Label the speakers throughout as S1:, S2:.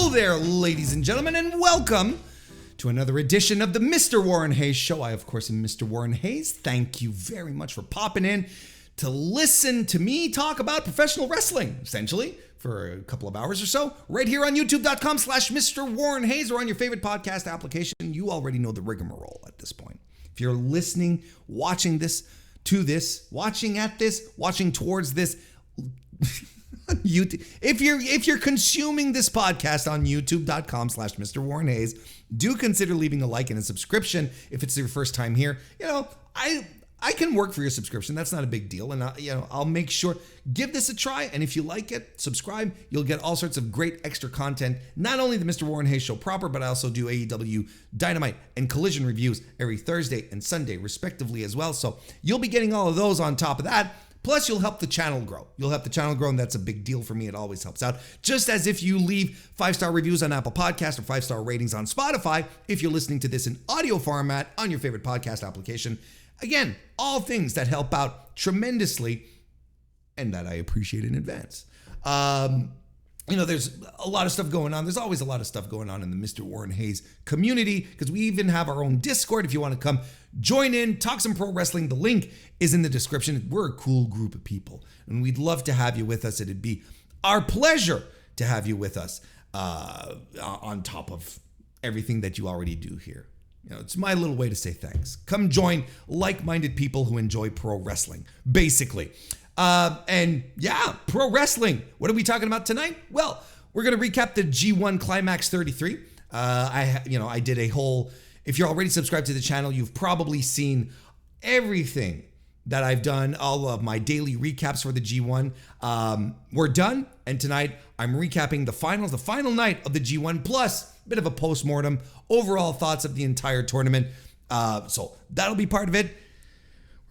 S1: Hello there, ladies and gentlemen, and welcome to another edition of the Mr. Warren Hayes Show. I, of course, am Mr. Warren Hayes. Thank you very much for popping in to listen to me talk about professional wrestling, essentially, for a couple of hours or so, right here on youtube.com/Mr. Warren Hayes or on your favorite podcast application. You already know the rigmarole at this point. If you're listening, watching this, watching at this, watching towards this, YouTube. If you're consuming this podcast on youtube.com/Mr. Warren Hayes, do consider leaving a like and a subscription if it's your first time here. You know, I can work for your subscription. That's not a big deal. And I'll make sure, give this a try. And if you like it, subscribe. You'll get all sorts of great extra content. Not only the Mr. Warren Hayes Show proper, but I also do AEW Dynamite and Collision reviews every Thursday and Sunday, respectively, as well. So you'll be getting all of those on top of that. Plus, you'll help the channel grow. And that's a big deal for me. It always helps out. Just as if you leave 5-star reviews on Apple Podcasts or 5-star ratings on Spotify, if you're listening to this in audio format on your favorite podcast application. Again, all things that help out tremendously and that I appreciate in advance. There's a lot of stuff going on. There's always a lot of stuff going on in the Mr. Warren Hayes community because we even have our own Discord. If you want to come join in, talk some pro wrestling, the link is in the description. We're a cool group of people and we'd love to have you with us. It'd be our pleasure to have you with us on top of everything that you already do here. It's my little way to say thanks. Come join like-minded people who enjoy pro wrestling, basically. Pro wrestling. What are we talking about tonight? Well, we're going to recap the G1 Climax 33. I did a whole, if you're already subscribed to the channel, you've probably seen everything that I've done, all of my daily recaps for the G1. We're done. And tonight I'm recapping the final night of the G1 plus a bit of a post-mortem, overall thoughts of the entire tournament. So that'll be part of it.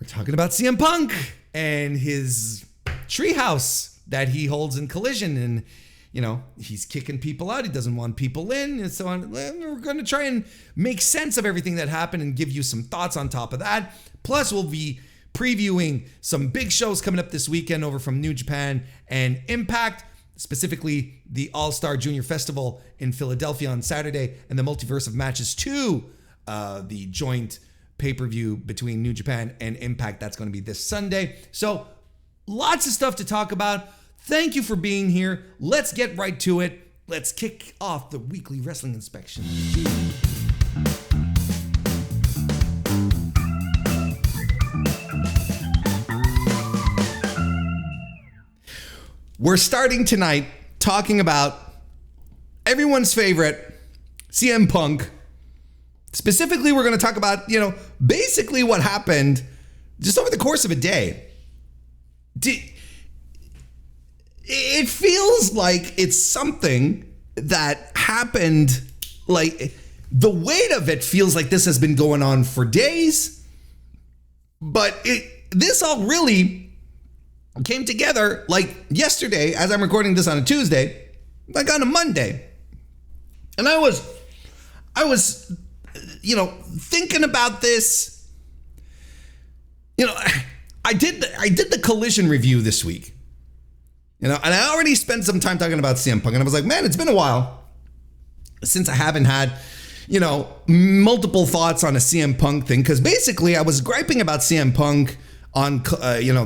S1: We're talking about CM Punk and his treehouse that he holds in Collision. And, he's kicking people out. He doesn't want people in and so on. We're going to try and make sense of everything that happened and give you some thoughts on top of that. Plus, we'll be previewing some big shows coming up this weekend over from New Japan and Impact, specifically the All Star Jr Festival in Philadelphia on Saturday and the Multiverse of Matches 2, the joint pay-per-view between New Japan and Impact. That's going to be this Sunday. So lots of stuff to talk about. Thank you for being here. Let's get right to it. Let's kick off the weekly wrestling inspection. We're starting tonight talking about everyone's favorite, CM Punk. Specifically, we're going to talk about, basically what happened just over the course of a day. It feels like it's something that happened, like the weight of it feels like this has been going on for days, but this all really came together like yesterday, as I'm recording this on a Tuesday, like on a Monday. And I was thinking about this. I did the Collision review this week. And I already spent some time talking about CM Punk, and I was like, man, it's been a while since I haven't had, multiple thoughts on a CM Punk thing, because basically I was griping about CM Punk on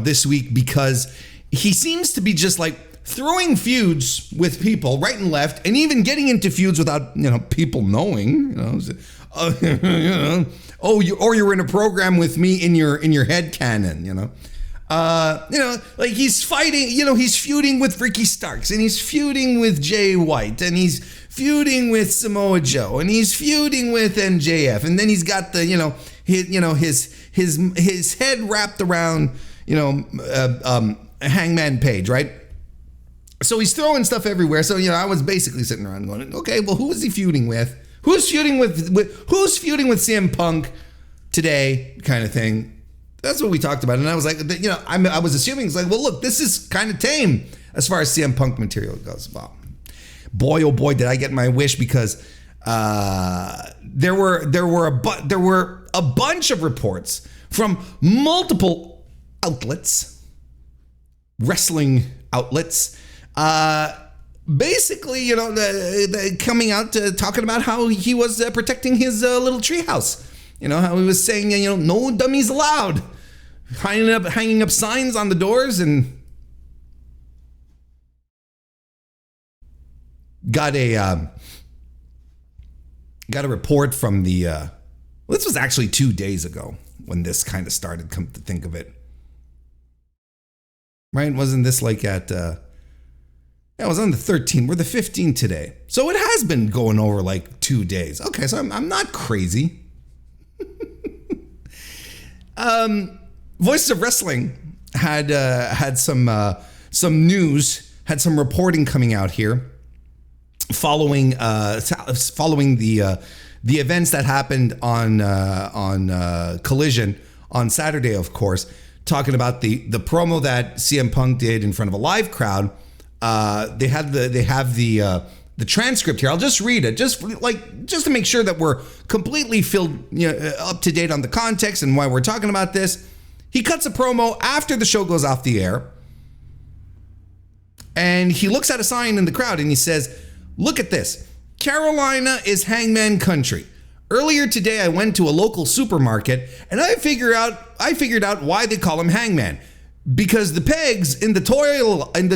S1: this week because he seems to be just like throwing feuds with people right and left, and even getting into feuds without people knowing. You're in a program with me in your head canon. Like he's fighting. He's feuding with Ricky Starks, and he's feuding with Jay White, and he's feuding with Samoa Joe, and he's feuding with MJF, and then he's got the his head wrapped around Hangman Page, right? So he's throwing stuff everywhere. So I was basically sitting around going, okay, well, who is he feuding with? Who's feuding with CM Punk today, kind of thing. That's what we talked about. And I was like, I was assuming it's like, well, look, this is kind of tame as far as CM Punk material goes. Well, boy, oh boy, did I get my wish, because there were a bunch of reports from multiple outlets, wrestling outlets, basically, coming out talking about how he was protecting his little treehouse. How he was saying, no dummies allowed, hanging up signs on the doors, and got a report from the. This was actually 2 days ago when this kind of started. Come to think of it, right? Wasn't this like at? It was on the 13th. We're the 15th today, so it has been going over like 2 days. Okay, so I'm not crazy. Voices of Wrestling had some news, had some reporting coming out here following the events that happened on Collision on Saturday, of course, talking about the promo that CM Punk did in front of a live crowd. They have the transcript here. I'll just read it, just to make sure that we're completely up to date on the context and why we're talking about this. He cuts a promo after the show goes off the air, and he looks at a sign in the crowd and he says, "Look at this. Carolina is Hangman country. Earlier today, I went to a local supermarket and I figured out why they call him Hangman. Because the pegs in the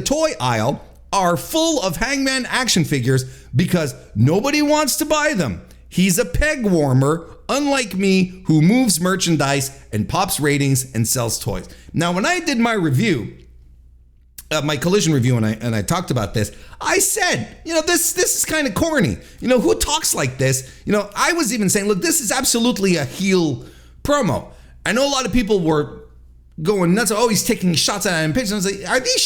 S1: toy aisle are full of Hangman action figures because nobody wants to buy them. He's a peg warmer, unlike me, who moves merchandise and pops ratings and sells toys." Now, when I did my review, my Collision review, and I talked about this, I said, this is kind of corny. Who talks like this? I was even saying, look, this is absolutely a heel promo. I know a lot of people were going nuts. Oh, he's taking shots at him. And I was like, are these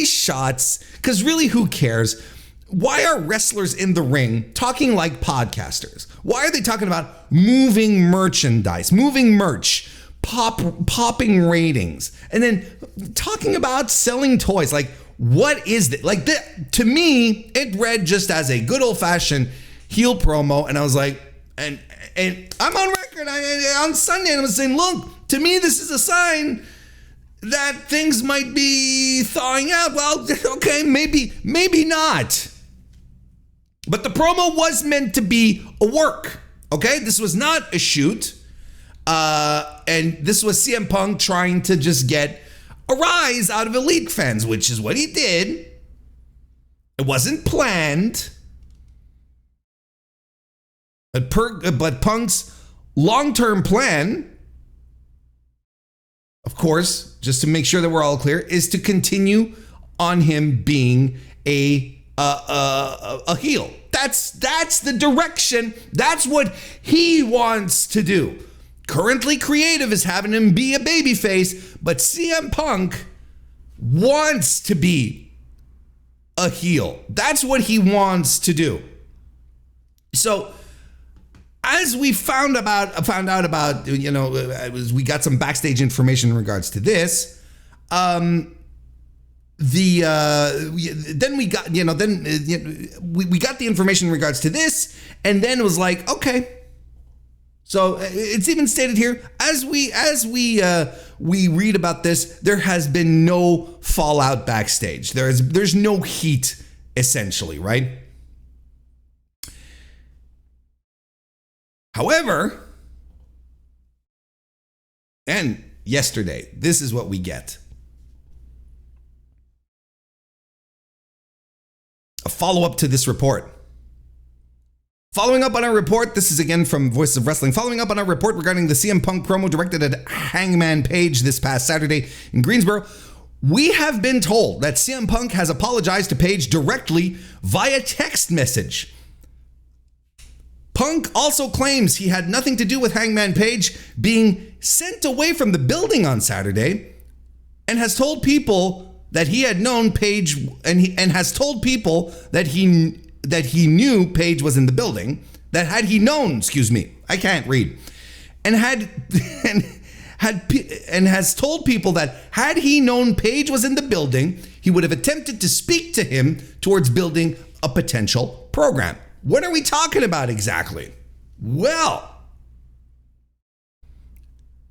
S1: shots? Because really, who cares? Why are wrestlers in the ring talking like podcasters? Why are they talking about moving merchandise, moving merch, popping ratings, and then talking about selling toys? Like, what is that? Like, to me, it read just as a good old fashioned heel promo. And I was like, and I'm on record on Sunday, and I was saying, look, to me, this is a sign that things might be thawing out. Well, okay, maybe not. But the promo was meant to be a work, okay? This was not a shoot. And this was CM Punk trying to just get a rise out of Elite fans, which is what he did. It wasn't planned. But Punk's long-term plan, of course, just to make sure that we're all clear, is to continue on him being a heel. That's the direction. That's what he wants to do. Currently, creative is having him be a babyface, but CM Punk wants to be a heel. That's what he wants to do. So, as we found out about, we got some backstage information in regards to this. Then we got the information in regards to this, and then it was like, okay. So it's even stated here, as we read about this, there has been no fallout backstage. There's no heat, essentially, right? However, and yesterday, this is what we get. A follow-up to this report. Following up on our report, this is again from Voices of Wrestling. Following up on our report regarding the CM Punk promo directed at Hangman Page this past Saturday in Greensboro, we have been told that CM Punk has apologized to Page directly via text message. Punk also claims he had nothing to do with Hangman Page being sent away from the building on Saturday, and has told people that he had known Page and has told people that he knew Page was in the building, that had he known, I can't read, and has told people that had he known Page was in the building, he would have attempted to speak to him towards building a potential program. What are we talking about exactly? Well,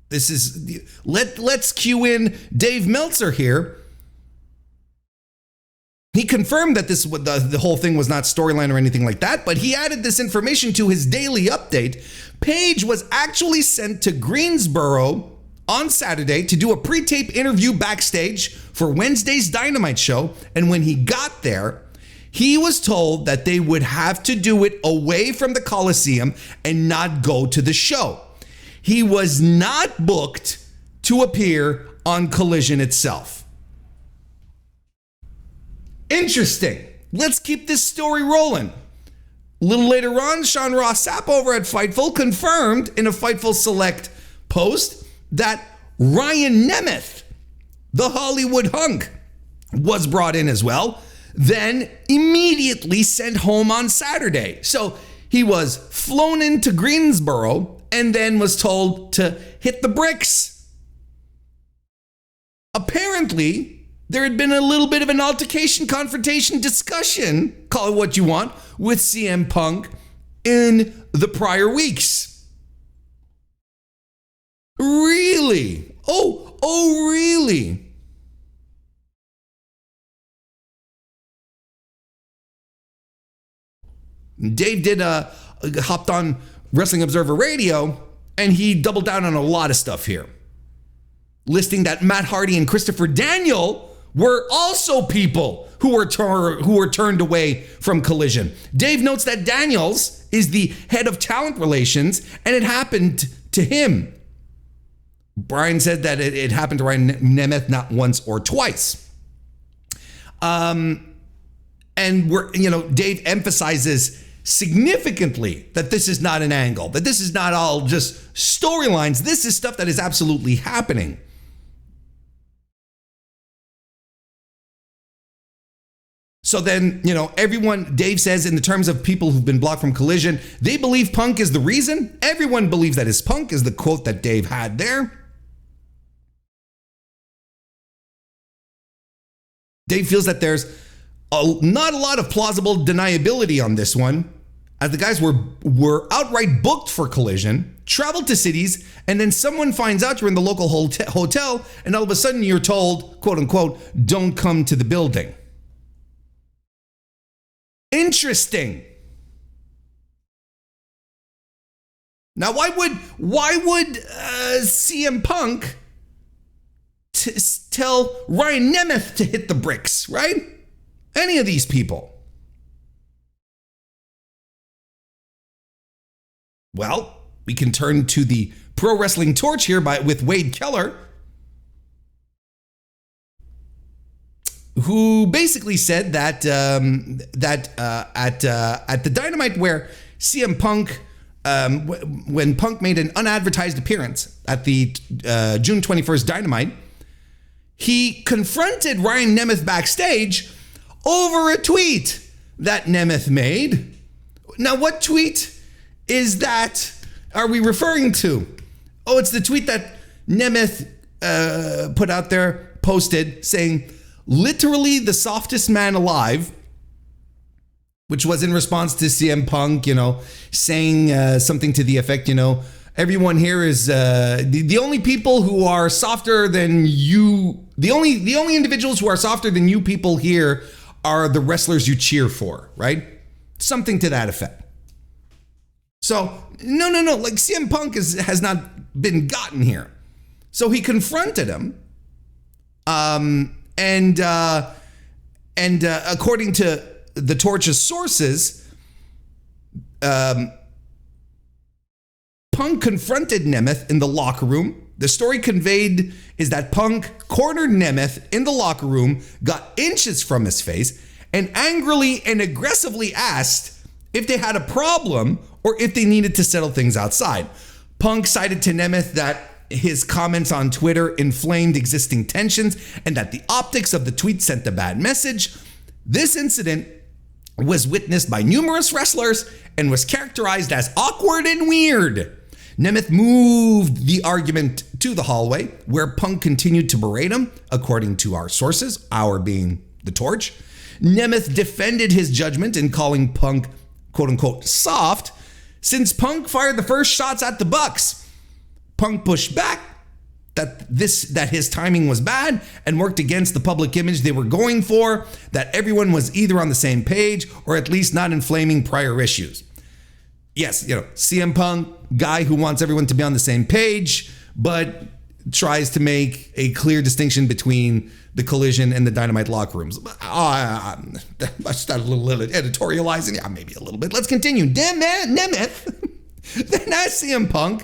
S1: this is, let's cue in Dave Meltzer here. He confirmed that the whole thing was not storyline or anything like that, but he added this information to his daily update. Paige was actually sent to Greensboro on Saturday to do a pre-tape interview backstage for Wednesday's Dynamite show, and when he got there, he was told that they would have to do it away from the Coliseum and not go to the show. He was not booked to appear on Collision itself. Interesting. Let's keep this story rolling. A little later on, Sean Ross Sapp over at Fightful confirmed in a Fightful Select post that Ryan Nemeth, the Hollywood hunk, was brought in as well, then immediately sent home on Saturday. So he was flown into Greensboro and then was told to hit the bricks. Apparently, there had been a little bit of an altercation, confrontation, discussion, call it what you want, with CM Punk in the prior weeks. Really? Oh, really? Dave did hopped on Wrestling Observer Radio, and he doubled down on a lot of stuff here, listing that Matt Hardy and Christopher Daniel were also people who were turned away from Collision. Dave notes that Daniels is the head of talent relations, and it happened to him. Brian said that it happened to Ryan Nemeth not once or twice. And Dave emphasizes significantly that this is not an angle, that this is not all just storylines. This is stuff that is absolutely happening. So then, everyone, Dave says, in the terms of people who've been blocked from Collision, they believe Punk is the reason. Everyone believes that is Punk, is the quote that Dave had there. Dave feels that there's not a lot of plausible deniability on this one, as the guys were outright booked for Collision, traveled to cities, and then someone finds out you're in the local hotel, and all of a sudden you're told, quote unquote, don't come to the building. Interesting. Now, why would CM Punk tell Ryan Nemeth to hit the bricks, right? Any of these people. Well, we can turn to the Pro Wrestling Torch here with Wade Keller, who basically said that at the Dynamite where CM Punk, when Punk made an unadvertised appearance at the June 21st Dynamite, he confronted Ryan Nemeth backstage over a tweet that Nemeth made. Now, what tweet is that? Are we referring to? Oh, it's the tweet that Nemeth put out there, posted, saying, literally the softest man alive, which was in response to CM Punk, saying something to the effect, everyone here is the only people who are softer than you. The only individuals who are softer than you people here are the wrestlers you cheer for, right? Something to that effect. So no, like CM Punk has not been gotten here. So he confronted him. And according to the Torch's sources, Punk confronted Nemeth in the locker room. The story conveyed is that Punk cornered Nemeth in the locker room, got inches from his face, and angrily and aggressively asked if they had a problem or if they needed to settle things outside. Punk cited to Nemeth that his comments on Twitter inflamed existing tensions and that the optics of the tweet sent a bad message. This incident was witnessed by numerous wrestlers and was characterized as awkward and weird. Nemeth moved the argument to the hallway, where Punk continued to berate him, according to our sources, our being the Torch. Nemeth defended his judgment in calling Punk, quote unquote, soft, since Punk fired the first shots at the Bucks. Punk pushed back, that his timing was bad and worked against the public image they were going for, that everyone was either on the same page or at least not inflaming prior issues. Yes, CM Punk, guy who wants everyone to be on the same page, but tries to make a clear distinction between the Collision and the Dynamite locker rooms. That's a little editorializing. Yeah, maybe a little bit. Let's continue. Nemeth. Then asked CM Punk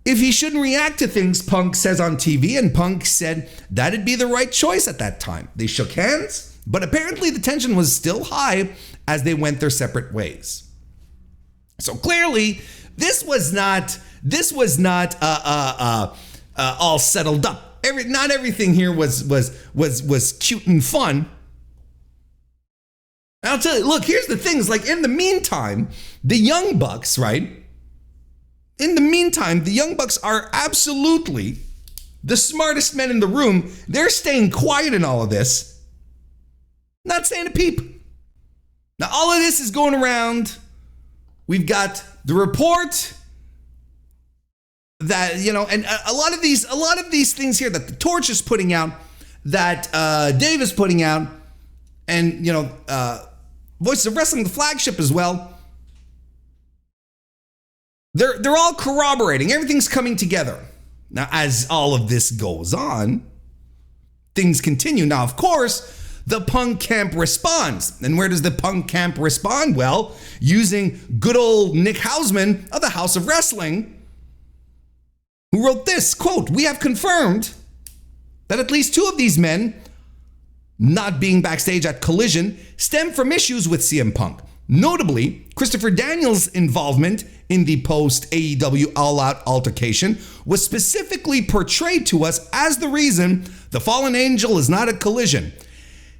S1: if he shouldn't react to things Punk says on TV, and Punk said that'd be the right choice at that time. They shook hands, but apparently the tension was still high as they went their separate ways. So clearly, this was not all settled up. Not everything here was cute and fun. And I'll tell you, look, here's the things. Like, in the meantime, the Young Bucks, right? In the meantime, the Young Bucks are absolutely the smartest men in the room. They're staying quiet in all of this. Not saying a peep. Now, all of this is going around. We've got the report that, and a lot of these things here that the Torch is putting out, that Dave is putting out, and, Voices of Wrestling, the flagship as well. They're all corroborating. Everything's coming together. Now, as all of this goes on, things continue. Now, of course, the Punk camp responds. And where does the Punk camp respond? Well, using good old Nick Hausman of the House of Wrestling, who wrote this, quote, "We have confirmed that at least two of these men not being backstage at Collision stem from issues with CM Punk. Notably, Christopher Daniels' involvement in the post-AEW All Out altercation was specifically portrayed to us as the reason the Fallen Angel is not at Collision.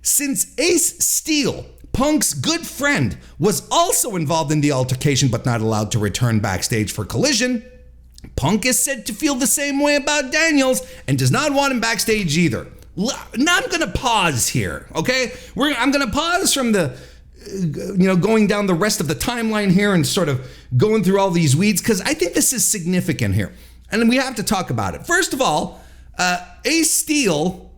S1: Since Ace Steel, Punk's good friend, was also involved in the altercation but not allowed to return backstage for Collision, Punk is said to feel the same way about Daniels and does not want him backstage either." Now I'm going to pause here, okay? I'm going to pause from the, going down the rest of the timeline here and sort of going through all these weeds, because I think this is significant here. And we have to talk about it. First of all, Ace Steel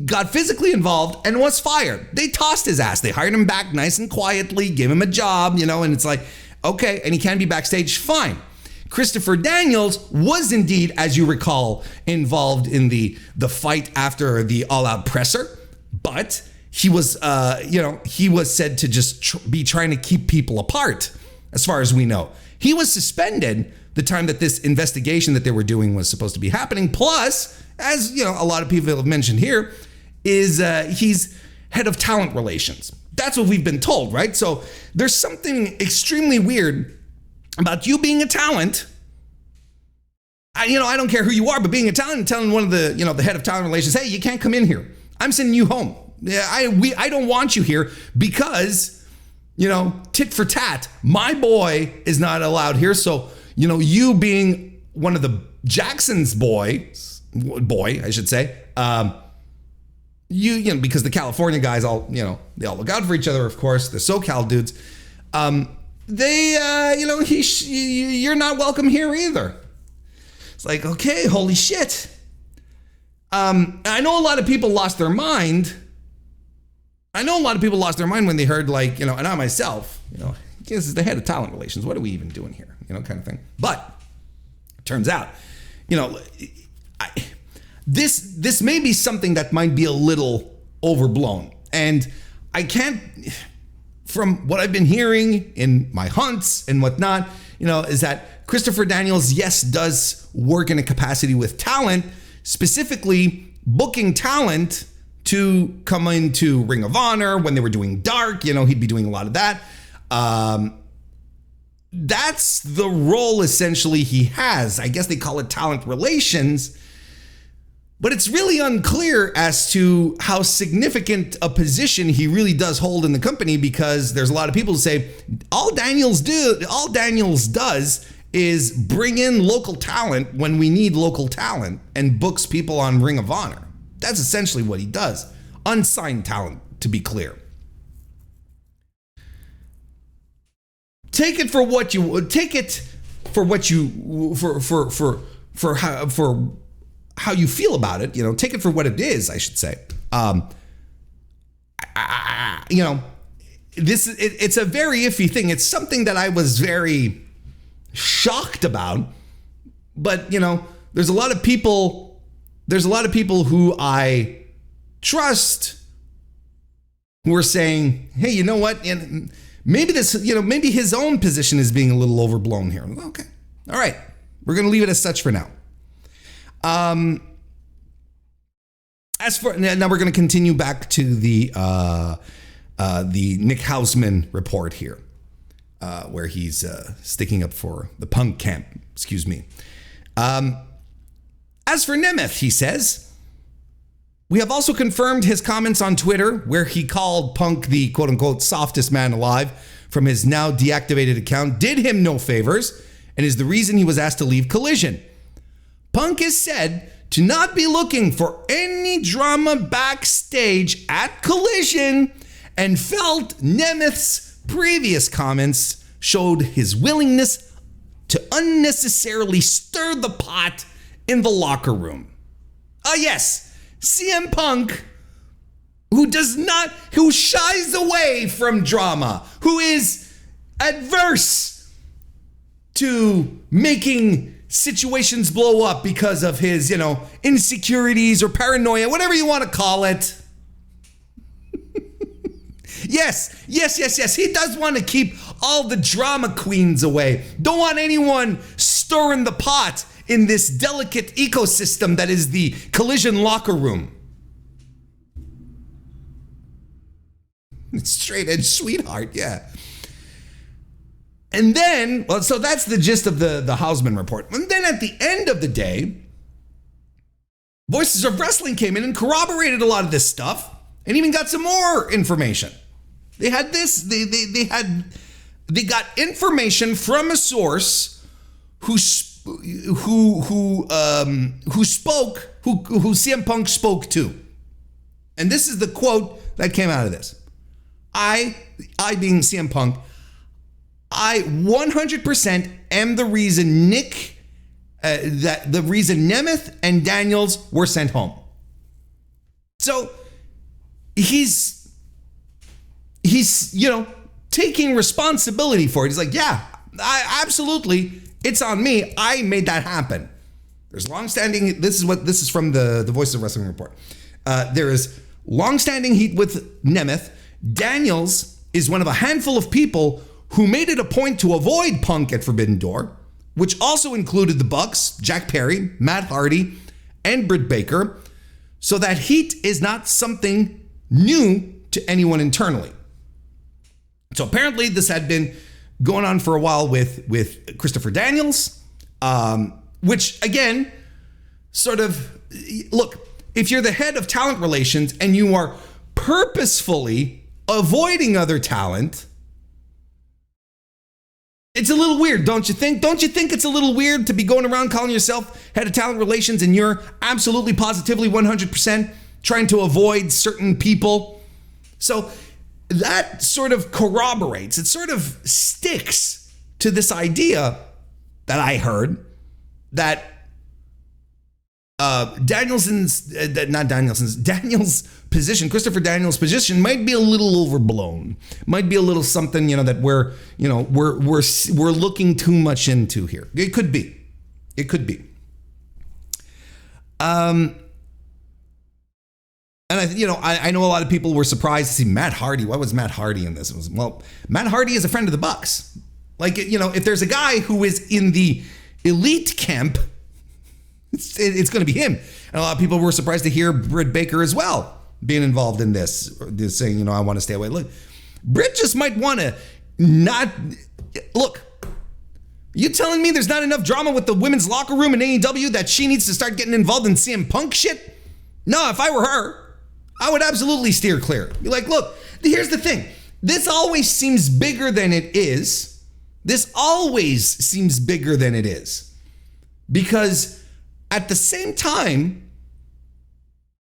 S1: got physically involved and was fired. They tossed his ass. They hired him back nice and quietly, gave him a job, and it's like, okay, and he can be backstage, fine. Christopher Daniels was indeed, as you recall, involved in the fight after the All Out presser, but he was, he was said to just be trying to keep people apart, as far as we know. He was suspended the time that this investigation that they were doing was supposed to be happening. Plus, as a lot of people have mentioned here, is he's head of talent relations. That's what we've been told, right? So there's something extremely weird about you being a talent. I don't care who you are, but being a talent and telling one of the, the head of talent relations, hey, you can't come in here. I'm sending you home. Yeah, I don't want you here because, tit for tat, my boy is not allowed here. So, you being one of the Jackson's boy, I should say, because the California guys all, they all look out for each other, of course, the SoCal dudes. You're not welcome here either. It's like, okay, holy shit. I know a lot of people lost their mind. When they heard, like, and I myself, this is the head of talent relations. What are we even doing here? Kind of thing. But it turns out, this may be something that might be a little overblown. And I can't, from what I've been hearing in my hunts and whatnot, is that Christopher Daniels, yes, does work in a capacity with talent, specifically booking talent to come into Ring of Honor when they were doing Dark. He'd be doing a lot of that. That's the role essentially he has. I guess they call it talent relations. But it's really unclear as to how significant a position he really does hold in the company, because there's a lot of people who say all Daniels does is bring in local talent when we need local talent and books people on Ring of Honor. That's essentially what he does. Unsigned talent, to be clear. Take it for what you for how you feel about it. You know, take it for what it is, I should say. You know, it's a very iffy thing. It's something that I was very shocked about. But, you know, there's a lot of people who I trust who are saying, hey, you know what? And maybe this, you know, maybe his own position is being a little overblown here. Okay. All right. We're going to leave it as such for now. As for now, we're going to continue back to the Nick Hausman report here, where he's sticking up for the Punk camp. Excuse me. As for Nemeth, he says, we have also confirmed his comments on Twitter, where he called Punk the quote unquote softest man alive from his now deactivated account, did him no favors, and is the reason he was asked to leave Collision. Punk is said to not be looking for any drama backstage at Collision, and felt Nemeth's previous comments showed his willingness to unnecessarily stir the pot in the locker room. Yes, CM Punk, who shies away from drama, who is adverse to making situations blow up because of his, you know, insecurities or paranoia, whatever you want to call it. Yes. He does want to keep all the drama queens away. Don't want anyone stirring the pot in this delicate ecosystem that is the Collision locker room. Straight edge sweetheart, yeah. And then, well, so that's the gist of the Hausman report. And then at the end of the day, Voices of Wrestling came in and corroborated a lot of this stuff, and even got some more information. They had this. They got information from a source who CM Punk spoke to, and this is the quote that came out of this. I being CM Punk, I 100% am the reason the reason Nemeth and Daniels were sent home. So he's you know, taking responsibility for it. He's like, yeah, absolutely, it's on me. I made that happen. There's longstanding. This is from the Voice of Wrestling report. There is longstanding heat with Nemeth. Daniels is one of a handful of people who made it a point to avoid Punk at Forbidden Door, which also included the Bucks, Jack Perry, Matt Hardy, and Britt Baker, so that heat is not something new to anyone internally. So apparently this had been going on for a while with Christopher Daniels, which again, sort of, look, if you're the head of talent relations and you are purposefully avoiding other talent, it's a little weird, don't you think? Don't you think it's a little weird to be going around calling yourself head of talent relations and you're absolutely positively 100% trying to avoid certain people? So that sort of corroborates, it sort of sticks to this idea that I heard that Daniels' position, Christopher Daniels' position might be a little overblown, might be a little something, you know, that we're looking too much into here. It could be. And I know a lot of people were surprised to see Matt Hardy. Why was Matt Hardy in this? Well, Matt Hardy is a friend of the Bucks. Like, you know, if there's a guy who is in the elite camp, it's going to be him. And a lot of people were surprised to hear Britt Baker as well being involved in this, saying, you know, I want to stay away. Look, Britt just might want to not look. You telling me there's not enough drama with the women's locker room in AEW that she needs to start getting involved in CM Punk shit? No, if I were her, I would absolutely steer clear. Be like, look, here's the thing. This always seems bigger than it is. Because at the same time,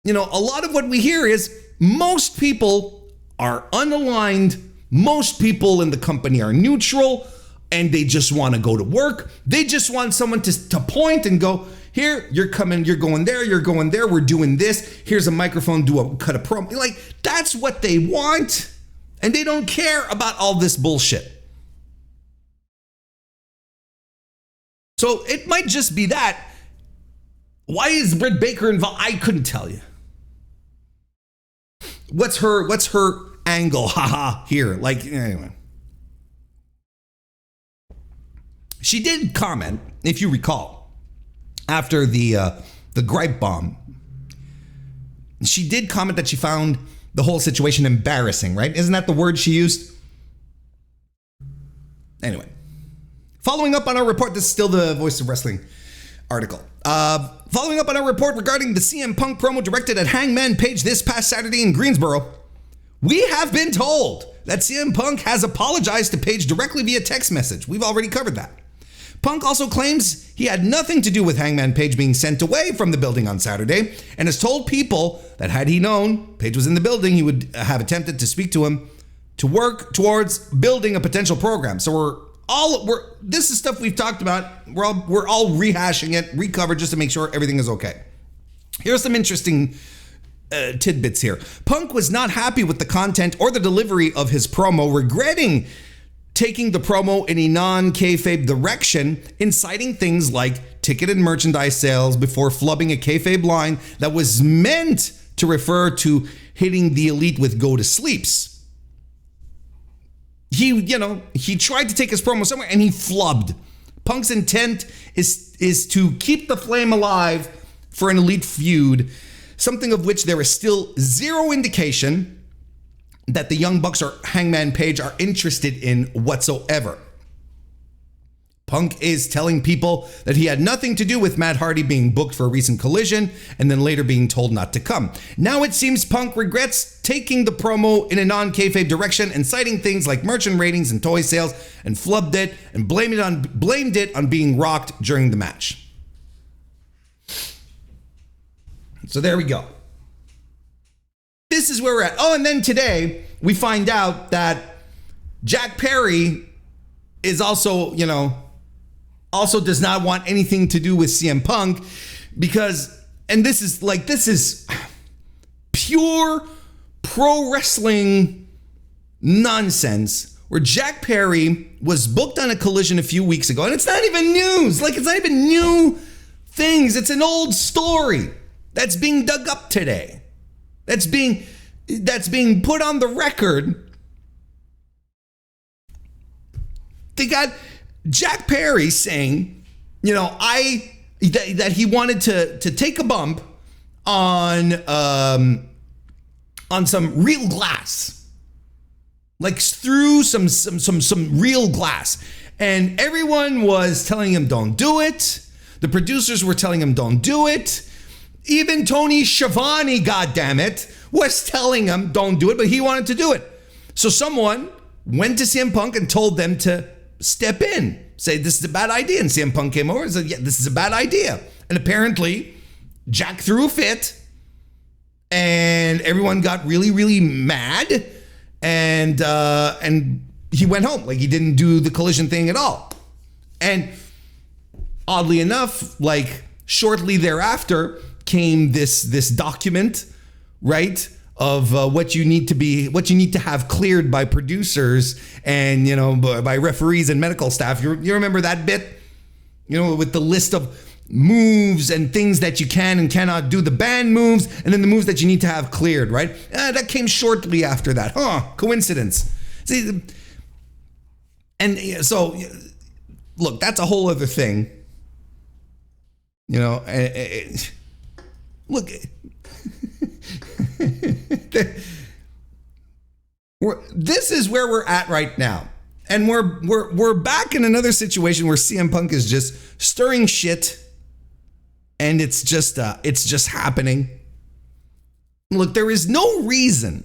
S1: you know, a lot of what we hear is most people are unaligned. Most people in the company are neutral. and they just want to go to work. They just want someone to point and go, here, you're coming, you're going there, we're doing this. Here's a microphone, cut a promo. Like, that's what they want. And they don't care about all this bullshit. So it might just be that. Why is Britt Baker involved? I couldn't tell you. What's her angle? Haha, here. Like, anyway. She did comment, if you recall, after the gripe bomb. She did comment that she found the whole situation embarrassing, right? Isn't that the word she used? Anyway, following up on our report, this is still the Voice of Wrestling article. Following up on our report regarding the CM Punk promo directed at Hangman Page this past Saturday in Greensboro, we have been told that CM Punk has apologized to Page directly via text message. We've already covered that. Punk also claims he had nothing to do with Hangman Page being sent away from the building on Saturday and has told people that had he known Page was in the building, he would have attempted to speak to him to work towards building a potential program. So this is stuff we've talked about. We're all rehashing it, recovered just to make sure everything is okay. Here's some interesting tidbits here. Punk was not happy with the content or the delivery of his promo, regretting taking the promo in a non-kayfabe direction, inciting things like ticket and merchandise sales before flubbing a kayfabe line that was meant to refer to hitting the elite with go-to-sleeps. He tried to take his promo somewhere and he flubbed. Punk's intent is to keep the flame alive for an elite feud, something of which there is still zero indication that the Young Bucks or Hangman Page are interested in whatsoever. Punk is telling people that he had nothing to do with Matt Hardy being booked for a recent collision and then later being told not to come. Now it seems Punk regrets taking the promo in a non-kayfabe direction and citing things like merchant ratings and toy sales and flubbed it and blamed it on being rocked during the match. So there we go. This is where we're at. Oh, and then today we find out that Jack Perry is also does not want anything to do with CM Punk because, and this is pure pro wrestling nonsense where Jack Perry was booked on a collision a few weeks ago, and it's not even news. Like, it's not even new things. It's an old story that's being dug up today. That's being put on the record. They got Jack Perry saying, that he wanted to take a bump on some real glass, like through some real glass, and everyone was telling him don't do it. The producers were telling him don't do it. Even Tony Schiavone, goddammit, was telling him don't do it, but he wanted to do it. So someone went to CM Punk and told them to step in, say this is a bad idea. And CM Punk came over and said, yeah, this is a bad idea. And apparently Jack threw a fit and everyone got really, really mad. And he went home. Like, he didn't do the collision thing at all. And oddly enough, like shortly thereafter, came this document, right, of what you need to have cleared by producers and by referees and medical staff. You remember that bit, with the list of moves and things that you can and cannot do, the banned moves, and then the moves that you need to have cleared, right? That came shortly after that. Coincidence. See, and so look, that's a whole other thing. Look, this is where we're at right now, and we're back in another situation where CM Punk is just stirring shit, and it's just happening. Look, there is no reason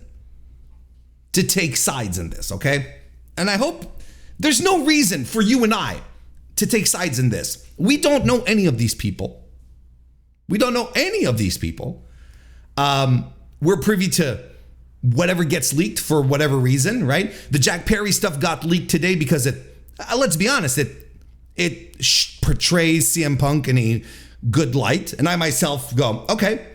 S1: to take sides in this, okay? And I hope there's no reason for you and I to take sides in this. We don't know any of these people. We're privy to whatever gets leaked for whatever reason, right? The Jack Perry stuff got leaked today because it let's be honest, it portrays CM Punk in a good light. And I myself go, okay,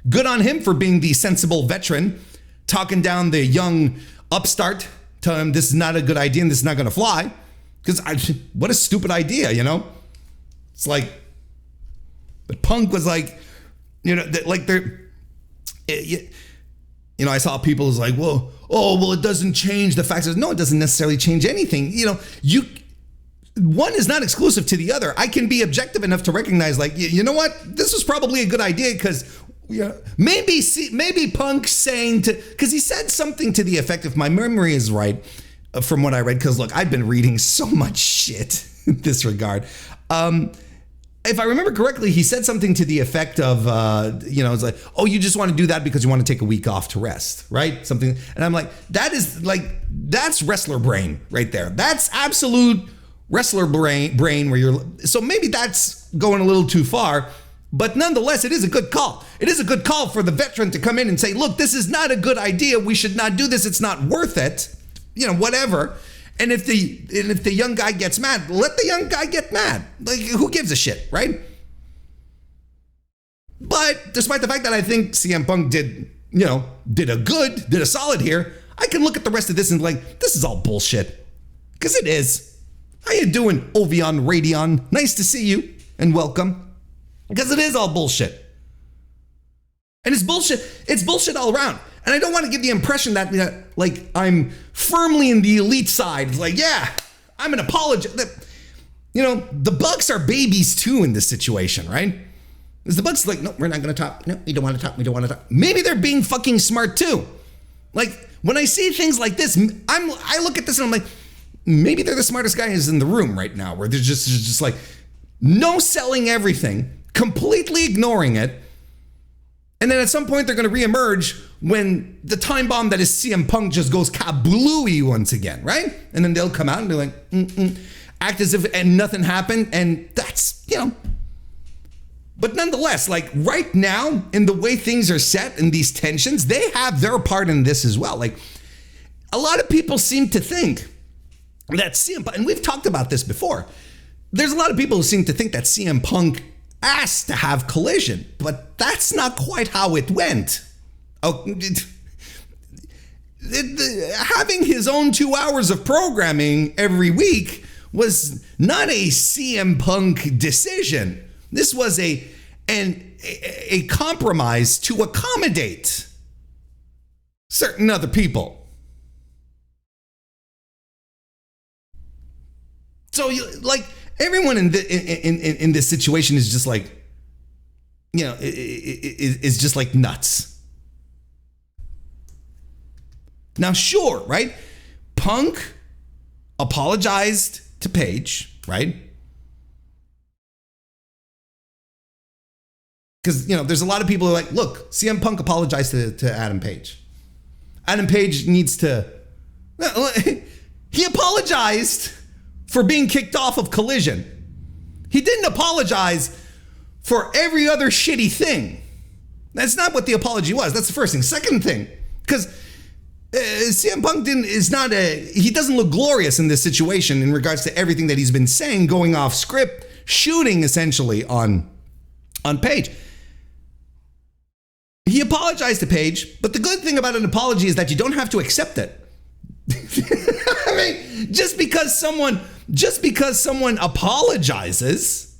S1: good on him for being the sensible veteran, talking down the young upstart, telling him this is not a good idea and this is not going to fly. Because what a stupid idea, you know? It's like, but Punk was like, you know, like they're, you know, I saw people was like, well, it doesn't change the fact that, no, it doesn't necessarily change anything. You know, one is not exclusive to the other. I can be objective enough to recognize, like, you know what, this was probably a good idea because, you know, maybe Punk saying because he said something to the effect, if my memory is right, from what I read, because look, I've been reading so much shit in this regard. If I remember correctly, he said something to the effect of, you know, it's like, oh, you just want to do that because you want to take a week off to rest, right? Something. And I'm like, that's wrestler brain right there. That's absolute wrestler brain where you're, so maybe that's going a little too far, but nonetheless, it is a good call. It is a good call for the veteran to come in and say, look, this is not a good idea. We should not do this. It's not worth it. You know, whatever. And if the young guy gets mad, let the young guy get mad. Like, who gives a shit, right? But despite the fact that I think CM Punk did a solid here, I can look at the rest of this and like, this is all bullshit. Because it is. How you doing, Ovion Radion? Nice to see you and welcome. Because it is all bullshit. And it's bullshit. It's bullshit all around. And I don't want to give the impression that, like, I'm firmly in the elite side. It's like, yeah, I'm an apologist. You know, the Bucks are babies too in this situation, right? Because the Bucks are like, no, we're not going to talk. No, we don't want to talk. We don't want to talk. Maybe they're being fucking smart too. Like, when I see things like this, I look at this and I'm like, maybe they're the smartest guys in the room right now, where they're just like, no selling everything, completely ignoring it. And then at some point they're going to reemerge when the time bomb that is CM Punk just goes kablooey once again, right? And then they'll come out and be like, act as if and nothing happened. And that's, you know. But nonetheless, like right now, in the way things are set and these tensions, they have their part in this as well. Like, a lot of people seem to think that CM Punk, and we've talked about this before, there's a lot of people who seem to think that CM Punk asked to have Collision, but that's not quite how it went. Oh, having his own 2 hours of programming every week was not a CM Punk decision. This was a compromise to accommodate certain other people. So everyone in this situation is just like, you know, is just like nuts. Now, sure, right? Punk apologized to Paige, right? Because, you know, there's a lot of people who are like, look, CM Punk apologized to Adam Page. Adam Page needs to, he apologized for being kicked off of Collision. He didn't apologize for every other shitty thing. That's not what the apology was. That's the first thing. Second thing, because CM Punk he doesn't look glorious in this situation in regards to everything that he's been saying, going off script, shooting essentially on Paige. He apologized to Paige, but the good thing about an apology is that you don't have to accept it. I mean, just because someone apologizes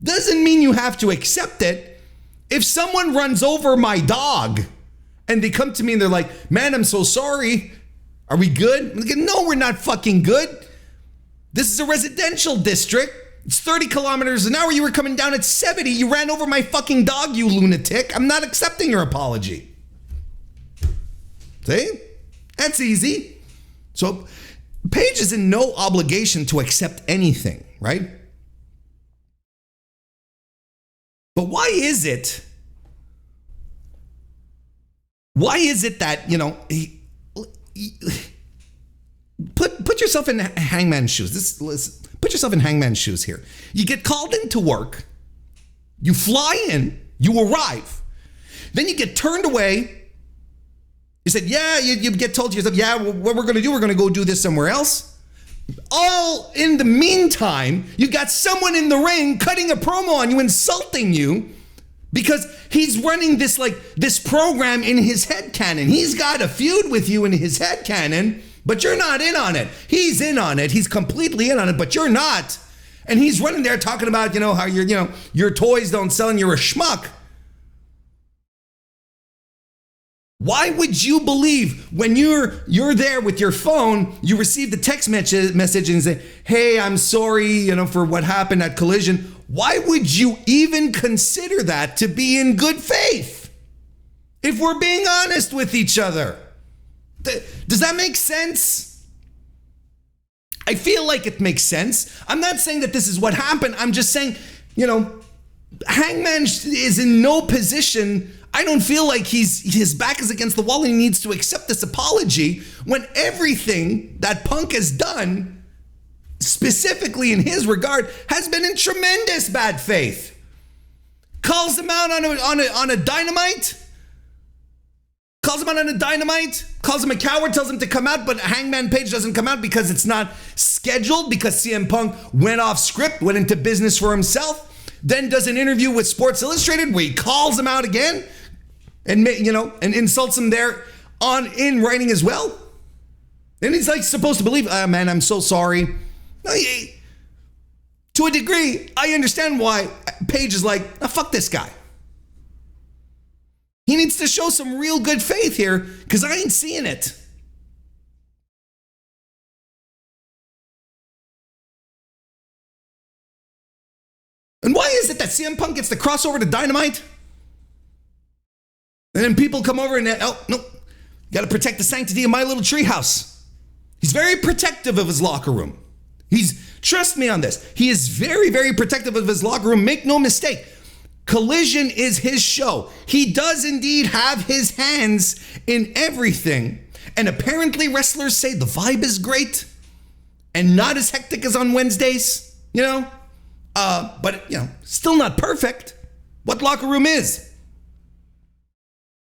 S1: doesn't mean you have to accept it. If someone runs over my dog and they come to me and they're like, man, I'm so sorry. Are we good? I'm like, no, we're not fucking good. This is a residential district. It's 30 kilometers an hour. You were coming down at 70. You ran over my fucking dog, you lunatic. I'm not accepting your apology. See? That's easy. So Paige is in no obligation to accept anything, right? But why is it that, you know, put yourself in Hangman's shoes. Put yourself in Hangman's shoes here. You get called into work, you fly in, you arrive, then you get turned away. You said, yeah, you get told to yourself, yeah, what we're going to do, we're going to go do this somewhere else. All in the meantime, you got someone in the ring cutting a promo on you, insulting you, because he's running this program in his headcanon. He's got a feud with you in his headcanon, but you're not in on it. He's in on it. He's completely in on it, but you're not. And he's running there talking about, how your toys don't sell and you're a schmuck. Why would you believe when you're there with your phone, you receive the text message and say, hey, I'm sorry, for what happened at Collision. Why would you even consider that to be in good faith? If we're being honest with each other. Does that make sense? I feel like it makes sense. I'm not saying that this is what happened. I'm just saying, Hangman is in no position. I don't feel like his back is against the wall and he needs to accept this apology when everything that Punk has done, specifically in his regard, has been in tremendous bad faith. Calls him out on a dynamite. Calls him out on a dynamite. Calls him a coward. Tells him to come out, but Hangman Page doesn't come out because it's not scheduled. Because CM Punk went off script, went into business for himself. Then does an interview with Sports Illustrated where he calls him out again, and insults him there in writing as well. And he's supposed to believe, man, I'm so sorry. To a degree, I understand why Page is fuck this guy. He needs to show some real good faith here because I ain't seeing it. And why is it that CM Punk gets the crossover to Dynamite? And then people come over and, oh, no, got to protect the sanctity of my little treehouse. He's very protective of his locker room. Trust me on this. He is very, very protective of his locker room. Make no mistake. Collision is his show. He does indeed have his hands in everything. And apparently wrestlers say the vibe is great and not as hectic as on Wednesdays, but still not perfect. What locker room is?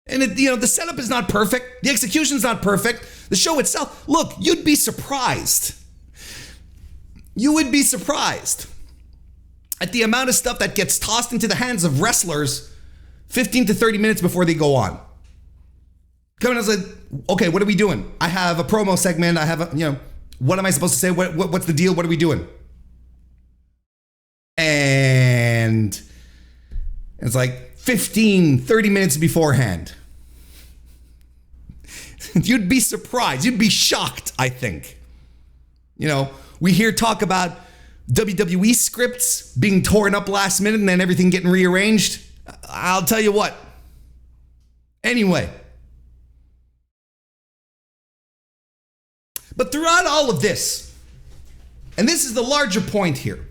S1: And the setup is not perfect. The execution's not perfect. The show itself, look, you'd be surprised. You would be surprised at the amount of stuff that gets tossed into the hands of wrestlers 15 to 30 minutes before they go on. Coming out and said, okay, what are we doing? I have a promo segment. I have what am I supposed to say? What's the deal? What are we doing? And it's 15, 30 minutes beforehand. You'd be surprised. You'd be shocked, I think. We hear talk about WWE scripts being torn up last minute and then everything getting rearranged. I'll tell you what. Anyway. But throughout all of this, and this is the larger point here,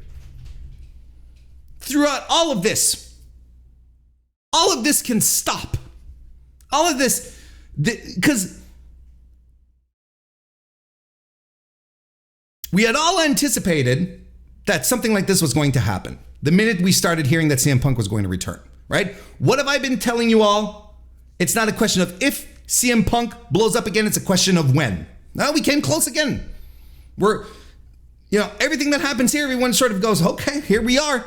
S1: throughout all of this can stop. All of this, because we had all anticipated that something like this was going to happen the minute we started hearing that CM Punk was going to return, right? What have I been telling you all? It's not a question of if CM Punk blows up again, it's a question of when. Now we came close again. We're, everything that happens here, everyone sort of goes, okay, here we are.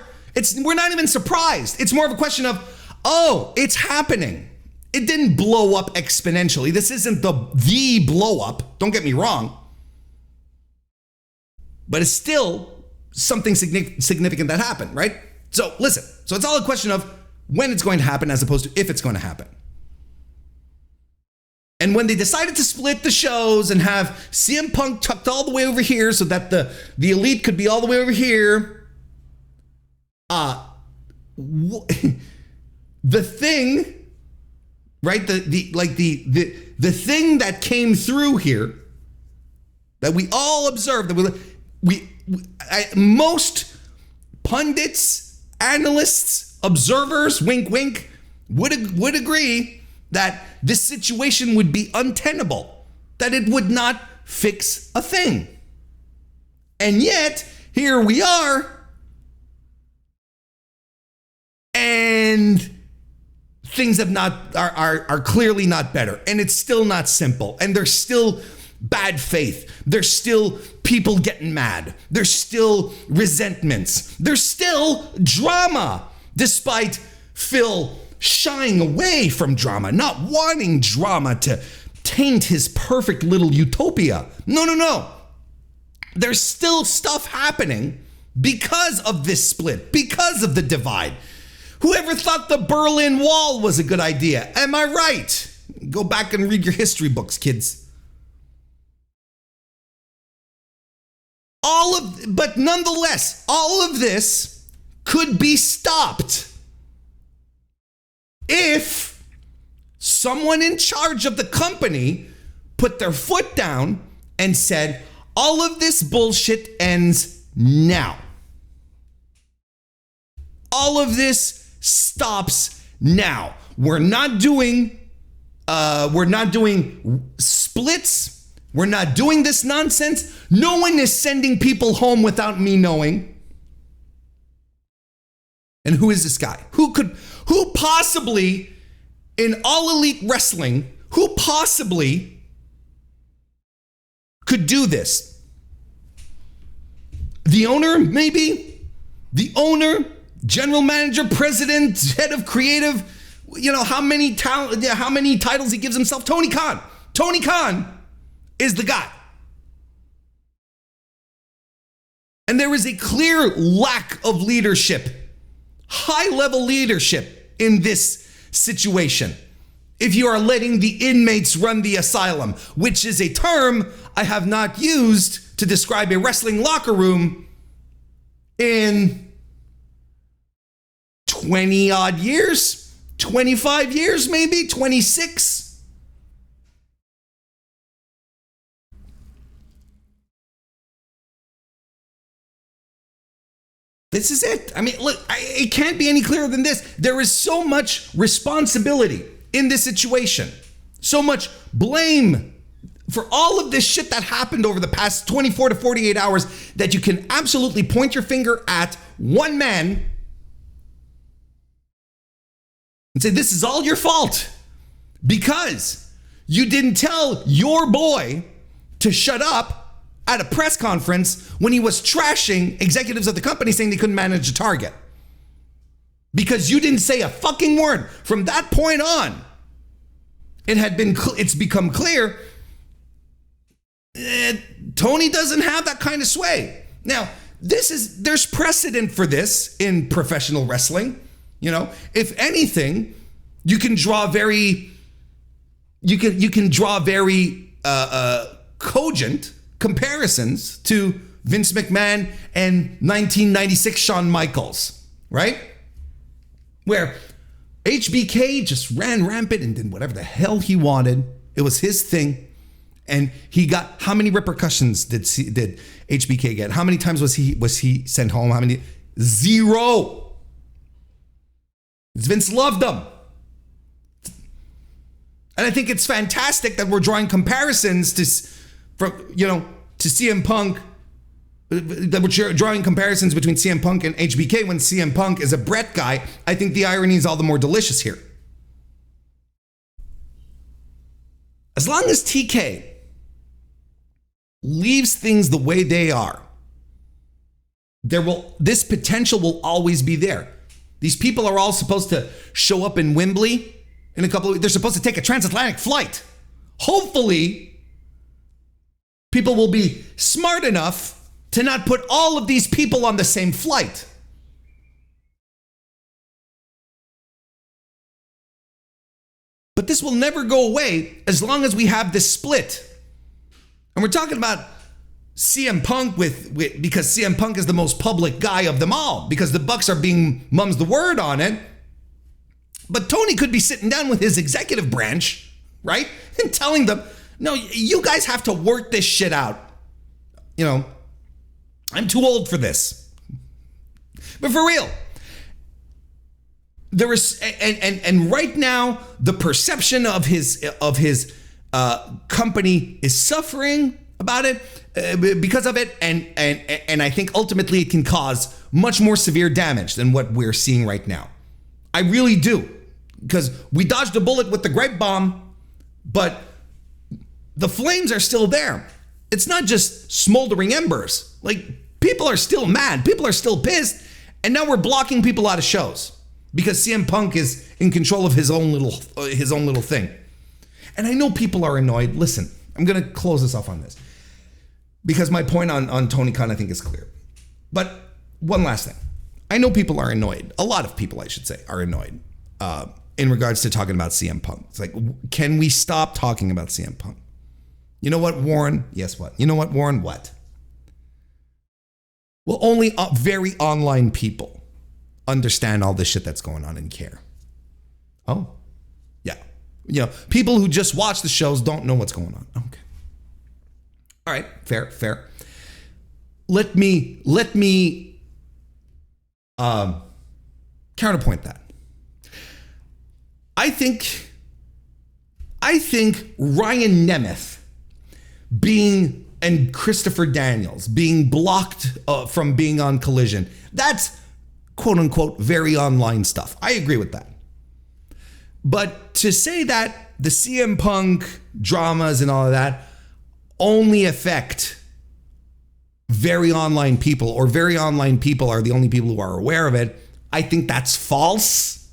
S1: We're not even surprised. It's more of a question of, oh, it's happening. It didn't blow up exponentially. This isn't the blow up. Don't get me wrong. But it's still something significant that happened, right? So listen. So it's all a question of when it's going to happen as opposed to if it's going to happen. And when they decided to split the shows and have CM Punk tucked all the way over here so that the Elite could be all the way over here, the thing, right? The thing that came through here that we all observed, that most pundits, analysts, observers, wink, wink, would agree that this situation would be untenable, that it would not fix a thing. And yet, here we are, and things are clearly not better, and it's still not simple, and there's still bad faith. There's still people getting mad. There's still resentments. There's still drama, despite Phil shying away from drama, not wanting drama to taint his perfect little utopia. No. There's still stuff happening because of this split, because of the divide. Whoever thought the Berlin Wall was a good idea? Am I right? Go back and read your history books, kids. But nonetheless, all of this could be stopped if someone in charge of the company put their foot down and said, all of this bullshit ends now. All of this stops now. We're not doing splits. We're not doing this nonsense. No one is sending people home without me knowing. And who is this guy? Who possibly, in All Elite Wrestling, who possibly could do this? The owner, maybe? The owner, general manager, president, head of creative, how many titles he gives himself? Tony Khan. Tony Khan is the guy. And there is a clear lack of leadership, high-level leadership in this situation. If you are letting the inmates run the asylum, which is a term I have not used to describe a wrestling locker room in 20 odd years, 25 years, maybe 26. This is it. I mean, look, it can't be any clearer than this. There is so much responsibility in this situation, so much blame for all of this shit that happened over the past 24 to 48 hours that you can absolutely point your finger at one man and say, this is all your fault because you didn't tell your boy to shut up at a press conference when he was trashing executives of the company saying they couldn't manage a target. Because you didn't say a fucking word. From that point on, it's become clear Tony doesn't have that kind of sway. Now, there's precedent for this in professional wrestling. If anything, you can draw very cogent comparisons to Vince McMahon and 1996 Shawn Michaels, right? Where HBK just ran rampant and did whatever the hell he wanted. It was his thing. And he got, how many repercussions did HBK get? How many times was he sent home? How many? 0. Vince loved them. And I think it's fantastic that we're drawing comparisons to CM Punk, that we're drawing comparisons between CM Punk and HBK when CM Punk is a Brett guy. I think the irony is all the more delicious here. As long as TK leaves things the way they are, this potential will always be there. These people are all supposed to show up in Wembley in a couple of weeks. They're supposed to take a transatlantic flight. Hopefully, people will be smart enough to not put all of these people on the same flight. But this will never go away as long as we have this split. And we're talking about CM Punk because CM Punk is the most public guy of them all, because the Bucks are being mum's the word on it. But Tony could be sitting down with his executive branch, right? And telling them, no, you guys have to work this shit out. I'm too old for this. But for real, there is, and right now, the perception of his company is suffering about it because of it, and I think ultimately it can cause much more severe damage than what we're seeing right now. I really do, because we dodged a bullet with the grape bomb, but the flames are still there. It's not just smoldering embers. Like, people are still mad. People are still pissed. And now we're blocking people out of shows because CM Punk is in control of his own little thing. And I know people are annoyed. Listen, I'm going to close this off on this because my point on Tony Khan, I think, is clear. But one last thing. I know people are annoyed. A lot of people, I should say, are annoyed in regards to talking about CM Punk. It's like, can we stop talking about CM Punk? You know what, Warren? Yes, what? You know what, Warren? What? Well, only very online people understand all this shit that's going on and care. Oh, yeah. You know, people who just watch the shows don't know what's going on. Okay. All right. Fair. Let me counterpoint that. I think Ryan Nemeth and Christopher Daniels being blocked from being on Collision, that's quote unquote very online stuff. I agree with that. But to say that the CM Punk dramas and all of that only affect very online people, or very online people are the only people who are aware of it, I think that's false,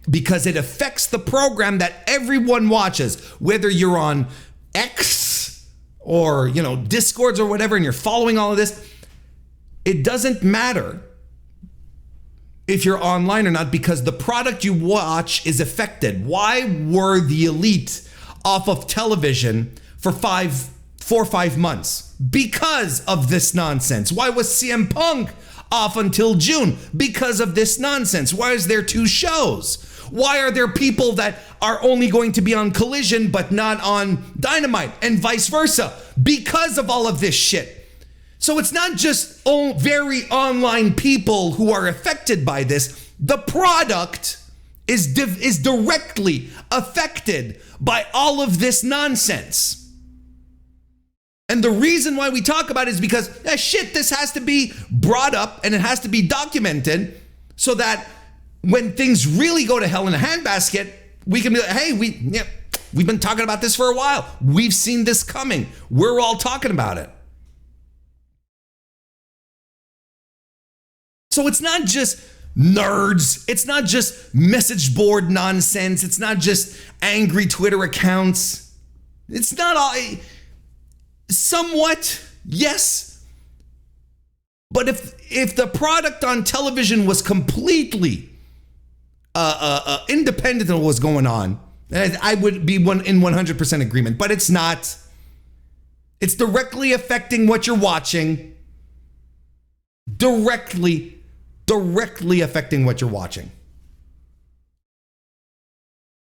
S1: because it affects the program that everyone watches, whether you're on X or, you know, Discords or whatever, and you're following all of this. It doesn't matter if you're online or not, because the product you watch is affected. Why were the Elite off of television for 4 or 5 months? Because of this nonsense. Why was CM Punk off until June? Because of this nonsense. Why is there 2 shows? Why are there people that are only going to be on Collision but not on Dynamite, and vice versa? Because of all of this shit. So it's not just very online people who are affected by this. The product is directly affected by all of this nonsense. And the reason why we talk about it is because this has to be brought up and it has to be documented, so that when things really go to hell in a handbasket, we can be like, hey, we've been talking about this for a while. We've seen this coming. We're all talking about it. So it's not just nerds. It's not just message board nonsense. It's not just angry Twitter accounts. It's not all... Somewhat, yes. But if the product on television was completely independent of what was going on, I would be in 100% agreement. But it's not. It's directly affecting what you're watching. Directly affecting what you're watching.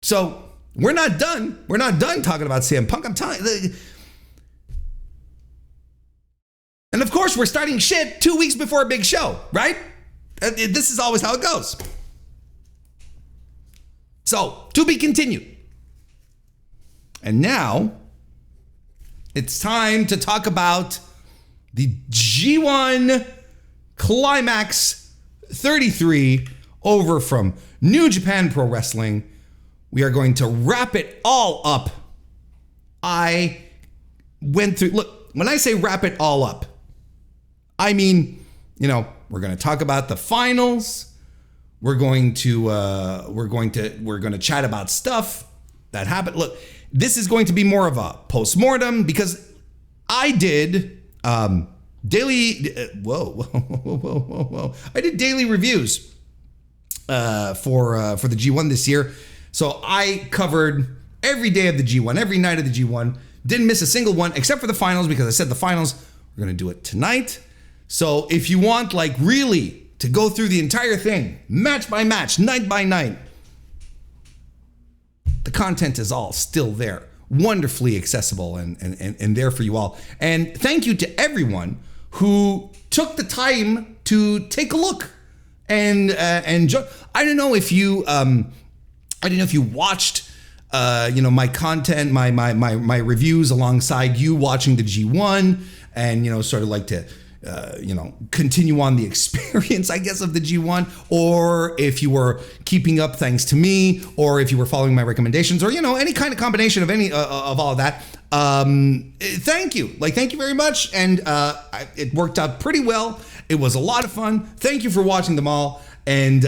S1: So we're not done. We're not done talking about CM Punk. I'm telling you. And of course, we're starting shit 2 weeks before a big show, right? This is always how it goes. So, to be continued. And now, it's time to talk about the G1 Climax 33 over from New Japan Pro Wrestling. We are going to wrap it all up. I went through, look, when I say wrap it all up, I mean, you know, we're going to talk about the finals. We're going to chat about stuff that happened. Look, this is going to be more of a postmortem, because I did daily. I did daily reviews for the G1 this year. So I covered every day of the G1, every night of the G1. Didn't miss a single one except for the finals, because I said the finals, we're going to do it tonight. So if you want, like, really to go through the entire thing, match by match, night by night, the content is all still there, wonderfully accessible and there for you all. And thank you to everyone who took the time to take a look and join. I don't know if you watched my content, my reviews alongside you watching the G1, and sort of like to continue on the experience, I guess, of the G1, or if you were keeping up thanks to me, or if you were following my recommendations, or any kind of combination of any of all of that. thank you. Thank you very much. And it worked out pretty well. It was a lot of fun. Thank you for watching them all. And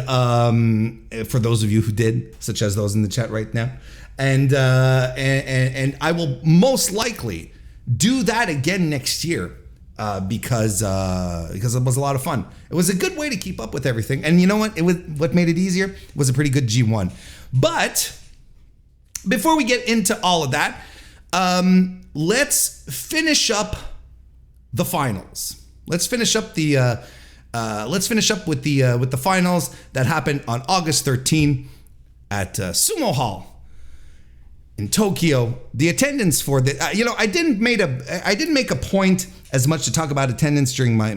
S1: for those of you who did, such as those in the chat right now. And I will most likely do that again next year because it was a lot of fun. It was a good way to keep up with everything. And you know what? What made it easier was a pretty good G1. But before we get into all of that, let's finish up the finals. Let's finish up with the finals that happened on August 13 at Sumo Hall in Tokyo. The attendance for the I didn't make a point as much to talk about attendance during my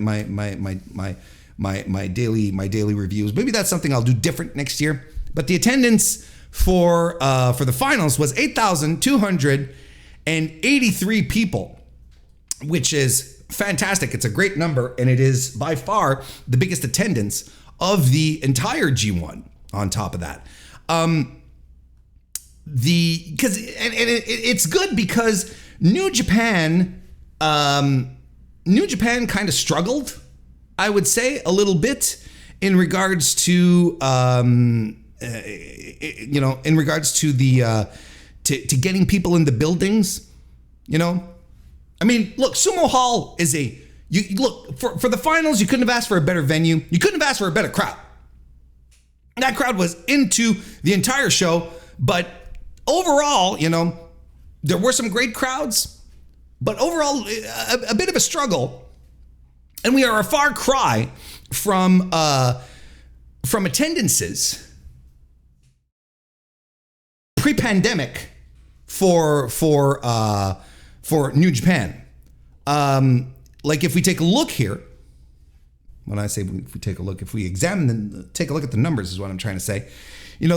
S1: daily reviews. Maybe that's something I'll do different next year. But the attendance for the finals was 8,283 people, which is fantastic. It's a great number, and it is by far the biggest attendance of the entire G1. On top of that, it's good because New Japan kind of struggled, I would say, a little bit in regards to to getting people in the buildings. I mean, look, Sumo Hall is for the finals. You couldn't have asked for a better venue. You couldn't have asked for a better crowd. That crowd was into the entire show, but overall, there were some great crowds, but overall, a bit of a struggle. And we are a far cry from attendances pre-pandemic for New Japan. If we take a look here, when I say if we take a look, if we take a look at the numbers is what I'm trying to say. In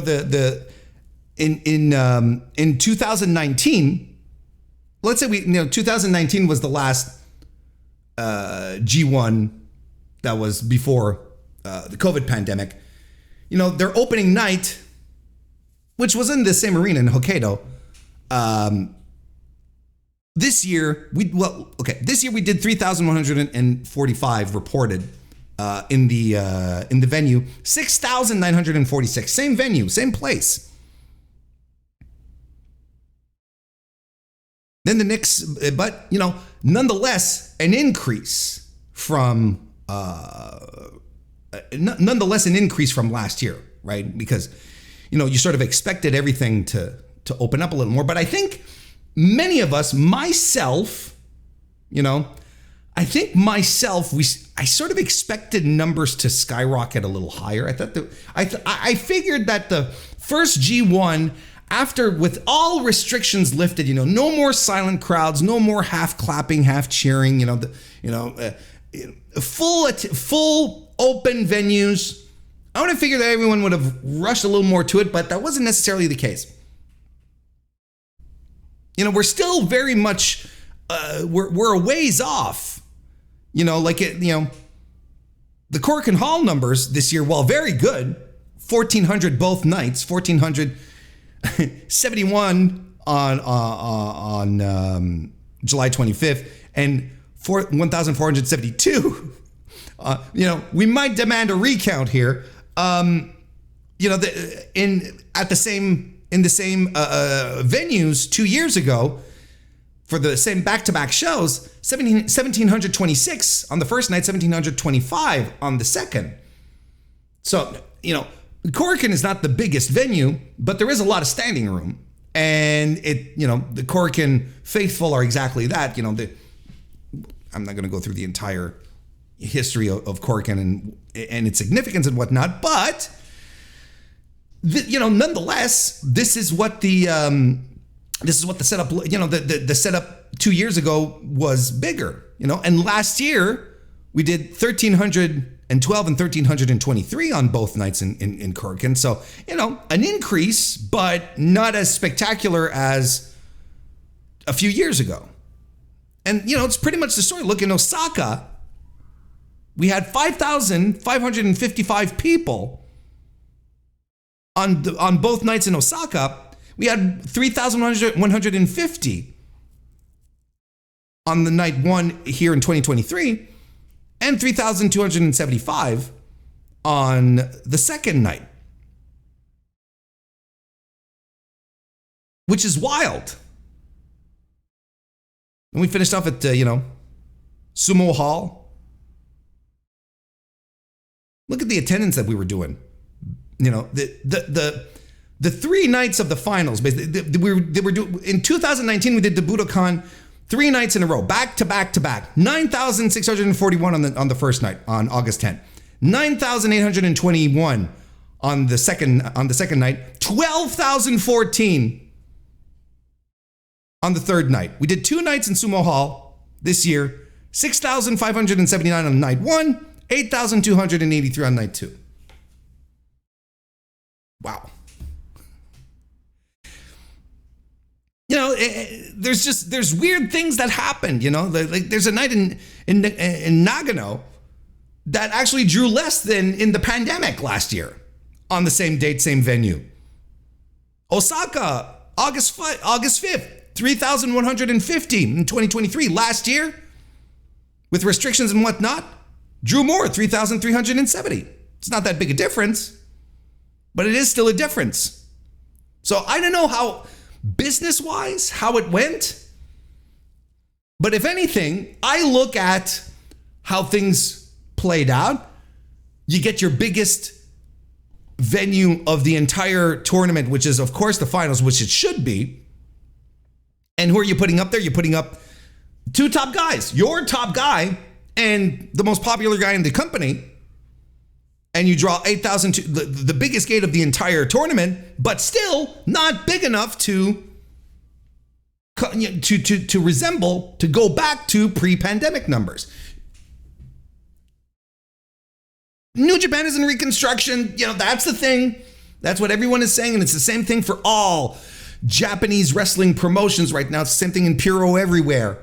S1: 2019, let's say 2019 was the last G1 that was before the COVID pandemic. Their opening night, which was in the same arena in Hokkaido, this year we did 3,145 reported in the venue, 6,946, same venue, same place. Then the Knicks, but nonetheless an increase from last year, right? Because you sort of expected everything to open up a little more, but I think many of us, myself, I sort of expected numbers to skyrocket a little higher. I figured that the first G1, after with all restrictions lifted, no more silent crowds, no more half clapping, half cheering, full open venues. I would have figured that everyone would have rushed a little more to it, but that wasn't necessarily the case. We're still very much, we're a ways off. The Korakuen Hall numbers this year, while very good, 1,400 both nights, 1,471 on July 25th, and 1,472. We might demand a recount here. In the same venues 2 years ago for the same back-to-back shows, 1,726 on the first night, 1,725 on the second. So, Korakuen is not the biggest venue, but there is a lot of standing room. And the Korakuen faithful are exactly that. I'm not going to go through the entire history of Korakuen and its significance and whatnot, but nonetheless, this is what the setup. The setup 2 years ago was bigger. And last year we did 1,312 and 1,323 on both nights in Korakuen. So an increase, but not as spectacular as a few years ago. And it's pretty much the story. Look, in Osaka, we had 5,555 people. On both nights in Osaka, we had 3,150 on the night one here in 2023, and 3,275 on the second night, which is wild. And we finished off at, Sumo Hall. Look at the attendance that we were doing. The 3 nights of the finals. They were doing in 2019. We did the Budokan 3 nights in a row, back to back to back. 9,641 on the first night on August 10th. 9,821 on the second night. 12,014 on the third night. We did 2 nights in Sumo Hall this year. 6,579 on night 1. 8,283 on night 2. Wow. There's weird things that happened, like there's a night in Nagano that actually drew less than in the pandemic last year on the same date, same venue. Osaka, August 5th, 3,150 in 2023. Last year, with restrictions and whatnot, drew more, 3,370. It's not that big a difference, but it is still a difference. So I don't know how, business-wise, how it went. But if anything, I look at how things played out. You get your biggest venue of the entire tournament, which is, of course, the finals, which it should be. And who are you putting up there? You're putting up 2 top guys. Your top guy and the most popular guy in the company. And you draw 8,000, the biggest gate of the entire tournament, but still not big enough to resemble, to go back to pre-pandemic numbers. New Japan is in reconstruction. That's the thing. That's what everyone is saying. And it's the same thing for all Japanese wrestling promotions right now. It's the same thing in Apero everywhere.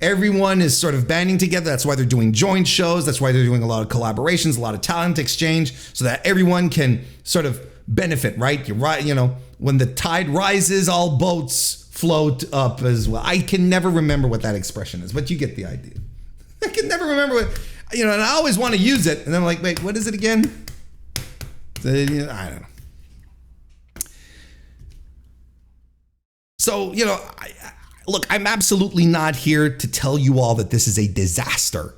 S1: Everyone is sort of banding together. That's why they're doing joint shows. That's why they're doing a lot of collaborations, a lot of talent exchange, so that everyone can sort of benefit, right? You're right. When the tide rises, all boats float up as well. I can never remember what that expression is, but you get the idea. I can never remember what, and I always want to use it. And I'm like, wait, what is it again? I don't know. So, look, I'm absolutely not here to tell you all that this is a disaster.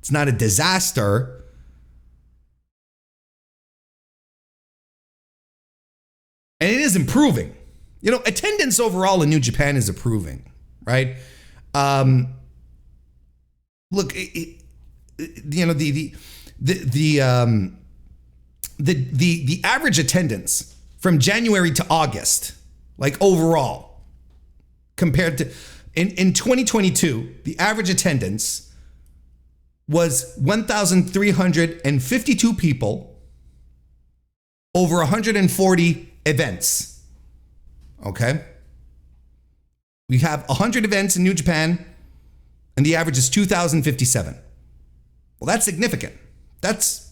S1: It's not a disaster. And it is improving. Attendance overall in New Japan is improving, right? Look, the average attendance from January to August, like overall, compared to in 2022, the average attendance was 1,352 people over 140 events. Okay. We have 100 events in New Japan, and the average is 2,057. Well, that's significant. That's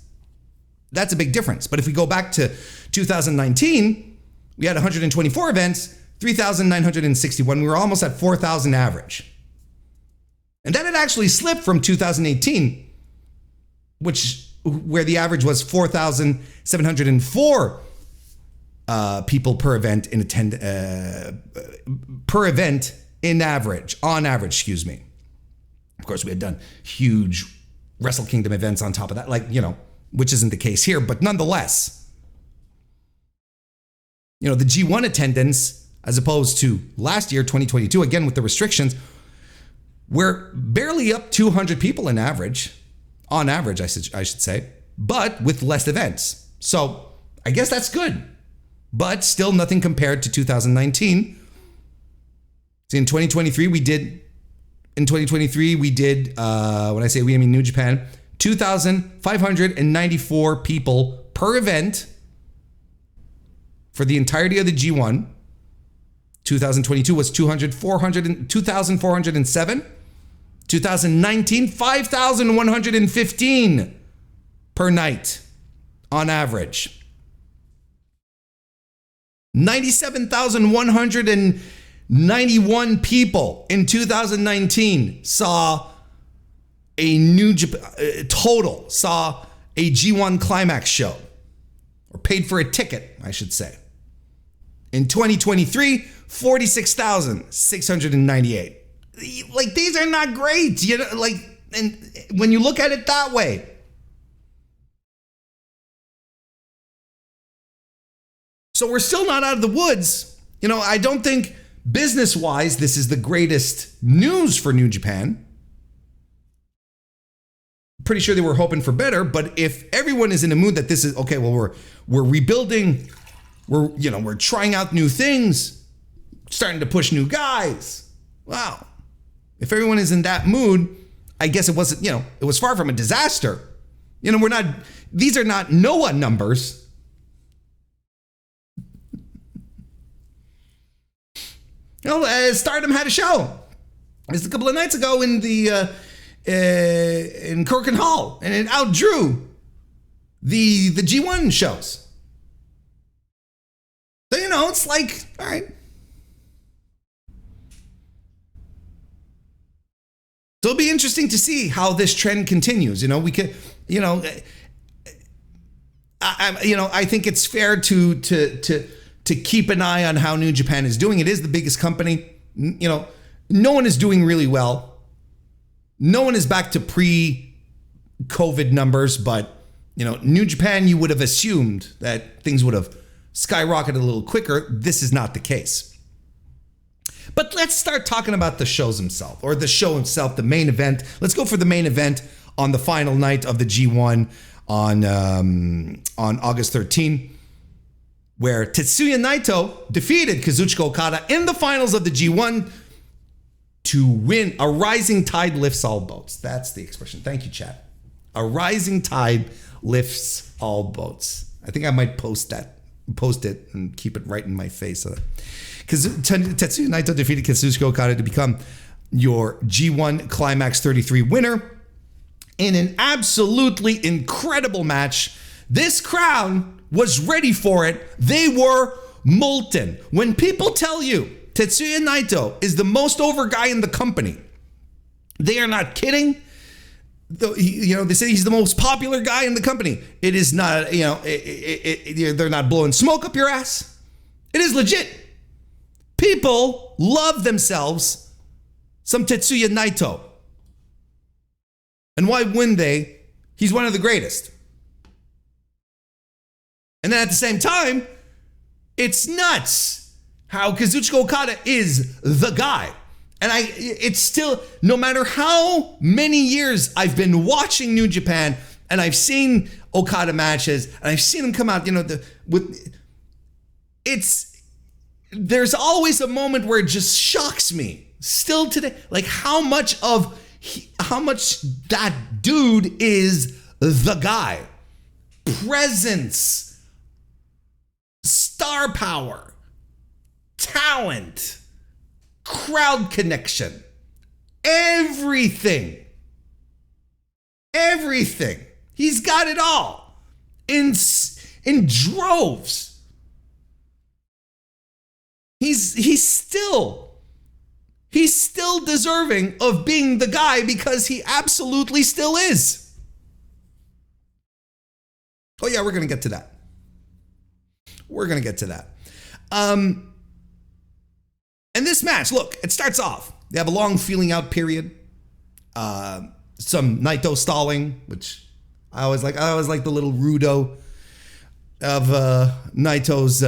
S1: a big difference. But if we go back to 2019, we had 124 events, 3,961. We were almost at 4,000 average. And then it actually slipped from 2018, where the average was 4,704 people per event on average, excuse me. Of course, we had done huge Wrestle Kingdom events on top of that, which isn't the case here, but nonetheless, the G1 attendance, as opposed to last year, 2022, again, with the restrictions, we're barely up 200 people on average, I should say, but with less events. So I guess that's good, but still nothing compared to 2019. So in 2023, we did, when I say we, I mean New Japan, 2,594 people per event for the entirety of the G1. 2022 was 2,407. 2019, 5,115 per night on average. 97,100 91 people in 2019 saw a New Japan, total saw a G1 Climax show, or paid for a ticket, I should say. In 2023, 46,698. Like, these are not great, you know, like, and when you look at it that way. So we're still not out of the woods. You know, I don't think business-wise this is the greatest news for New Japan. Pretty sure they were hoping for better, but if everyone is in a mood that this is okay, well, we're rebuilding, we're trying out new things, starting to push new guys. Wow. If everyone is in that mood, I guess it wasn't, it was far from a disaster. These are not Noah numbers. Stardom had a show just a couple of nights ago in Corkin Hall, and it outdrew the G1 shows. So, it's like, all right. So it'll be interesting to see how this trend continues. We could, I think it's fair to keep an eye on how New Japan is doing. It is the biggest company. No one is doing really well. No one is back to pre-COVID numbers, but, New Japan, you would have assumed that things would have skyrocketed a little quicker. This is not the case. But let's start talking about the shows themselves, or the show itself, the main event. Let's go for the main event on the final night of the G1 on August 13, where Tetsuya Naito defeated Kazuchika Okada in the finals of the G1 to win. A rising tide lifts all boats. That's the expression. Thank you, chat. A rising tide lifts all boats. I think I might post it and keep it right in my face. Because Tetsuya Naito defeated Kazuchika Okada to become your G1 Climax 33 winner in an absolutely incredible match. This crowd was ready for it. They were molten. When people tell you Tetsuya Naito is the most over guy in the company, they are not kidding. They say he's the most popular guy in the company. It is not, they're not blowing smoke up your ass. It is legit. People love themselves some Tetsuya Naito. And why wouldn't they? He's one of the greatest. And then at the same time, it's nuts how Kazuchika Okada is the guy. And it's still, no matter how many years I've been watching New Japan and I've seen Okada matches and I've seen him come out, there's always a moment where it just shocks me still today, like how much that dude is the guy. Presence, star power, talent, crowd connection, everything. He's got it all in droves. He's still deserving of being the guy because he absolutely still is. Oh yeah, we're going to get to that. And this match, look, it starts off. They have a long feeling out period. Some Naito stalling, which I always like. I always like the little rudo of Naito's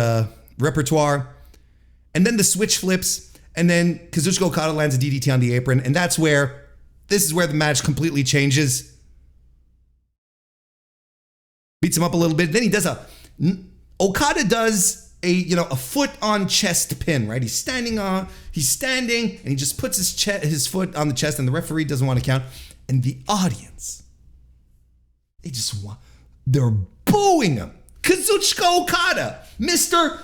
S1: repertoire. And then the switch flips, and then Kazuchika Okada lands a DDT on the apron, and this is where the match completely changes. Beats him up a little bit. Then Okada does a foot on chest pin, right? He's standing, and he just puts his foot on the chest, and the referee doesn't want to count. And the audience, they're booing him. Kazuchika Okada, Mr.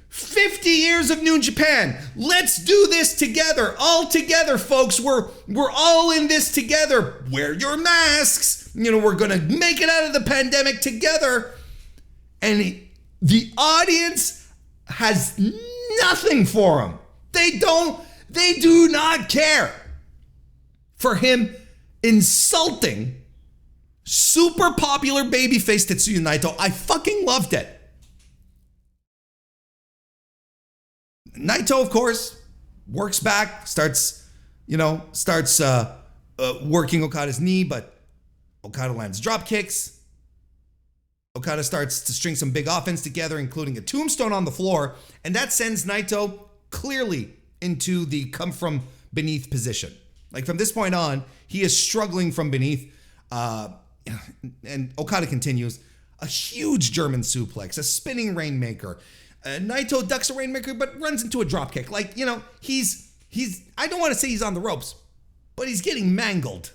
S1: 50 years of New Japan. Let's do this together. All together, folks. We're all in this together. Wear your masks. We're going to make it out of the pandemic together. And the audience has nothing for him. They do not care for him insulting super popular babyface Tetsuya Naito. I fucking loved it. Naito, of course, works back, starts working Okada's knee, but Okada lands drop kicks. Okada starts to string some big offense together, including a tombstone on the floor, and that sends Naito clearly into the come from beneath position. Like from this point on, he is struggling from beneath. And Okada continues. A huge German suplex, a spinning rainmaker. Naito ducks a rainmaker, but runs into a dropkick. Like, he's I don't want to say he's on the ropes, but he's getting mangled.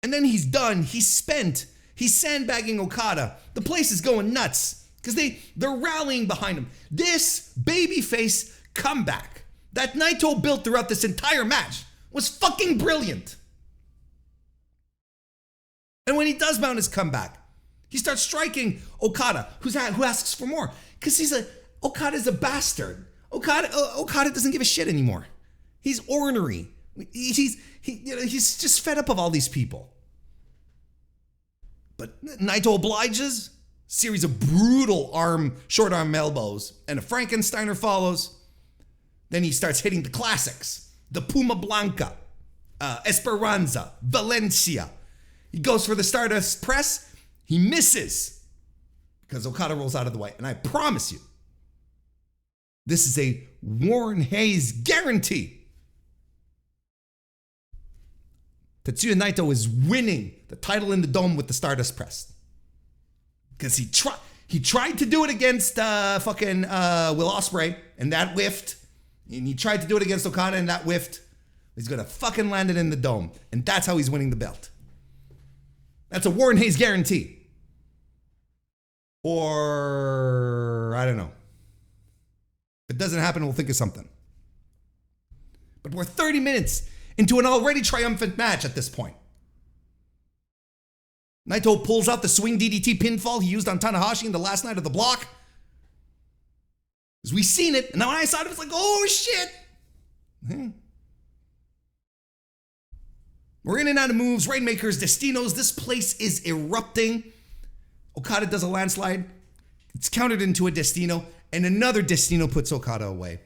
S1: And then he's done. He's spent. He's sandbagging Okada. The place is going nuts because they're rallying behind him. This babyface comeback that Naito built throughout this entire match was fucking brilliant. And when he does mount his comeback, he starts striking Okada, who asks for more, because Okada's a bastard. Okada doesn't give a shit anymore. He's ornery. He's just fed up of all these people. But Naito obliges. Series of brutal short arm elbows, and a Frankensteiner follows. Then he starts hitting the classics, the Puma Blanca, Esperanza, Valencia. He goes for the Stardust press. He misses because Okada rolls out of the way. And I promise you, this is a MrWarrenHayes guarantee. Tetsuya Naito is winning the title in the Dome with the Stardust press. Because he tried to do it against fucking Will Ospreay, and that whiffed. And he tried to do it against Okada, and that whiffed. He's going to fucking land it in the Dome. And that's how he's winning the belt. That's a MrWarrenHayes guarantee. Or, I don't know. If it doesn't happen, we'll think of something. But we're 30 minutes into an already triumphant match at this point. Naito pulls out the swing DDT pinfall he used on Tanahashi in the last night of the block. As we seen it, and now when I saw it, it's like, oh shit. We're in and out of moves, Rainmakers, Destinos. This place is erupting. Okada does a landslide. It's countered into a Destino, and another Destino puts Okada away.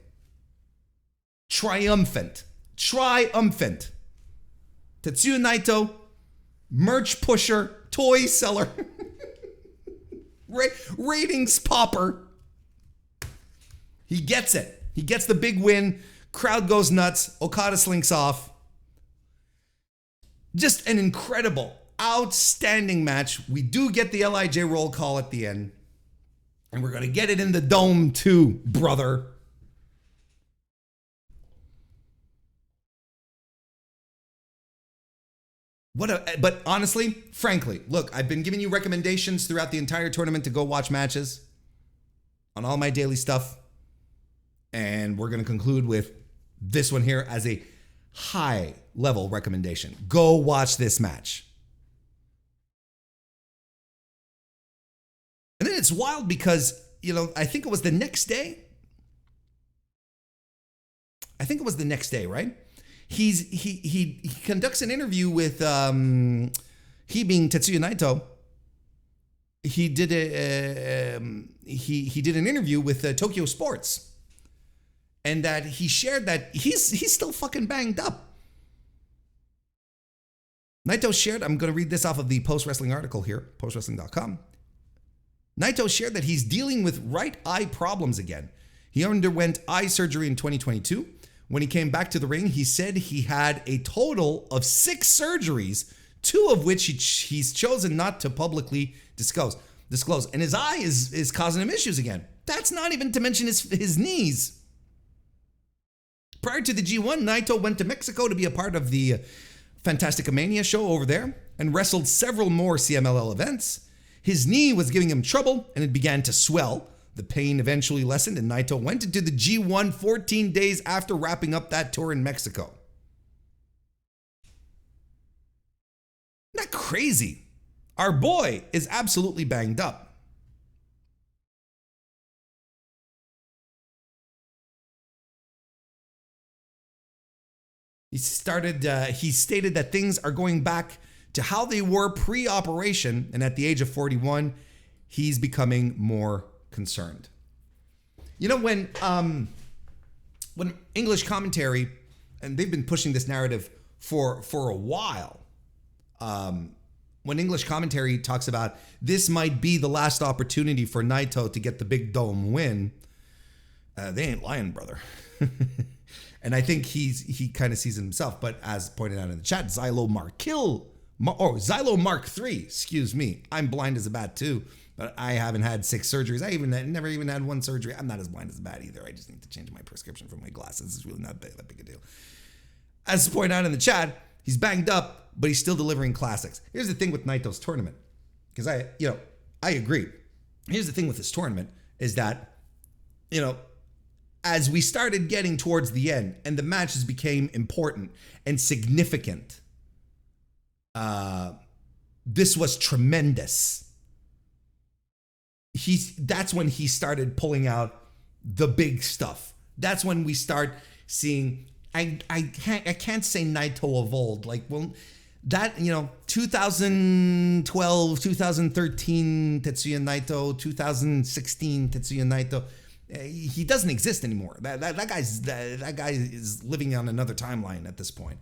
S1: Triumphant. Tetsuya Naito, merch pusher, toy seller, ratings popper. He gets it. He gets the big win. Crowd goes nuts. Okada slinks off. Just an incredible, outstanding match. We do get the LIJ roll call at the end. And we're going to get it in the Dome too, brother. But honestly, frankly, look, I've been giving you recommendations throughout the entire tournament to go watch matches on all my daily stuff. And we're going to conclude with this one here as a high level recommendation. Go watch this match. And then it's wild because, I think it was the next day. Right? He conducts an interview with he being Tetsuya Naito. He did he did an interview with Tokyo Sports. And that he shared that he's still fucking banged up. Naito shared, I'm going to read this off of the Post Wrestling article here, postwrestling.com. Naito shared that he's dealing with right eye problems again. He underwent eye surgery in 2022. When he came back to the ring, he said he had a total of 6 surgeries, 2 of which he's chosen not to publicly disclose. And his eye is causing him issues again. That's not even to mention his knees. Prior to the G1, Naito went to Mexico to be a part of the Fantastica Mania show over there and wrestled several more CMLL events. His knee was giving him trouble and it began to swell. The pain eventually lessened and Naito went into the G1 14 days after wrapping up that tour in Mexico. Isn't that crazy? Our boy is absolutely banged up. He stated that things are going back to how they were pre-operation, and at the age of 41, he's becoming more concerned. You know, when English commentary, and they've been pushing this narrative for a while, when English commentary talks about this might be the last opportunity for Naito to get the big dome win, they ain't lying, brother. And I think he kind of sees it himself. But as pointed out in the chat, Xylo Mark 3, excuse me. I'm blind as a bat too, but I haven't had 6 surgeries. I never even had 1 surgery. I'm not as blind as a bat either. I just need to change my prescription for my glasses. It's really not that big a deal. As pointed out in the chat, he's banged up, but he's still delivering classics. Here's the thing with Naito's tournament, because I agree. Here's the thing with this tournament is that, as we started getting towards the end and the matches became important and significant, this was tremendous. That's when he started pulling out the big stuff. That's when we start seeing, I can't say Naito of old, 2012, 2013 Tetsuya Naito, 2016 Tetsuya Naito. He doesn't exist anymore. That guy is living on another timeline at this point.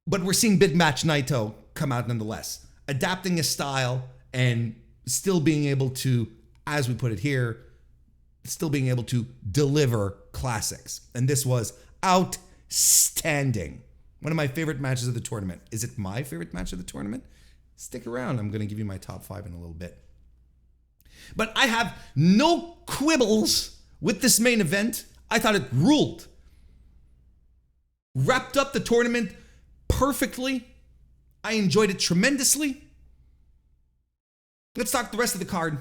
S1: But we're seeing big match Naito come out nonetheless, adapting his style and still being able to, as we put it here, still being able to deliver classics. And this was outstanding. One of my favorite matches of the tournament. Is it my favorite match of the tournament? Stick around. I'm going to give you my top 5 in a little bit. But I have no quibbles with this main event. I thought it ruled. Wrapped up the tournament perfectly. I enjoyed it tremendously. Let's talk the rest of the card.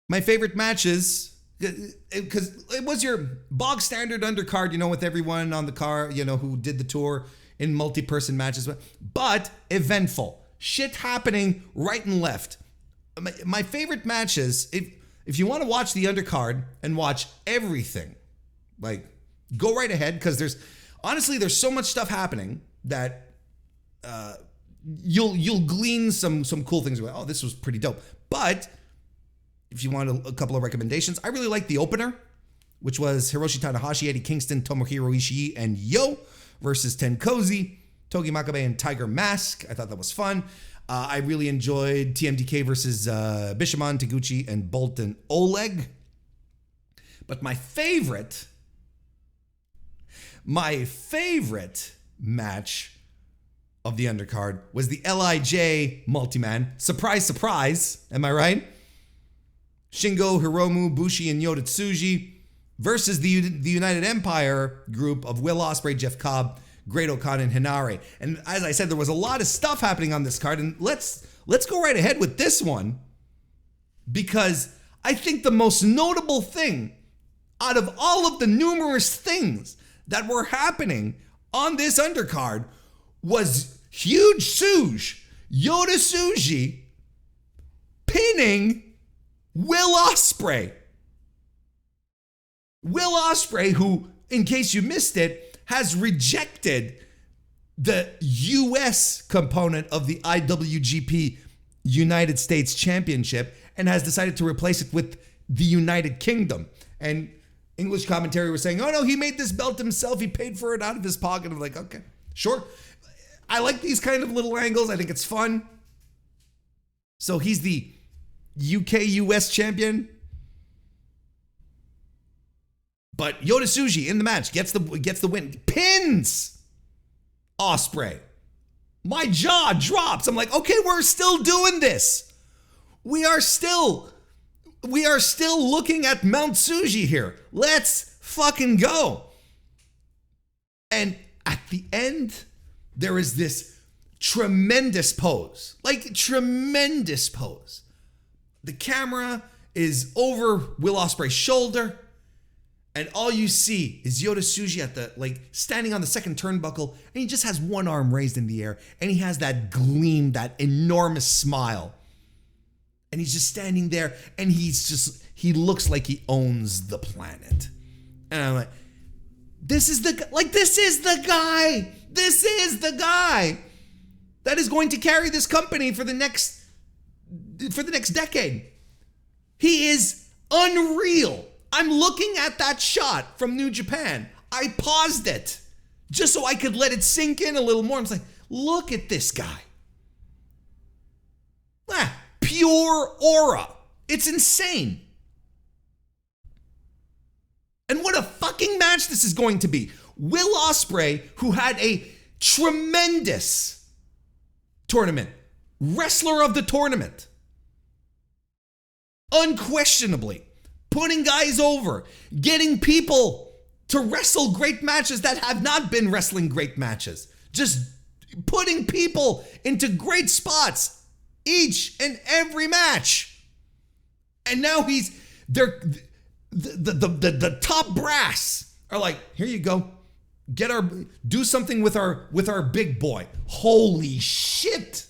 S1: My favorite matches, because it was your bog standard undercard, with everyone on the card, who did the tour in multi-person matches, but eventful. Shit happening right and left. My favorite matches, if you want to watch the undercard and watch everything, go right ahead, because there's so much stuff happening that you'll glean some cool things. Oh, this was pretty dope. But if you want a couple of recommendations, I really like the opener, which was Hiroshi Tanahashi, Eddie Kingston, Tomohiro Ishii, and Yo versus Tenkozy, Togi Makabe, and Tiger Mask. I thought that was fun. I really enjoyed TMDK versus Bishamon, Taguchi, and Bolton Oleg. But my favorite match of the undercard was the LIJ multi-man. Surprise, surprise. Am I right? Shingo, Hiromu, Bushi, and Yota Tsuji versus the United Empire group of Will Ospreay, Jeff Cobb, Great O'Khan, and Hinare. And as I said, there was a lot of stuff happening on this card, and let's go right ahead with this one, because I think the most notable thing out of all of the numerous things that were happening on this undercard was Huge Suge, Yota Tsuji, pinning Will Ospreay. Will Ospreay, who, in case you missed it, has rejected the US component of the IWGP United States Championship and has decided to replace it with the United Kingdom. And English commentary was saying, oh no, he made this belt himself. He paid for it out of his pocket. I'm like, okay, sure. I like these kind of little angles. I think it's fun. So he's the UK US champion. But Yota Tsuji in the match gets the win, pins Ospreay. My jaw drops. I'm like, okay, we're still doing this. We are still looking at Mount Tsuji here. Let's fucking go. And at the end, there is this tremendous pose. Tremendous pose. The camera is over Will Ospreay's shoulder. And all you see is Yota Tsuji at the, standing on the second turnbuckle, and he just has one arm raised in the air, and he has that gleam, that enormous smile. And he's just standing there, and he looks like he owns the planet. And I'm like, This is the guy. This is the guy that is going to carry this company for the next decade. He is unreal. I'm looking at that shot from New Japan. I paused it just so I could let it sink in a little more. I'm like, look at this guy. Pure aura. It's insane. And what a fucking match this is going to be. Will Ospreay, who had a tremendous tournament, wrestler of the tournament, unquestionably putting guys over, getting people to wrestle great matches that have not been wrestling great matches, just putting people into great spots each and every match. And now the top brass are like, here you go. Do something with our big boy. Holy shit.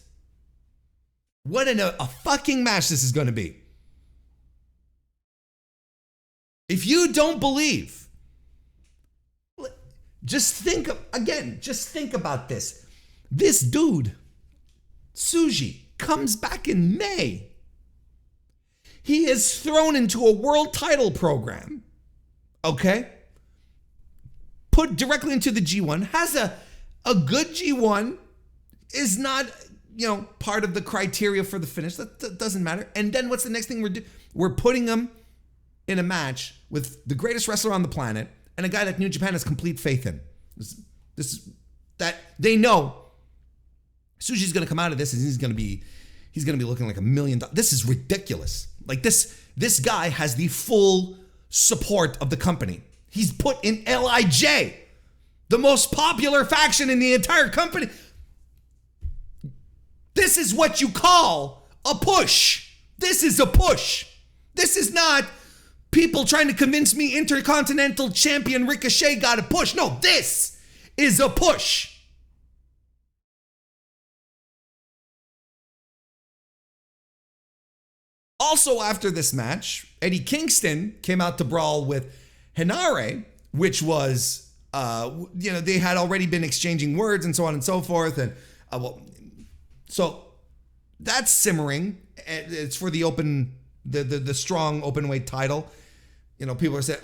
S1: What a fucking match this is going to be. If you don't believe, just think about this. This dude, Tsuji, comes back in May. He is thrown into a world title program, okay? Put directly into the G1, has a good G1, is not, part of the criteria for the finish. That doesn't matter. And then what's the next thing we're doing? We're putting him in a match with the greatest wrestler on the planet and a guy that New Japan has complete faith in. That they know Tsuji's going to come out of this and he's going to be looking like $1 million. This is ridiculous. Like this guy has the full support of the company. He's put in LIJ, the most popular faction in the entire company. This is what you call a push. This is a push. This is not people trying to convince me Intercontinental Champion Ricochet got a push. No, this is a push. Also, after this match, Eddie Kingston came out to brawl with Henare, which was, they had already been exchanging words and so on and so forth. And so that's simmering. It's for the the strong open weight title. People are saying,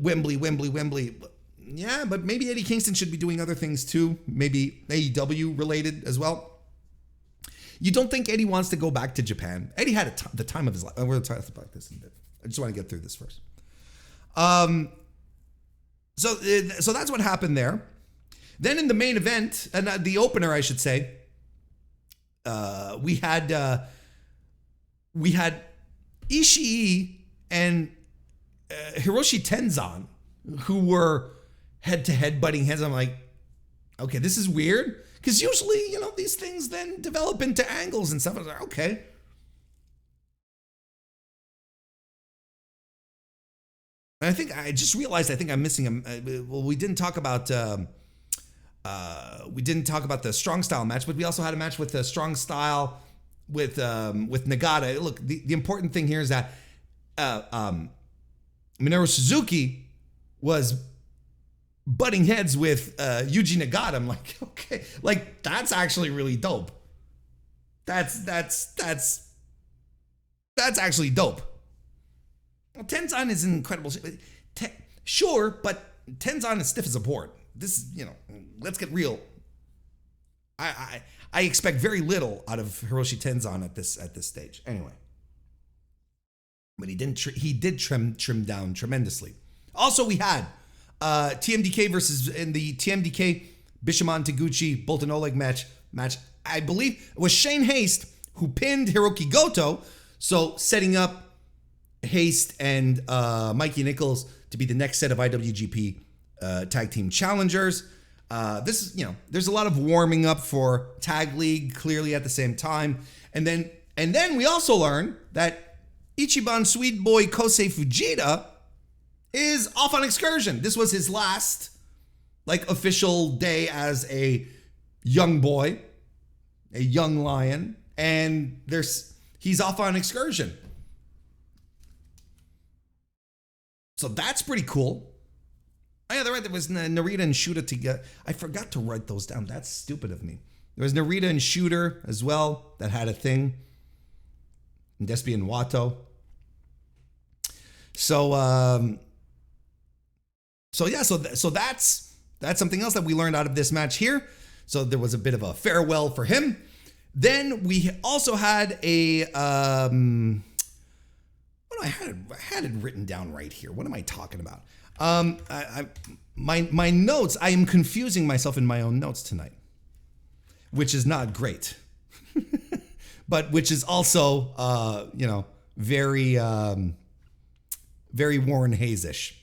S1: Wembley. Yeah, but maybe Eddie Kingston should be doing other things too. Maybe AEW related as well. You don't think Eddie wants to go back to Japan? Eddie had the time of his life. We're going to talk about this in a bit. I just want to get through this first. So that's what happened there. Then in the main event, and the opener, I should say, we had Ishii and Hiroshi Tenzan, who were head-to-head butting heads. I'm like, okay, this is weird. Because usually, these things then develop into angles and stuff. I was like, okay. And I just realized I'm missing we didn't talk about the strong style match, but we also had a match with the strong style with Nagata. Look, the important thing here is that Minoru Suzuki was butting heads with Yuji Nagata. I'm like, okay, like that's actually really dope. That's actually dope. Well, Tenzan is incredible. Sure, but Tenzan is stiff as a board. This, let's get real. I expect very little out of Hiroshi Tenzan at this stage. Anyway, but he did trim down tremendously. Also, we had TMDK versus in the TMDK Bishamon Taguchi Bolton Oleg match. I believe it was Shane Haste who pinned Hiroki Goto, so setting up Haste and Mikey Nichols to be the next set of IWGP tag team challengers. This is, there's a lot of warming up for Tag League clearly at the same time, and then we also learn that Ichiban Sweet Boy Kosei Fujita is off on excursion. This was his last official day as a young boy, a young lion, and he's off on excursion. So that's pretty cool. Oh yeah, they're right. There was Narita and Shooter together. I forgot to write those down. That's stupid of me. There was Narita and Shooter as well that had a thing. And Despy and Wato. So that's something else that we learned out of this match here. So there was a bit of a farewell for him. Then we also had a I had it written down right here. What am I talking about? My notes. I am confusing myself in my own notes tonight, which is not great, but which is also very very WarrenHayes-ish.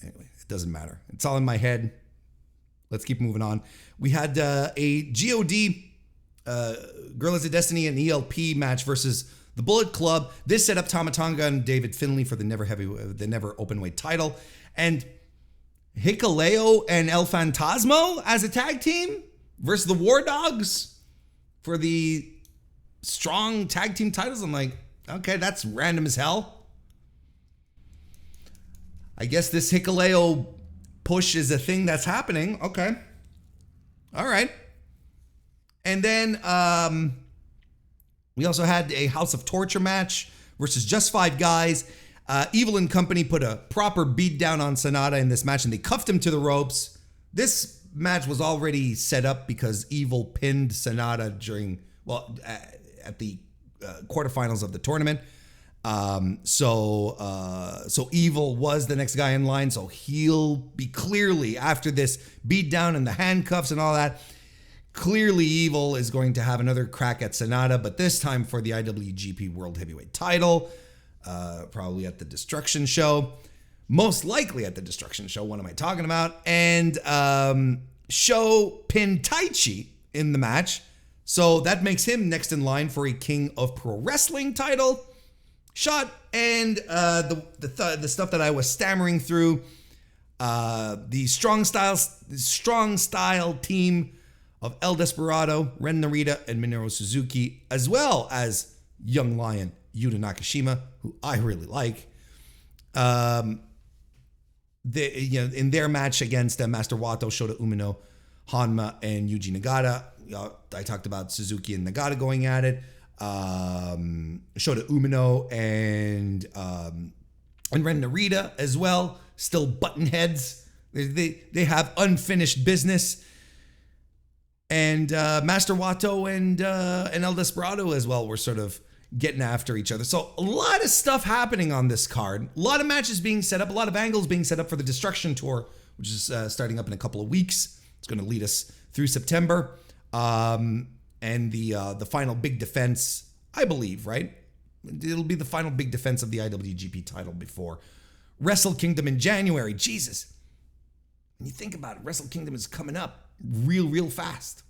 S1: Anyway, it doesn't matter. It's all in my head. Let's keep moving on. We had a GOD, Guerrillas of Destiny and ELP match versus the Bullet Club. This set up Tama Tonga and David Finlay for the never openweight title, and Hikuleo and El Fantasmo as a tag team versus the War Dogs for the strong tag team titles. I'm like, okay, that's random as hell. I guess this Hikuleo push is a thing that's happening. Okay. All right. And then we also had a House of Torture match versus Just Five Guys. Evil and Company put a proper beat down on Sonata in this match, and they cuffed him to the ropes. This match was already set up because Evil pinned Sonata at the quarterfinals of the tournament. So Evil was the next guy in line, so he'll be clearly, after this beatdown and the handcuffs and all that, clearly Evil is going to have another crack at Sonata, but this time for the IWGP World Heavyweight title, probably at the Destruction Show, most likely at the Destruction Show. What am I talking about? And Sho pinned Taichi in the match, so that makes him next in line for a King of Pro Wrestling title shot. And the stuff that I was stammering through, the strong style team of El Desperado, Ren Narita, and Minoru Suzuki, as well as Young Lion Yuta Nakashima, who I really like. In their match against Master Wato, Shota Umino, Hanma, and Yuji Nagata. I talked about Suzuki and Nagata going at it. Shota Umino and Ren Narita as well, still button heads. They have unfinished business. And Master Wato and El Desperado as well were sort of getting after each other. So a lot of stuff happening on this card. A lot of matches being set up, a lot of angles being set up for the Destruction Tour, which is starting up in a couple of weeks. It's going to lead us through September. And the final big defense, I believe, right? It'll be the final big defense of the IWGP title before Wrestle Kingdom in January. Jesus. When you think about it, Wrestle Kingdom is coming up real fast.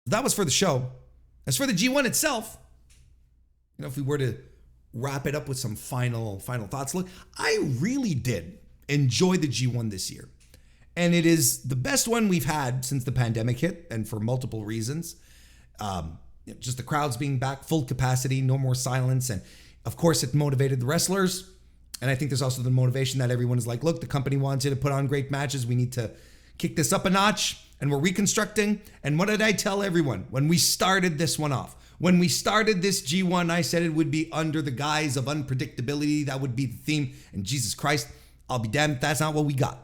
S1: That was for the show. As for the G1 itself, if we were to wrap it up with some final thoughts, look, I really did enjoy the G1 this year. And it is the best one we've had since the pandemic hit, and for multiple reasons. Just the crowds being back, full capacity, no more silence. And of course, it motivated the wrestlers. And I think there's also the motivation that everyone is like, look, the company wants you to put on great matches. We need to kick this up a notch, and we're reconstructing. And what did I tell everyone when we started this one off? When we started this G1, I said it would be under the guise of unpredictability. That would be the theme. And Jesus Christ, I'll be damned if that's not what we got.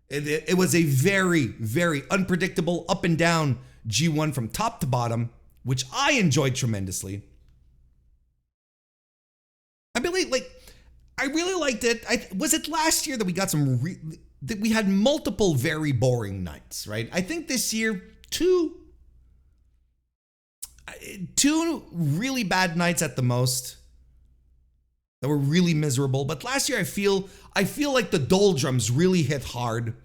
S1: It was a very, very unpredictable, up and down G1 from top to bottom, which I enjoyed tremendously. I really liked it. Was it last year that we got that we had multiple very boring nights, right? I think this year, two really bad nights at the most that were really miserable. But last year, I feel like the doldrums really hit hard,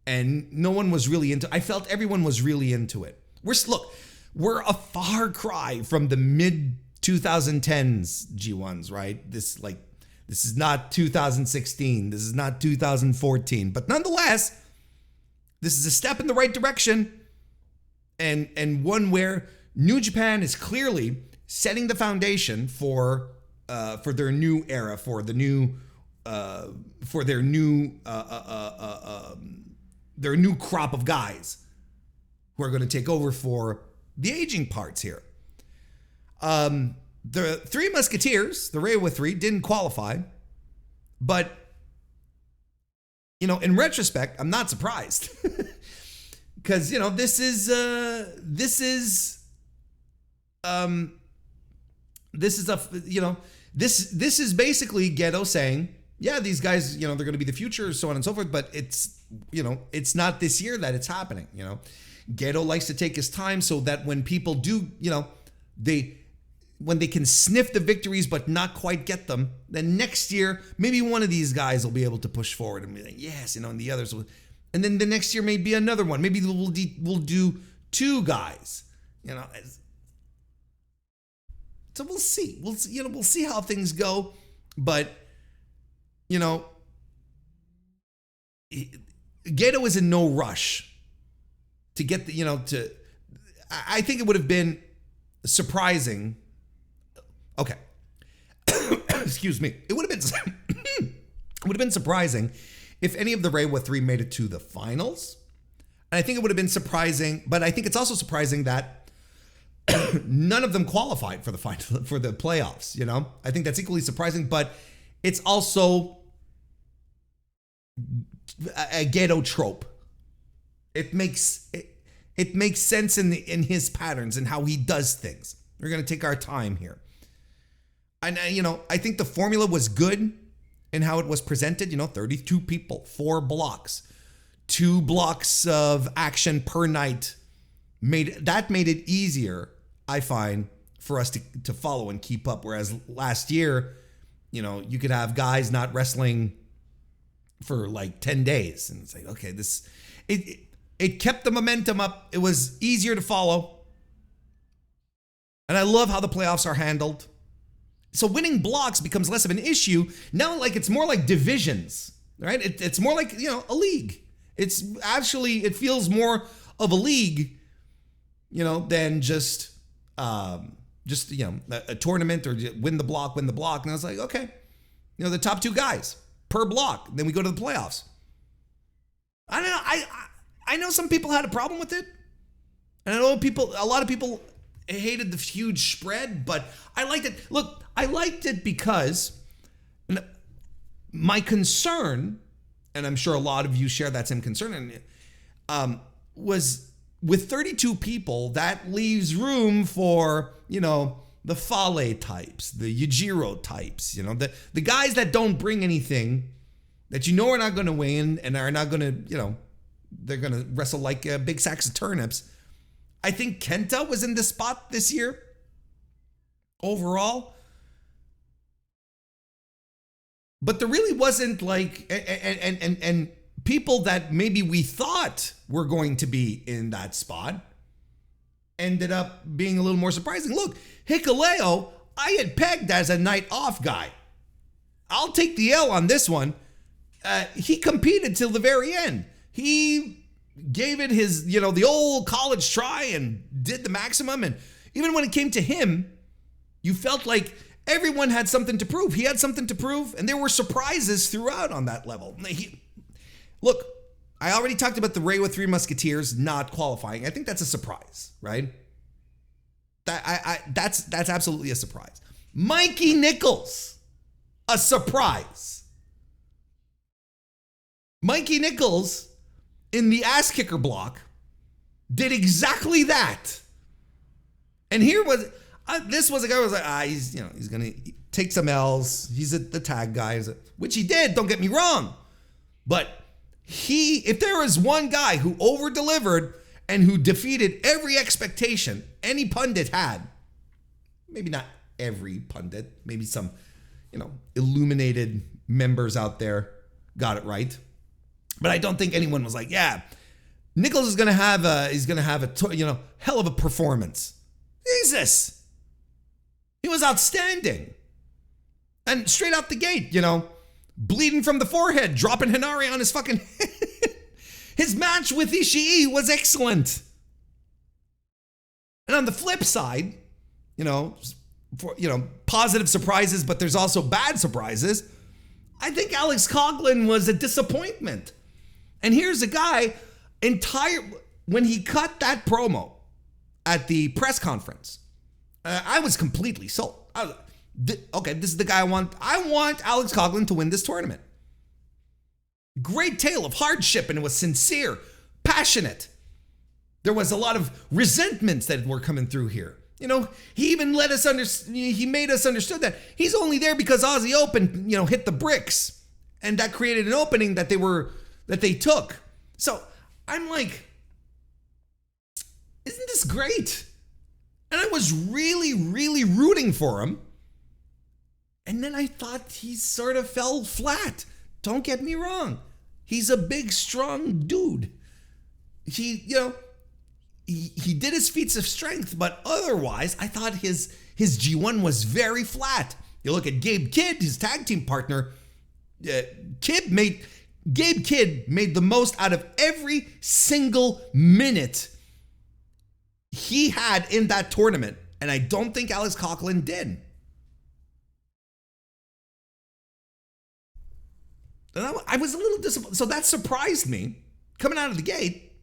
S1: and no one was really into. I felt everyone was really into it. We're a far cry from the mid 2010s G1s, right? This is not 2016. This is not 2014. But nonetheless, this is a step in the right direction, and one where New Japan is clearly setting the foundation for their new era, for their new crop of guys who are going to take over for the aging parts here. The Three Musketeers, the Reiwa Three, didn't qualify, but in retrospect, I'm not surprised because this is basically Gedo saying, yeah, these guys, they're going to be the future, so on and so forth, but it's not this year that it's happening. Gedo likes to take his time so that when people do, when they can sniff the victories but not quite get them, then next year, maybe one of these guys will be able to push forward and be like, yes, and the others will. And then the next year may be another one. Maybe we'll do two guys, So we'll see. We'll see how things go. But, Gedo is in no rush to get I think it would have been surprising. Okay. Excuse me. It would have been surprising if any of the Reiwa Three made it to the finals. And I think it would have been surprising, but I think it's also surprising that none of them qualified for the final, for the playoffs. I think that's equally surprising, but it's also a Gedo trope. It makes sense in his patterns and how he does things. We're going to take our time here. And, I think the formula was good in how it was presented. 32 people, 4 blocks, 2 blocks of action per night. Made it easier, I find, for us to follow and keep up. Whereas last year, you could have guys not wrestling for like 10 days. And it's like, okay, it kept the momentum up. It was easier to follow. And I love how the playoffs are handled. So winning blocks becomes less of an issue. Now, it's more like divisions, right? It's more like, a league. It feels more of a league, than just a tournament or win the block. And I was like, okay, the top 2 guys per block. Then we go to the playoffs. I don't know. I know some people had a problem with it. And I know a lot of people hated the huge spread, but I liked it. Look, I liked it because my concern, and I'm sure a lot of you share that same concern, was with 32 people, that leaves room for, the Fale types, the Yujiro types, the guys that don't bring anything, that are not going to win and are not going to, they're going to wrestle like big sacks of turnips. I think Kenta was in this spot this year overall. But there really wasn't and people that maybe we thought were going to be in that spot ended up being a little more surprising. Look, Hikuleo, I had pegged as a night off guy. I'll take the L on this one. He competed till the very end. He gave it his, the old college try and did the maximum. And even when it came to him, you felt like everyone had something to prove. He had something to prove, and there were surprises throughout on that level. Look, I already talked about the Reiwa Three Musketeers not qualifying. I think that's a surprise, right? That's absolutely a surprise. Mikey Nichols, a surprise. Mikey Nichols in the ass kicker block did exactly that. And this was a guy who was like, he's going to take some L's. He's the tag guy, which he did, don't get me wrong. But if there was one guy who over-delivered and who defeated every expectation any pundit had, maybe not every pundit, maybe some, illuminated members out there got it right. But I don't think anyone was like, yeah, Nichols is going to have a hell of a performance. Jesus. He was outstanding. And straight out the gate, bleeding from the forehead, dropping Hinari on his fucking head. His match with Ishii was excellent. And on the flip side, for, positive surprises, but there's also bad surprises. I think Alex Coughlin was a disappointment. And here's a guy, when he cut that promo at the press conference, I was completely sold. I was like, okay, this is the guy I want. I want Alex Coughlin to win this tournament. Great tale of hardship, and it was sincere, passionate. There was a lot of resentments that were coming through here. He even he made us understood that he's only there because Aussie Open, hit the bricks, and that created an opening that they took. So I'm like, isn't this great? And I was really, really rooting for him. And then I thought he sort of fell flat. Don't get me wrong. He's a big, strong dude. He did his feats of strength, but otherwise, I thought his G1 was very flat. You look at Gabe Kidd, his tag team partner. Gabe Kidd made the most out of every single minute he had in that tournament, and I don't think Alex Coughlin did. And I was a little disappointed. So that surprised me. Coming out of the gate,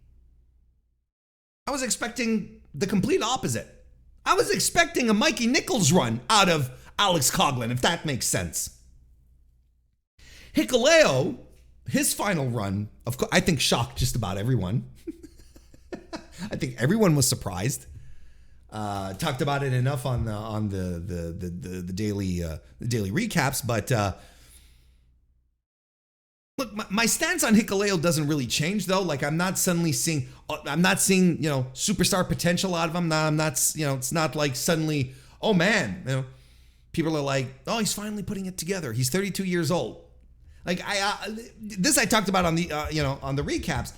S1: I was expecting the complete opposite. I was expecting a Mikey Nichols run out of Alex Coughlin, if that makes sense. Hikuleo, his final run, of course, I think shocked just about everyone. I think everyone was surprised. Talked about it enough on the daily recaps, but look, my stance on Hikuleo doesn't really change though. Like I'm not seeing superstar potential out of him. I'm not it's not like suddenly, oh man, people are like, oh, he's finally putting it together. He's 32 years old. Like I talked about on the on the recaps.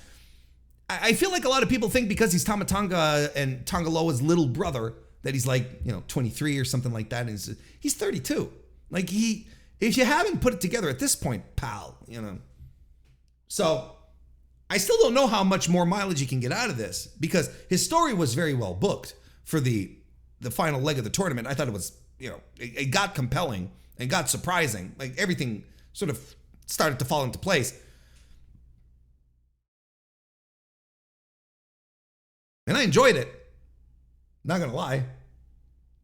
S1: I feel like a lot of people think because he's Tama Tonga and Tonga Loa's little brother that he's like 23 or something like that. And he's 32. Like if you haven't put it together at this point, pal, So I still don't know how much more mileage he can get out of this because his story was very well booked for the final leg of the tournament. I thought it was, it got compelling and got surprising. Like everything sort of started to fall into place. And I enjoyed it. Not gonna lie.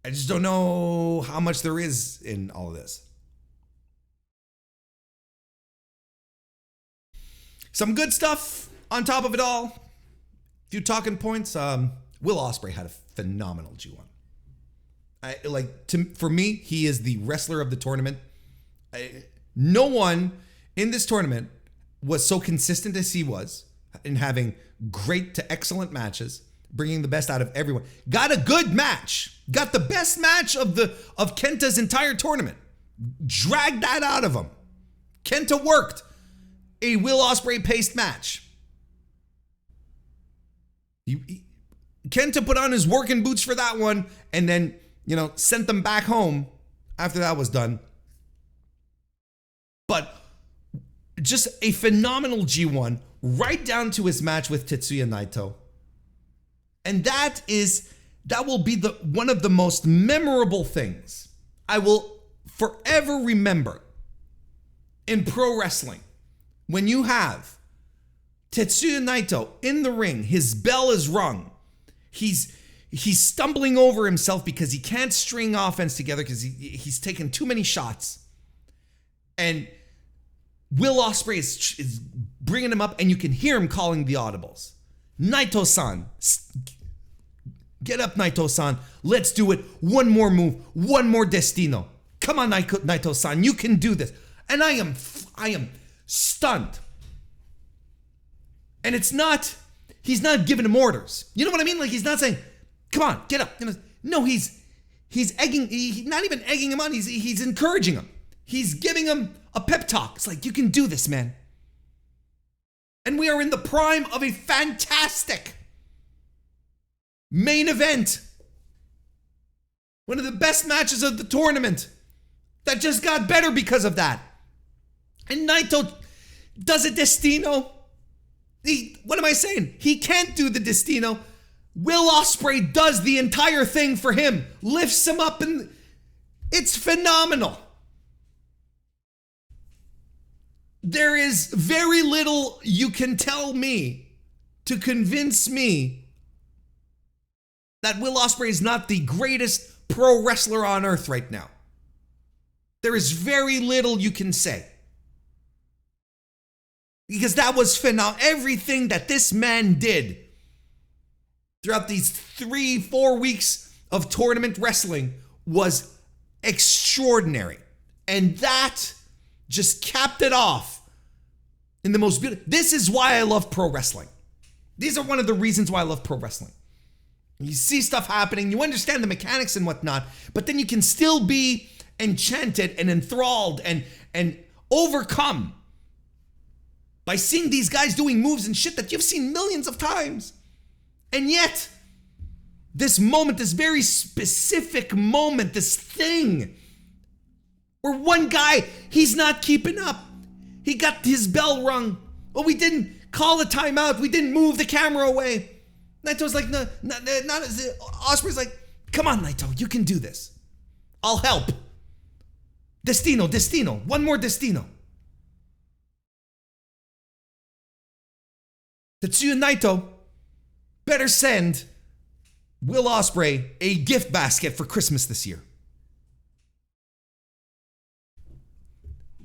S1: I just don't know how much there is in all of this. Some good stuff on top of it all. A few talking points. Will Ospreay had a phenomenal G1. For me, he is the wrestler of the tournament. No one in this tournament was so consistent as he was in having great to excellent matches, bringing the best out of everyone. Got a good match. Got the best match of Kenta's entire tournament. Dragged that out of him. Kenta worked a Will Ospreay paced match. Kenta put on his working boots for that one and then, sent them back home after that was done. But just a phenomenal G1 right down to his match with Tetsuya Naito. And that will be one of the most memorable things I will forever remember in pro wrestling. When you have Tetsuya Naito in the ring, his bell is rung. He's stumbling over himself because he can't string offense together because he's taken too many shots. And Will Ospreay is bringing him up, and you can hear him calling the audibles. Naito-san, get up, Naito-san. Let's do it. One more move, one more destino. Come on, Naito-san, you can do this. And I am stunned. And he's not giving him orders. You know what I mean? Like he's not saying, come on, get up. No, he's egging, not even egging him on, he's encouraging him. He's giving him a pep talk. It's like, you can do this, man. And we are in the prime of a fantastic main event. One of the best matches of the tournament that just got better because of that. And Naito does a destino. What am I saying? He can't do the destino. Will Ospreay does the entire thing for him. Lifts him up and It's phenomenal. There is very little you can tell me to convince me that Will Ospreay is not the greatest pro wrestler on earth right now. There is very little you can say. Because that was phenomenal. Everything that this man did throughout these 3-4 weeks of tournament wrestling was extraordinary. And that just capped it off in the most beautiful. This is why I love pro wrestling. These are one of the reasons why I love pro wrestling. You see stuff happening, you understand the mechanics and whatnot, but then you can still be enchanted and enthralled and overcome by seeing these guys doing moves and shit that you've seen millions of times. And yet, this moment, this very specific moment, this thing where one guy, he's not keeping up. He got his bell rung. Well, we didn't call a timeout. We didn't move the camera away. Naito's like, no, Ospreay's like, come on, Naito, you can do this. I'll help. Destino, one more Destino. Tetsuya Naito better send Will Ospreay a gift basket for Christmas this year.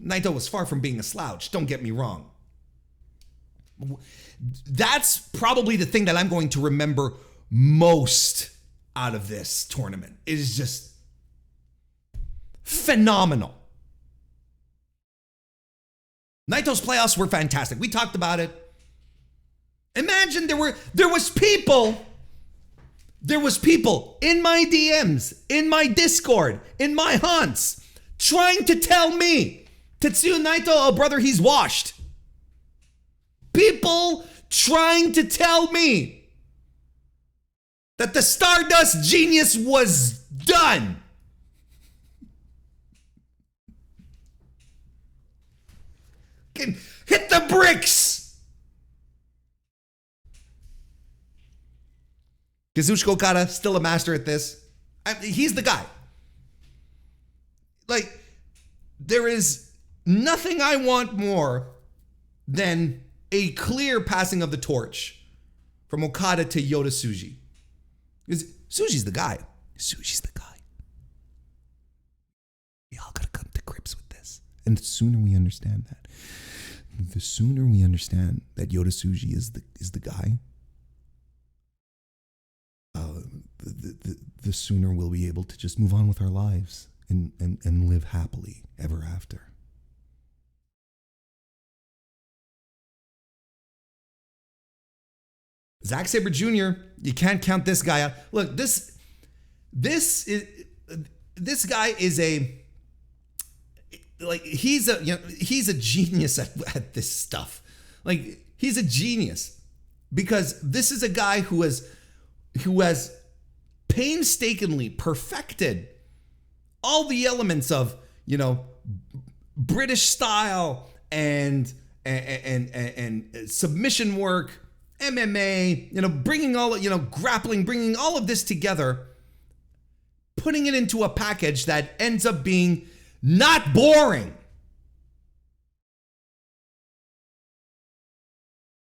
S1: Naito was far from being a slouch, don't get me wrong. That's probably the thing that I'm going to remember most out of this tournament. It is just phenomenal. Naito's playoffs were fantastic. We talked about it. Imagine there was people in my DMs, in my Discord, in my haunts, trying to tell me, Tetsuya Naito, oh brother, he's washed. People trying to tell me that the Stardust Genius was done. Can hit the bricks. Kazuchika Okada, still a master at this. He's the guy. Like, there is nothing I want more than a clear passing of the torch from Okada to Yota Tsuji. Because Tsuji's the guy. Tsuji's the guy. We all gotta come to grips with this. And the sooner we understand that, the sooner we understand that Yota Tsuji is the guy, the sooner we'll be able to just move on with our lives and live happily ever after. Zack Sabre Jr., you can't count this guy out. Look, this guy is he's a genius at this stuff. Like, he's a genius because this is a guy who has painstakingly perfected all the elements of, British style and submission work, MMA, bringing all, grappling, bringing all of this together, putting it into a package that ends up being not boring.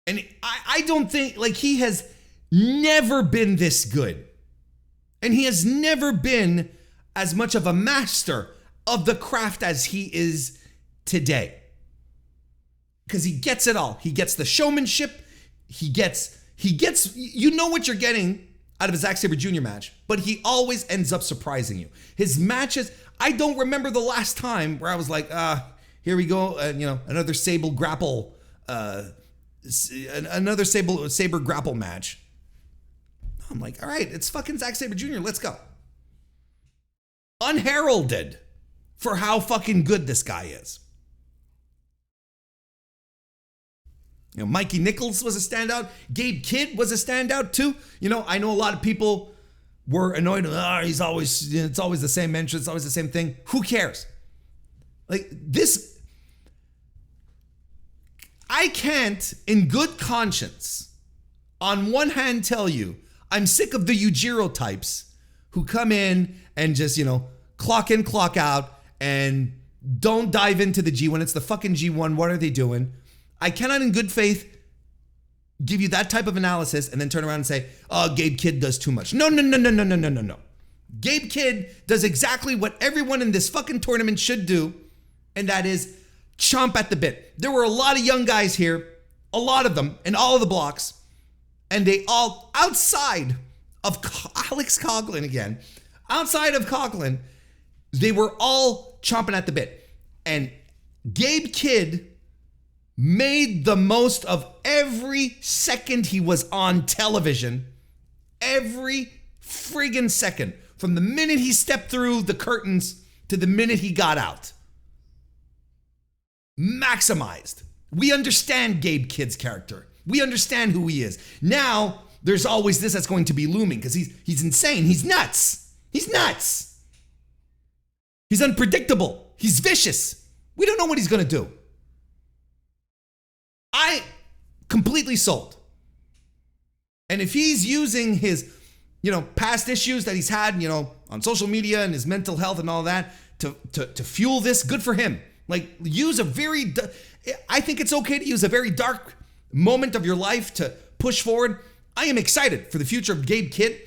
S1: And I don't think, he has never been this good. And he has never been as much of a master of the craft as he is today. Because he gets it all. He gets the showmanship. He gets, you know what you're getting out of a Zack Sabre Jr. match, but he always ends up surprising you. His matches, I don't remember the last time where I was like, here we go, another Sabre grapple, another Sabre grapple match. I'm like, all right, it's fucking Zack Sabre Jr., let's go. Unheralded for how fucking good this guy is. Mikey Nichols was a standout. Gabe Kidd was a standout too. I know a lot of people were annoyed. It's always the same entrance, it's always the same thing. Who cares? Like this, I can't, in good conscience, on one hand tell you, I'm sick of the Yujiro types who come in and just, clock in, clock out, and don't dive into the G1. It's the fucking G1. What are they doing? I cannot in good faith give you that type of analysis and then turn around and say, oh, Gabe Kidd does too much. No. Gabe Kidd does exactly what everyone in this fucking tournament should do, and that is chomp at the bit. There were a lot of young guys here, a lot of them, in all of the blocks, and they all, outside of Alex Coughlin again, outside of Coughlin, they were all chomping at the bit. And Gabe Kidd made the most of every second he was on television, every friggin' second, from the minute he stepped through the curtains to the minute he got out. Maximized. We understand Gabe Kidd's character. We understand who he is. Now, there's always this that's going to be looming because he's insane. He's nuts. He's nuts. He's unpredictable. He's vicious. We don't know what he's going to do. I completely sold. And if he's using his, past issues that he's had, on social media and his mental health and all that to fuel this, good for him. Like, I think it's okay to use a very dark moment of your life to push forward. I am excited for the future of Gabe Kidd.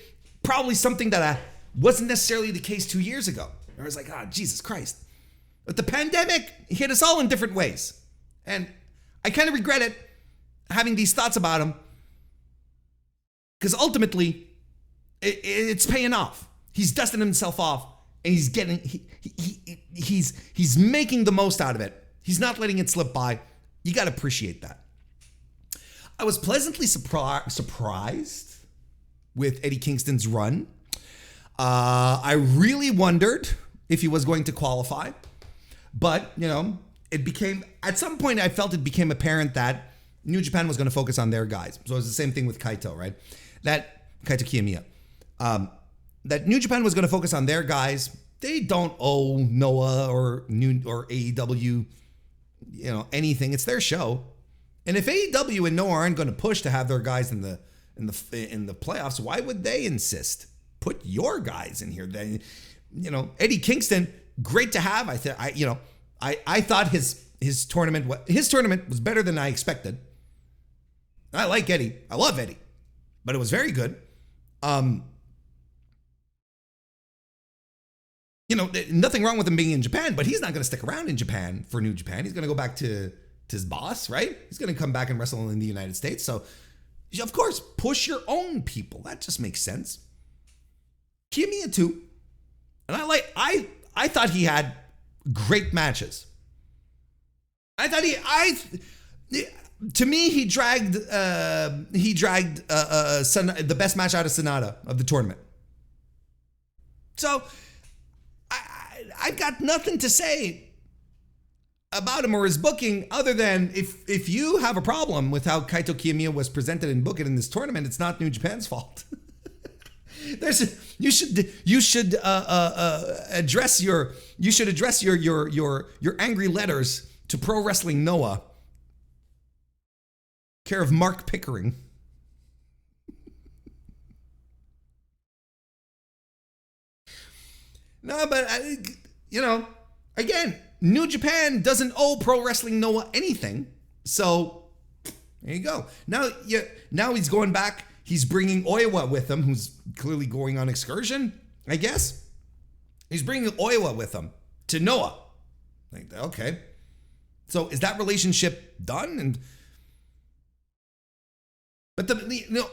S1: Probably something that wasn't necessarily the case 2 years ago. I was like, Jesus Christ. But the pandemic hit us all in different ways. And I kind of regret it, having these thoughts about him, because ultimately, it's paying off. He's dusting himself off, and he's getting, he's making the most out of it. He's not letting it slip by. You got to appreciate that. I was pleasantly surprised with Eddie Kingston's run. I really wondered if he was going to qualify, but, it became, at some point I felt it became apparent that New Japan was going to focus on their guys. So it was the same thing with Kaito, right? That Kaito Kiyomiya. That New Japan was going to focus on their guys. They don't owe Noah or AEW, anything. It's their show. And if AEW and Noah aren't going to push to have their guys in the playoffs, why would they insist? Put your guys in here. Then, Eddie Kingston, great to have. I thought his tournament was better than I expected. I like Eddie. I love Eddie, but it was very good. Nothing wrong with him being in Japan, but he's not going to stick around in Japan for New Japan. He's going to go back to his boss, right? He's going to come back and wrestle in the United States. So, of course, push your own people. That just makes sense. Kiyomiya too. And I thought he had great matches. To me, he dragged the best match out of Sonata of the tournament. So I've got nothing to say about him or his booking other than if you have a problem with how Kaito Kiyomiya was presented and booked in this tournament, it's not New Japan's fault. You should address your angry letters to Pro Wrestling Noah, care of Mark Pickering. No, but again, New Japan doesn't owe Pro Wrestling Noah anything, so there you go. Now he's going back. He's bringing Oiwa with him, who's clearly going on excursion, I guess. He's bringing Oiwa with him to Noah. Like, okay. So is that relationship done? But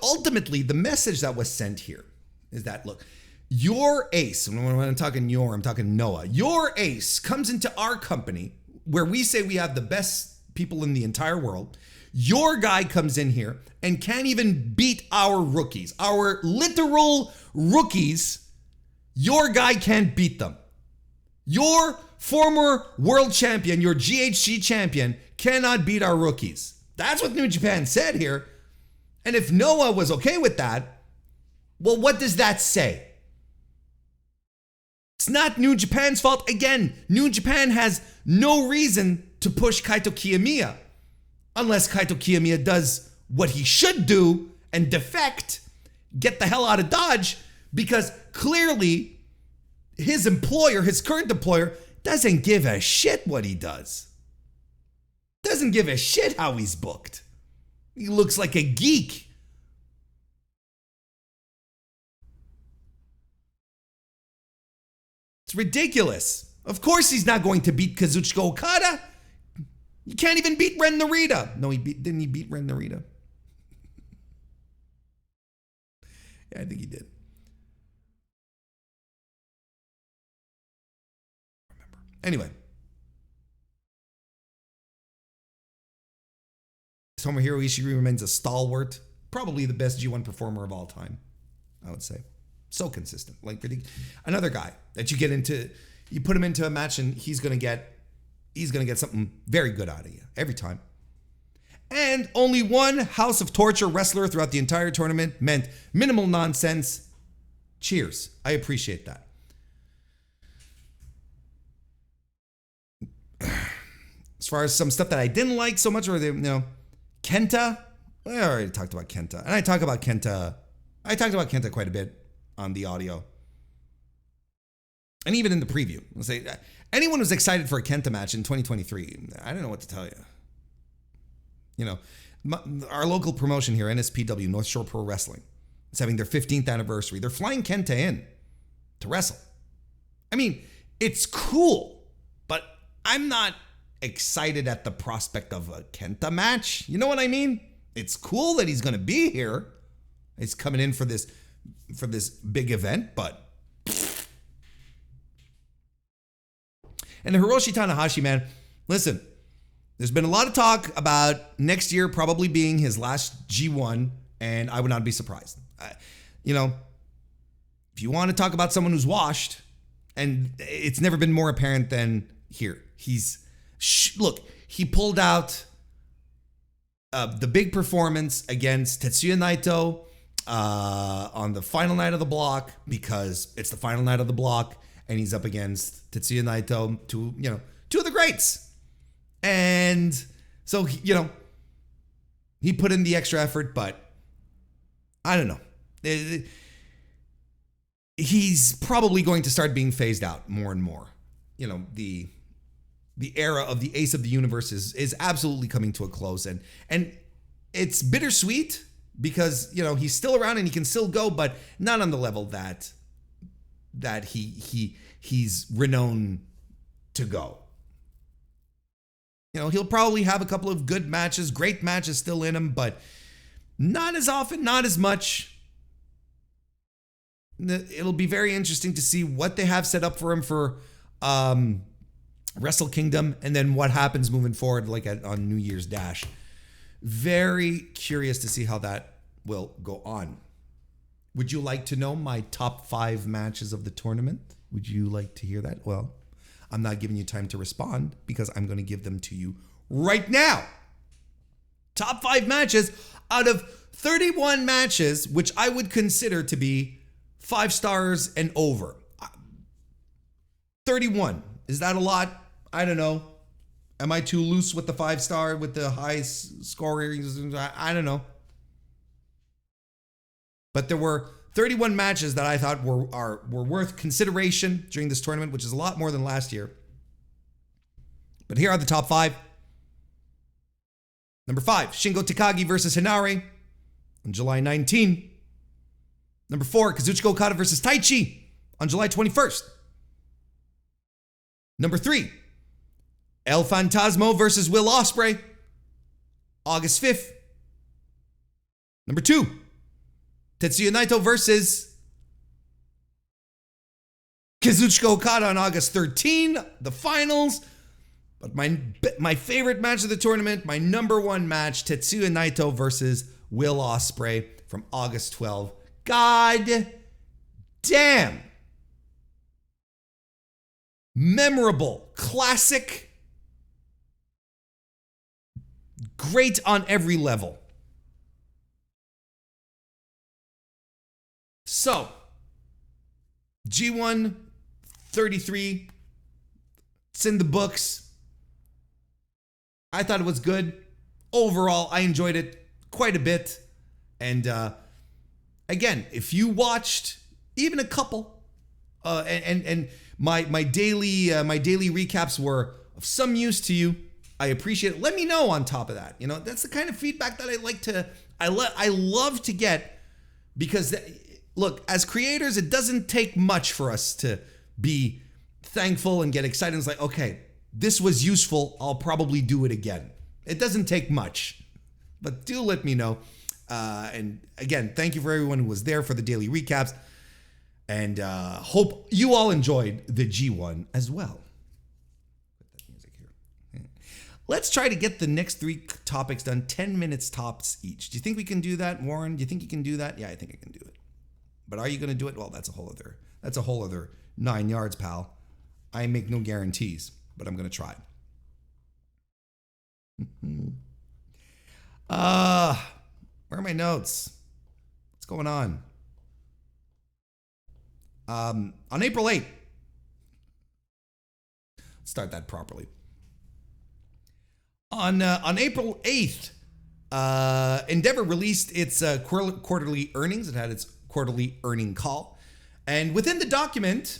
S1: ultimately, the message that was sent here is that, look, your ace, and when I'm talking I'm talking Noah, your ace comes into our company where we say we have the best people in the entire world. Your guy comes in here and can't even beat our rookies, our literal rookies. Your guy can't beat them. Your former world champion, your GHC champion, cannot beat our rookies. That's what New Japan said here. And if Noah was okay with that, well, what does that say? It's not New Japan's fault. Again, New Japan has no reason to push Kaito Kiyomiya. Unless Kaito Kiyomiya does what he should do and defect, get the hell out of Dodge, because clearly his employer, his current employer, doesn't give a shit what he does. Doesn't give a shit how he's booked. He looks like a geek. It's ridiculous. Of course he's not going to beat Kazuchika Okada. You can't even beat Ren Narita. No, didn't he beat Ren Narita? Yeah, I think he did. Anyway. Tomohiro Ishii remains a stalwart. Probably the best G1 performer of all time, I would say. So consistent. Like another guy that you put him into a match and he's gonna get something very good out of you every time. And only one House of Torture wrestler throughout the entire tournament meant minimal nonsense. Cheers. I appreciate that. As far as some stuff that I didn't like so much, Kenta. I already talked about Kenta. And I talked about Kenta quite a bit on the audio. And even in the preview. I'll say, anyone who's excited for a Kenta match in 2023, I don't know what to tell you. You know, our local promotion here, NSPW, North Shore Pro Wrestling, is having their 15th anniversary. They're flying Kenta in to wrestle. I mean, it's cool, but I'm not excited at the prospect of a Kenta match. You know what I mean? It's cool that he's going to be here. He's coming in for this big event, but... And the Hiroshi Tanahashi, man, listen, there's been a lot of talk about next year probably being his last G1, and I would not be surprised. If you want to talk about someone who's washed, and it's never been more apparent than here. Look, he pulled out the big performance against Tetsuya Naito on the final night of the block because it's the final night of the block and he's up against Tetsuya Naito, two of the greats. And so, he put in the extra effort, but I don't know. He's probably going to start being phased out more and more. The era of the Ace of the Universe is absolutely coming to a close, and it's bittersweet because he's still around and he can still go, but not on the level that he's renowned to go. He'll probably have a couple of good matches, great matches still in him, but not as often, not as much. It'll be very interesting to see what they have set up for him for Wrestle Kingdom, and then what happens moving forward, like on New Year's Dash. Very curious to see how that will go on. Would you like to know my top 5 matches of the tournament? Would you like to hear that? Well, I'm not giving you time to respond because I'm going to give them to you right now. Top 5 matches out of 31 matches, which I would consider to be 5 stars and over. 31. Is that a lot? I don't know. Am I too loose with the 5-star, with the high scorers? I don't know. But there were 31 matches that I thought were worth consideration during this tournament, which is a lot more than last year. But here are the top 5. Number 5, Shingo Takagi versus Hinare on July 19. Number 4, Kazuchika Okada versus Taichi on July 21st. Number 3, El Fantasmo versus Will Ospreay, August 5th. Number 2, Tetsuya Naito versus Kazuchika Okada on August 13, the finals. But my favorite match of the tournament, my number 1 match, Tetsuya Naito versus Will Ospreay from August 12. God damn. Memorable, classic, great on every level. So, G1 33, it's in the books. I thought it was good. Overall, I enjoyed it quite a bit. And again, if you watched even a couple and my daily recaps were of some use to you. I appreciate it. Let me know on top of that. That's the kind of feedback that I love to get, because look, as creators, it doesn't take much for us to be thankful and get excited. It's like, okay, this was useful. I'll probably do it again. It doesn't take much, but do let me know. And again, thank you for everyone who was there for the daily recaps, and hope you all enjoyed the G1 as well. Put that music here. Let's try to get the next 3 topics done 10 minutes tops each. Do you think we can do that, Warren? Do you think you can do that? Yeah, I think I can do it. But are you going to do it? Well, that's a whole other 9 yards, pal. I make no guarantees, but I'm going to try. Where are my notes? What's going on? On April 8th. Let's start that properly. On April 8th, Endeavor released its quarterly earnings. It had its quarterly earning call. And within the document,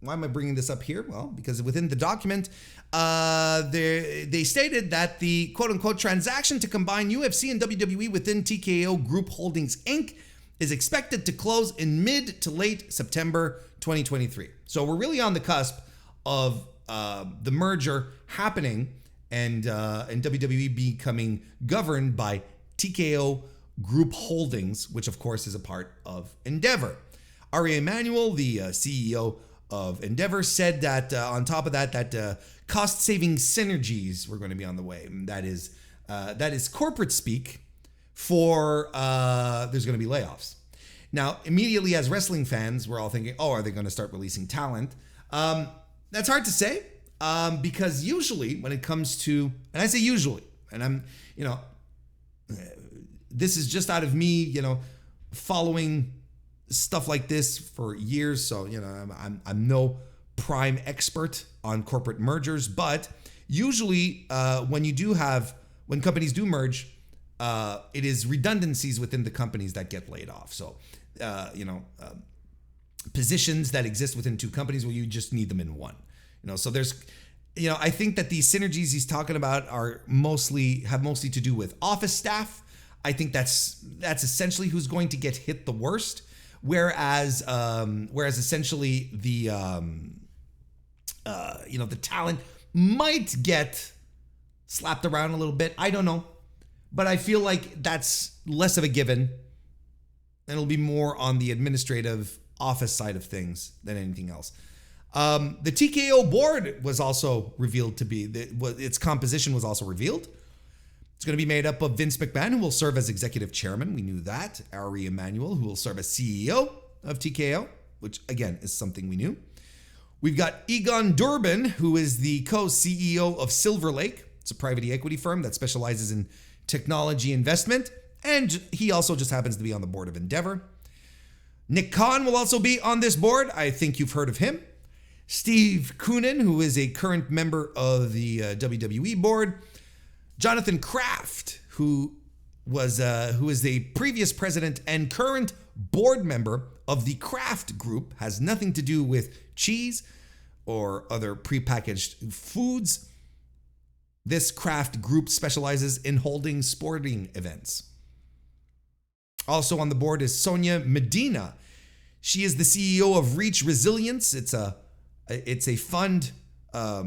S1: why am I bringing this up here? Well, because within the document, they stated that the quote-unquote transaction to combine UFC and WWE within TKO Group Holdings, Inc. is expected to close in mid to late September 2023. So we're really on the cusp of the merger happening and WWE becoming governed by TKO Group Holdings, which of course is a part of Endeavor. Ari Emanuel, the CEO of Endeavor, said that on top of that cost-saving synergies were going to be on the way. That is corporate speak for there's going to be layoffs. Now, immediately as wrestling fans, we're all thinking, oh, are they going to start releasing talent? That's hard to say because usually when it comes to, and I say usually, and I'm, this is just out of me, following stuff like this for years. So, I'm no prime expert on corporate mergers, but usually when companies do merge, it is redundancies within the companies that get laid off. So, positions that exist within 2 companies where you just need them in one. So there's, I think that these synergies he's talking about have mostly to do with office staff. I think that's essentially who's going to get hit the worst. Whereas essentially the talent might get slapped around a little bit. I don't know, but I feel like that's less of a given, and it'll be more on the administrative office side of things than anything else. The TKO board was also revealed to be its composition was also revealed. It's going to be made up of Vince McMahon, who will serve as executive chairman. We knew that. Ari Emanuel, who will serve as CEO of TKO, which again is something we knew. We've got Egon Durbin, who is the co-CEO of Silver Lake. It's a private equity firm that specializes in technology investment. And he also just happens to be on the board of Endeavor. Nick Khan will also be on this board. I think you've heard of him. Steve Koonin, who is a current member of the WWE board. Jonathan Kraft, who is the previous president and current board member of the Kraft Group, has nothing to do with cheese or other prepackaged foods. This Kraft Group specializes in holding sporting events. Also on the board is Sonia Medina. She is the CEO of Reach Resilience. It's a fund, a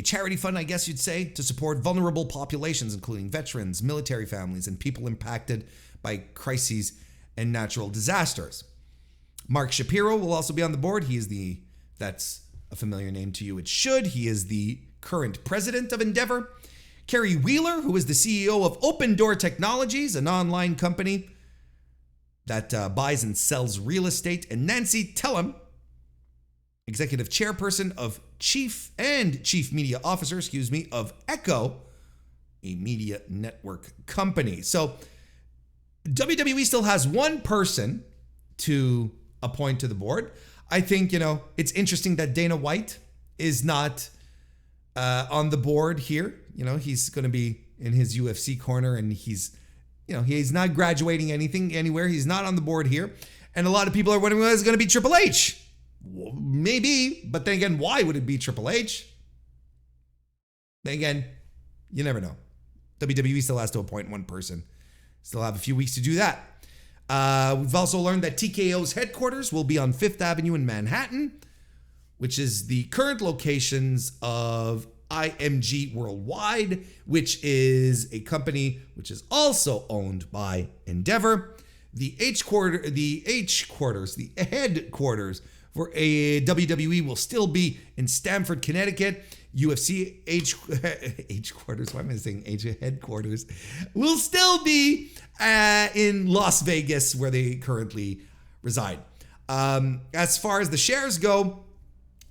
S1: charity fund, I guess you'd say, to support vulnerable populations, including veterans, military families, and people impacted by crises and natural disasters. Mark Shapiro will also be on the board. That's a familiar name to you. It should. He is the current president of Endeavor. Kerry Wheeler, who is the CEO of Open Door Technologies, an online company that buys and sells real estate. And Nancy Tellem, executive chairperson of chief media officer, of Echo, a media network company. So WWE still has one person to appoint to the board. I think, it's interesting that Dana White is not on the board here. He's going to be in his UFC corner, and he's not graduating anywhere. He's not on the board here. And a lot of people are wondering whether it's going to be Triple H. Well, maybe, but then again, why would it be Triple H? Then again, you never know. WWE still has to appoint one person. Still have a few weeks to do that. We've also learned that TKO's headquarters will be on 5th Avenue in Manhattan, which is the current locations of IMG Worldwide, which is a company which is also owned by Endeavor. The headquarters for a WWE will still be in Stamford, Connecticut. UFC headquarters. Why am I saying headquarters? Will still be in Las Vegas, where they currently reside. As far as the shares go,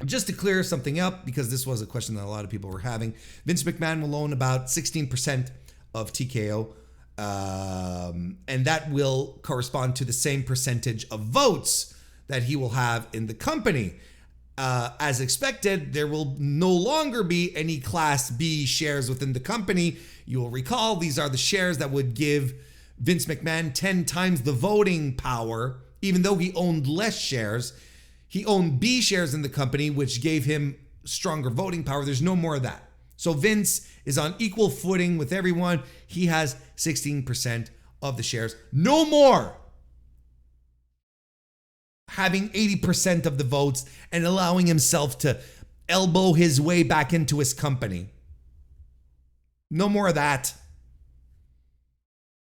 S1: just to clear something up, because this was a question that a lot of people were having, Vince McMahon will own about 16% of TKO, and that will correspond to the same percentage of votes that he will have in the company. As expected, there will no longer be any Class B shares within the company. You will recall these are the shares that would give Vince McMahon 10 times the voting power, even though he owned less shares. He owned B shares in the company, which gave him stronger voting power. There's no more of that. So Vince is on equal footing with everyone. He has 16% of the shares. No more having 80% of the votes and allowing himself to elbow his way back into his company. No more of that.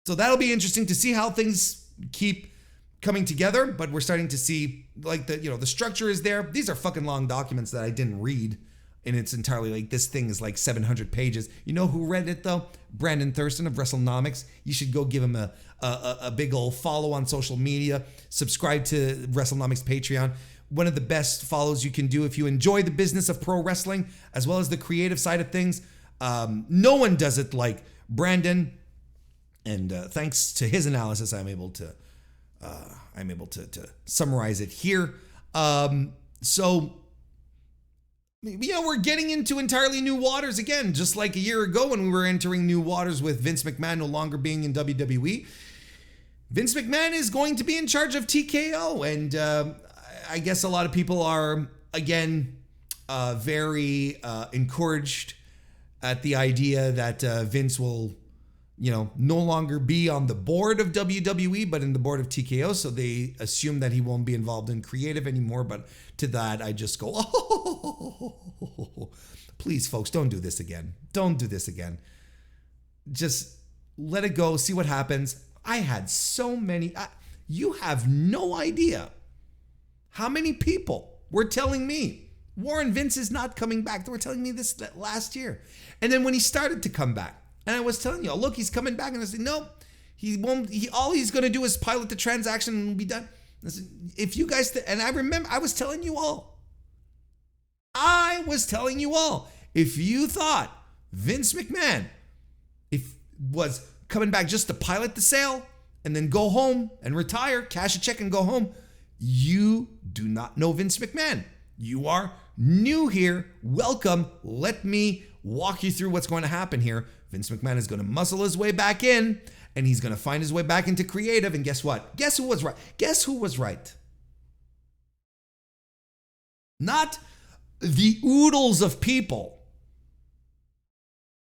S1: So that'll be interesting to see how things keep coming together, but we're starting to see like the structure is there. These are fucking long documents that I didn't read, and it's entirely like this thing is like 700 pages. You know who read it though? Brandon Thurston of WrestleNomics. You should go give him a big old follow on social media. Subscribe to WrestleNomics Patreon. One of the best follows you can do if you enjoy the business of pro wrestling as well as the creative side of things. No one does it like Brandon, and thanks to his analysis, I'm able to summarize it here. So, we're getting into entirely new waters again, just like a year ago when we were entering new waters with Vince McMahon no longer being in WWE. Vince McMahon is going to be in charge of TKO, and I guess a lot of people are, again, very encouraged at the idea that Vince will no longer be on the board of WWE, but in the board of TKO. So they assume that he won't be involved in creative anymore. But to that, I just go, oh, please, folks, don't do this again. Don't do this again. Just let it go. See what happens. I had so many. You have no idea how many people were telling me Warren, Vince is not coming back. They were telling me this last year. And then when he started to come back, and I was telling you, look, he's coming back. And I said, no, he won't. All he's going to do is pilot the transaction and we'll be done. I said, if you guys, and I remember, I was telling you all, if you thought Vince McMahon was coming back just to pilot the sale and then go home and retire, cash a check and go home, you do not know Vince McMahon. You are new here. Welcome. Let me walk you through what's going to happen here. Vince McMahon is going to muscle his way back in, and he's going to find his way back into creative. And guess what? Guess who was right? Guess who was right? Not the oodles of people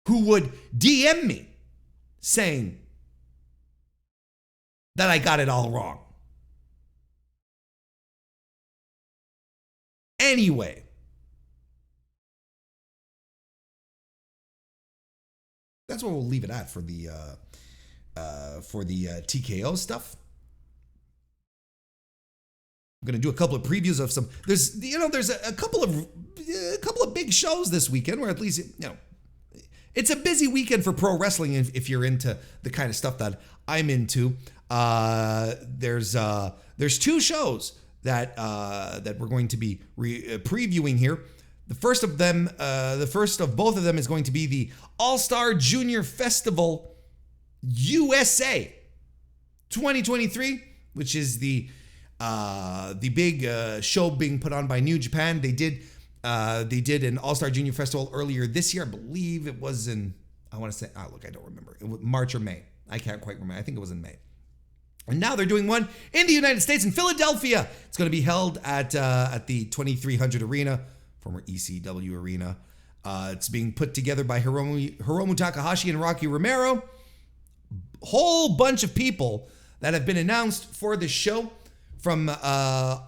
S1: who would DM me saying that I got it all wrong. Anyway, that's where we'll leave it at for the TKO stuff. I'm gonna do a couple of previews of some. There's a couple of big shows this weekend, where at least it's a busy weekend for pro wrestling if you're into the kind of stuff that I'm into. There's two shows that we're going to be previewing here. The first of both of them is going to be the All Star Jr Festival USA 2023, which is the big show being put on by New Japan. They did an All Star Jr Festival earlier this year. I believe it was in, I want to say, I don't remember. It was March or May. I can't quite remember. I think it was in May. And now they're doing one in the United States, in Philadelphia. It's going to be held at the 2300 Arena, former ECW Arena. It's being put together by Hiromu Takahashi and Rocky Romero. Whole bunch of people that have been announced for this show from the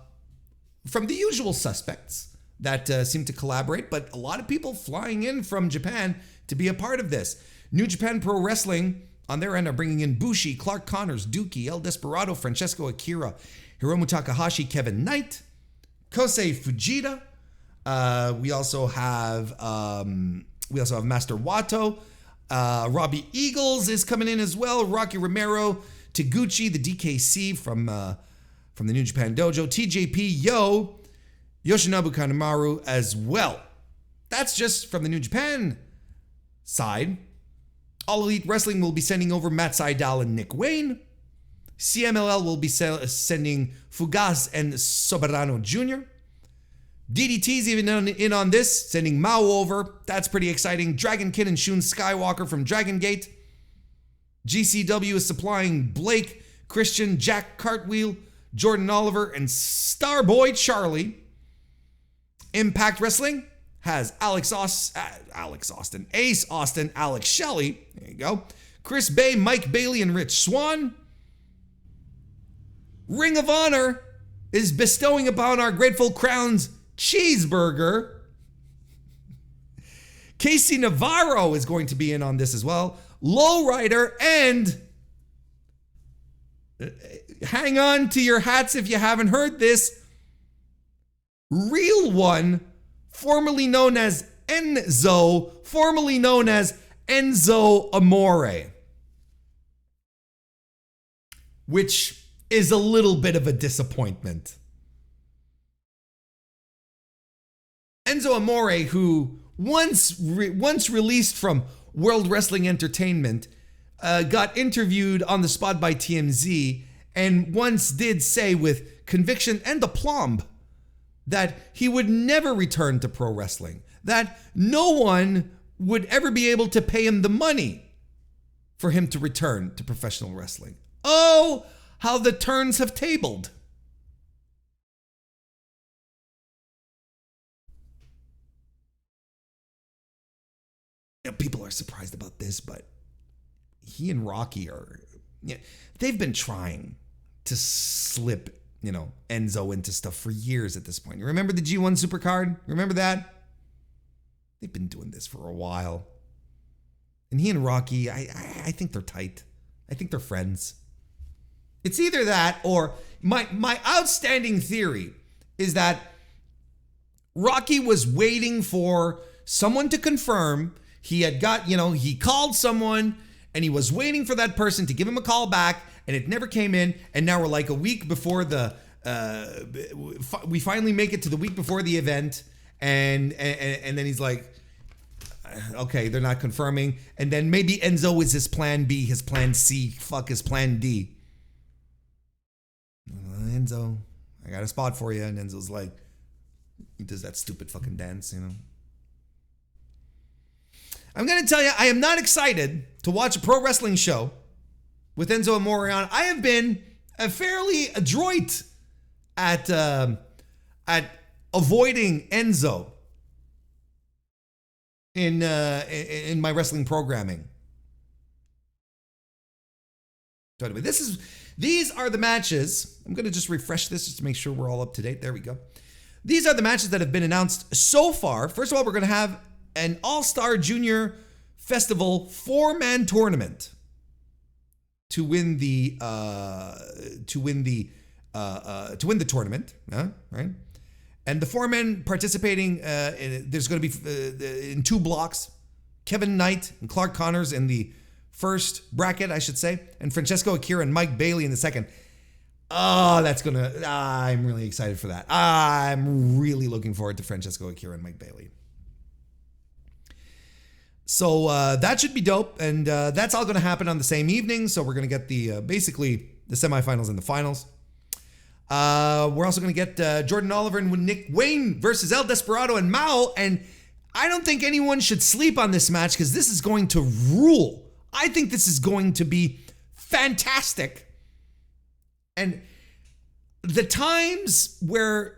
S1: usual suspects that seem to collaborate, but a lot of people flying in from Japan to be a part of this. New Japan Pro Wrestling on their end are bringing in Bushi, Clark Connors, Dookie, El Desperado, Francesco Akira, Hiromu Takahashi, Kevin Knight, Kosei Fujita. We also have Master Wato. Robbie Eagles is coming in as well. Rocky Romero, Taguchi, the DKC from the New Japan Dojo, TJP Yo, Yoshinobu Kanemaru as well. That's just from the New Japan side. All Elite Wrestling will be sending over Matt Sydal and Nick Wayne. CMLL will be sending Fugaz and Soberano Jr. DDT's even in on this, sending Mao over. That's pretty exciting. Dragon Kid and Shun Skywalker from Dragon Gate. GCW is supplying Blake, Christian, Jack Cartwheel, Jordan Oliver, and Starboy Charlie. Impact Wrestling has Ace Austin, Alex Shelley. There you go. Chris Bay, Mike Bailey, and Rich Swann. Ring of Honor is bestowing upon our Grateful Crowns Cheeseburger. Casey Navarro is going to be in on this as well. Lowrider, and hang on to your hats if you haven't heard this. Real One, formerly known as Enzo, formerly known as Enzo Amore, which is a little bit of a disappointment. Enzo Amore, who once released from World Wrestling Entertainment, got interviewed on the spot by TMZ, and once did say with conviction and aplomb that he would never return to pro wrestling, that no one would ever be able to pay him the money for him to return to professional wrestling. Oh, how the turns have tabled. People are surprised about this, but he and Rocky they've been trying to slip, Enzo into stuff for years at this point. You remember the G1 Supercard? Remember that? They've been doing this for a while. And he and Rocky, I think they're tight. I think they're friends. It's either that, or my outstanding theory is that Rocky was waiting for someone to confirm. He had got, he called someone and he was waiting for that person to give him a call back, and it never came in. And now we're like a week before we finally make it to the week before the event. And then he's like, okay, they're not confirming. And then maybe Enzo is his plan B, his plan C, fuck his plan D. Enzo, I got a spot for you. And Enzo's like, he does that stupid fucking dance, I'm going to tell you, I am not excited to watch a pro wrestling show with Enzo Amore on. I have been fairly adroit at avoiding Enzo in my wrestling programming. So anyway, these are the matches. I'm going to just refresh this just to make sure we're all up to date. There we go. These are the matches that have been announced so far. First of all, we're going to have an All Star Jr. Festival 4-man tournament to win the tournament, right? And the 4 men participating, there's going to be in 2 blocks: Kevin Knight and Clark Connors in the first bracket, I should say, and Francesco Akira and Mike Bailey in the second. Oh, I'm really excited for that. I'm really looking forward to Francesco Akira and Mike Bailey. So that should be dope, and that's all going to happen on the same evening. So we're going to get the basically the semifinals and the finals. We're also going to get Jordan Oliver and Nick Wayne versus El Desperado and Mao, and I don't think anyone should sleep on this match because this is going to rule. I think this is going to be fantastic. And the times where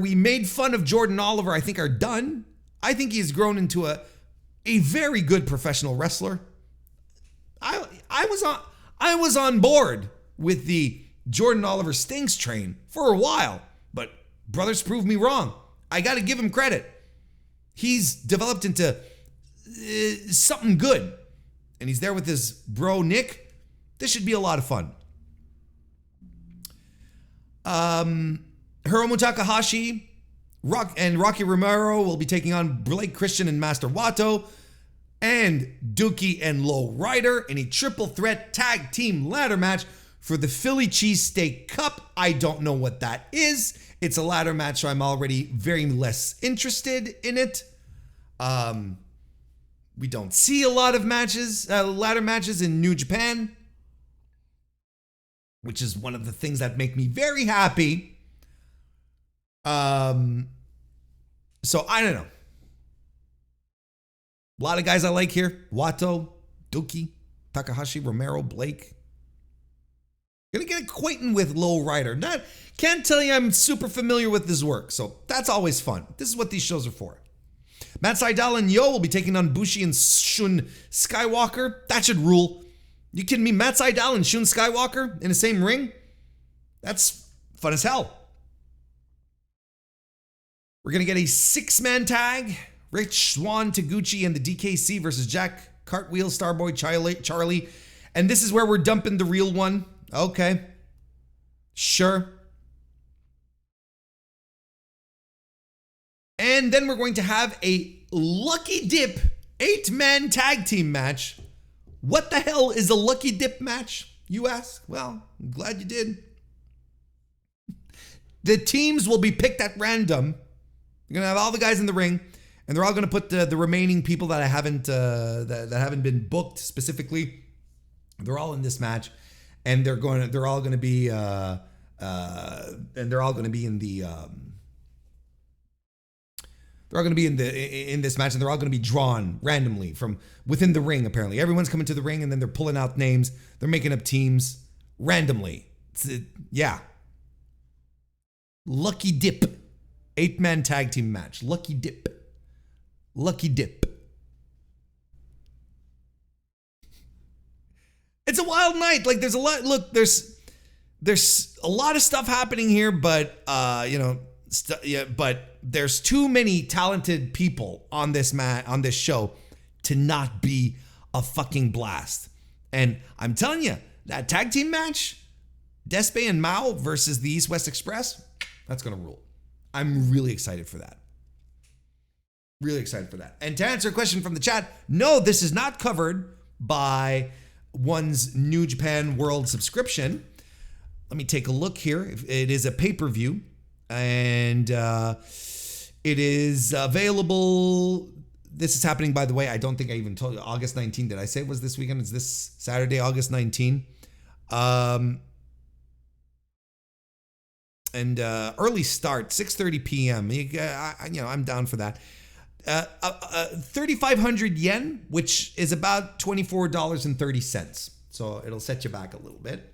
S1: we made fun of Jordan Oliver, I think, are done. I think he's grown into a very good professional wrestler. I was on board with the Jordan Oliver Stings train for a while, but brothers proved me wrong. I got to give him credit. He's developed into something good, and he's there with his bro Nick. This should be a lot of fun. Hiromu Takahashi and Rocky Romero will be taking on Blake Christian and Master Wato, and Dookie and Low Rider in a triple threat tag team ladder match for the Philly Cheesesteak Cup. I don't know what that is. It's a ladder match, so I'm already very less interested in it. We don't see a lot of ladder matches in New Japan, which is one of the things that make me very happy. So I don't know. A lot of guys I like here. Wato, Dookie, Takahashi, Romero, Blake. Gonna get acquainted with Low Rider. Can't tell you I'm super familiar with his work, so that's always fun. This is what these shows are for. Matt Sydal and Yo will be taking on Bushi and Shun Skywalker. That should rule. You kidding me? Matt Sydal and Shun Skywalker in the same ring? That's fun as hell. We're gonna get a 6-man tag. Rich Swann, Taguchi, and the DKC versus Jack Cartwheel, Starboy, Charlie. And this is where we're dumping the real one. Okay. Sure. And then we're going to have a Lucky Dip 8-man tag team match. What the hell is a Lucky Dip match, you ask? Well, I'm glad you did. The teams will be picked at random. You're going to have all the guys in the ring, and they're all going to put the remaining people that haven't been booked specifically. They're all in this match, and they're all going to be in this match, and they're all going to be drawn randomly from within the ring. Apparently, everyone's coming to the ring, and then they're pulling out names. They're making up teams randomly. Yeah. Lucky Dip, 8-man tag team match. Lucky Dip. It's a wild night. Like, there's a lot. Look, there's a lot of stuff happening here, but but there's too many talented people on this show to not be a fucking blast. And I'm telling you, that tag team match, Despe and Mao versus the East West Express, that's gonna rule. I'm really excited for that. Really excited for that. And to answer a question from the chat, no, this is not covered by one's New Japan World subscription. Let me take a look here. It is a pay-per-view, and it is available. This is happening, by the way. I don't think I even told you. August 19. Did I say it was this weekend? It's this Saturday, August 19. And early start, 6:30 p.m. I'm down for that. 3,500 yen, which is about $24.30. So it'll set you back a little bit.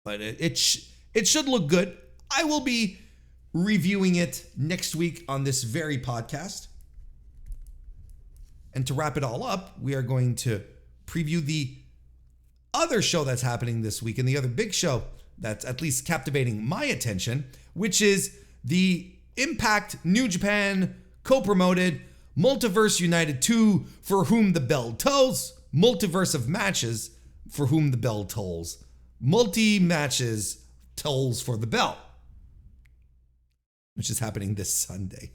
S1: But it should look good. I will be reviewing it next week on this very podcast. And to wrap it all up, we are going to preview the other show that's happening this week, and the other big show that's at least captivating my attention, which is the Impact New Japan co-promoted Multiverse United 2, For Whom the Bell Tolls, Multiverse of Matches, For Whom the Bell Tolls, Multi-Matches Tolls for the Bell, which is happening this Sunday.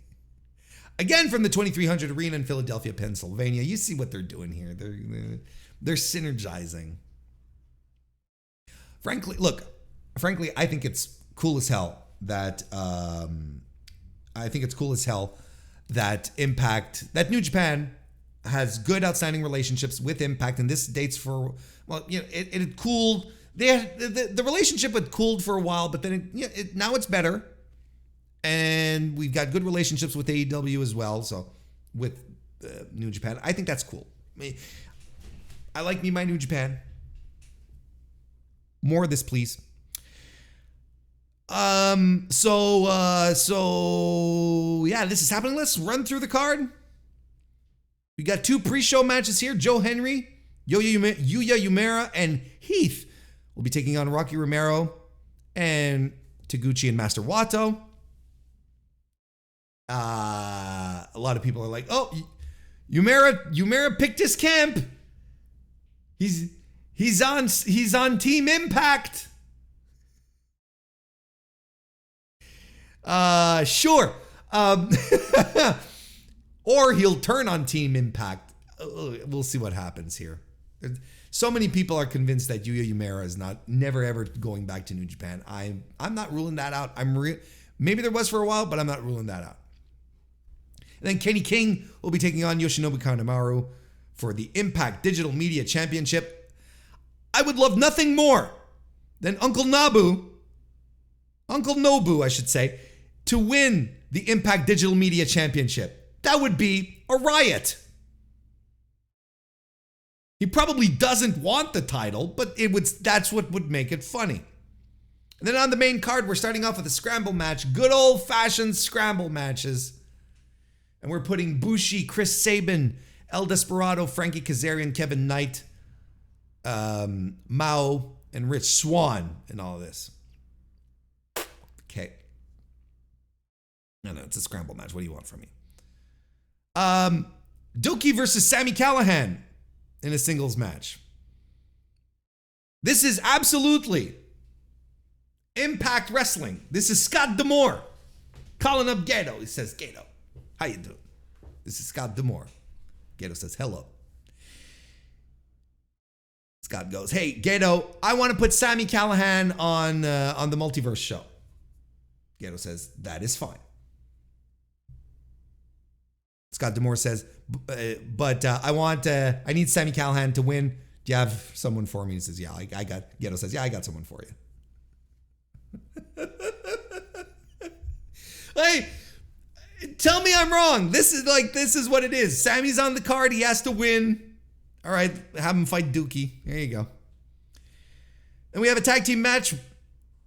S1: Again, from the 2300 Arena in Philadelphia, Pennsylvania. You see what they're doing here. They're synergizing. Frankly, I think it's cool as hell that that New Japan has good, outstanding relationships with Impact, and this dates for, well, it had cooled. The relationship had cooled for a while, but then now it's better, and we've got good relationships with AEW as well. So with New Japan, I think that's cool. I like me my New Japan. More of this, please. So yeah, this is happening. Let's run through the card. We got 2 pre-show matches here. Joe Henry, Yuya Uemura, and Heath will be taking on Rocky Romero and Taguchi and Master Wato. A lot of people are like, oh, Uemura picked his camp. He's on Team Impact. Sure. Or he'll turn on Team Impact. We'll see what happens here. So many people are convinced that Yuya Uemura is never ever going back to New Japan. I'm not ruling that out. Maybe there was for a while, but I'm not ruling that out. And then Kenny King will be taking on Yoshinobu Kanemaru for the Impact Digital Media Championship. I would love nothing more than Uncle Nobu, I should say, to win the Impact Digital Media Championship. That would be a riot. He probably doesn't want the title, but that's what would make it funny. And then on the main card, we're starting off with a scramble match. Good old-fashioned scramble matches. And we're putting Bushi, Chris Sabin, El Desperado, Frankie Kazarian, Kevin Knight, Mao, and Rich Swann in all of this. Okay. No, it's a scramble match. What do you want from me? Dookie versus Sami Callihan in a singles match. This is absolutely Impact Wrestling. This is Scott D'Amore calling up Gato. He says, Gato, how you doing? This is Scott D'Amore. Gato says, hello. Scott goes, hey, Gato, I want to put Sami Callihan on the Multiverse show. Gato says, that is fine. Scott D'Amore says, but I need Sami Callihan to win. Do you have someone for me? He says, yeah, Gato says, yeah, I got someone for you. Hey, tell me I'm wrong. This is what it is. Sammy's on the card. He has to win. All right, have him fight Dookie. There you go. And we have a tag team match.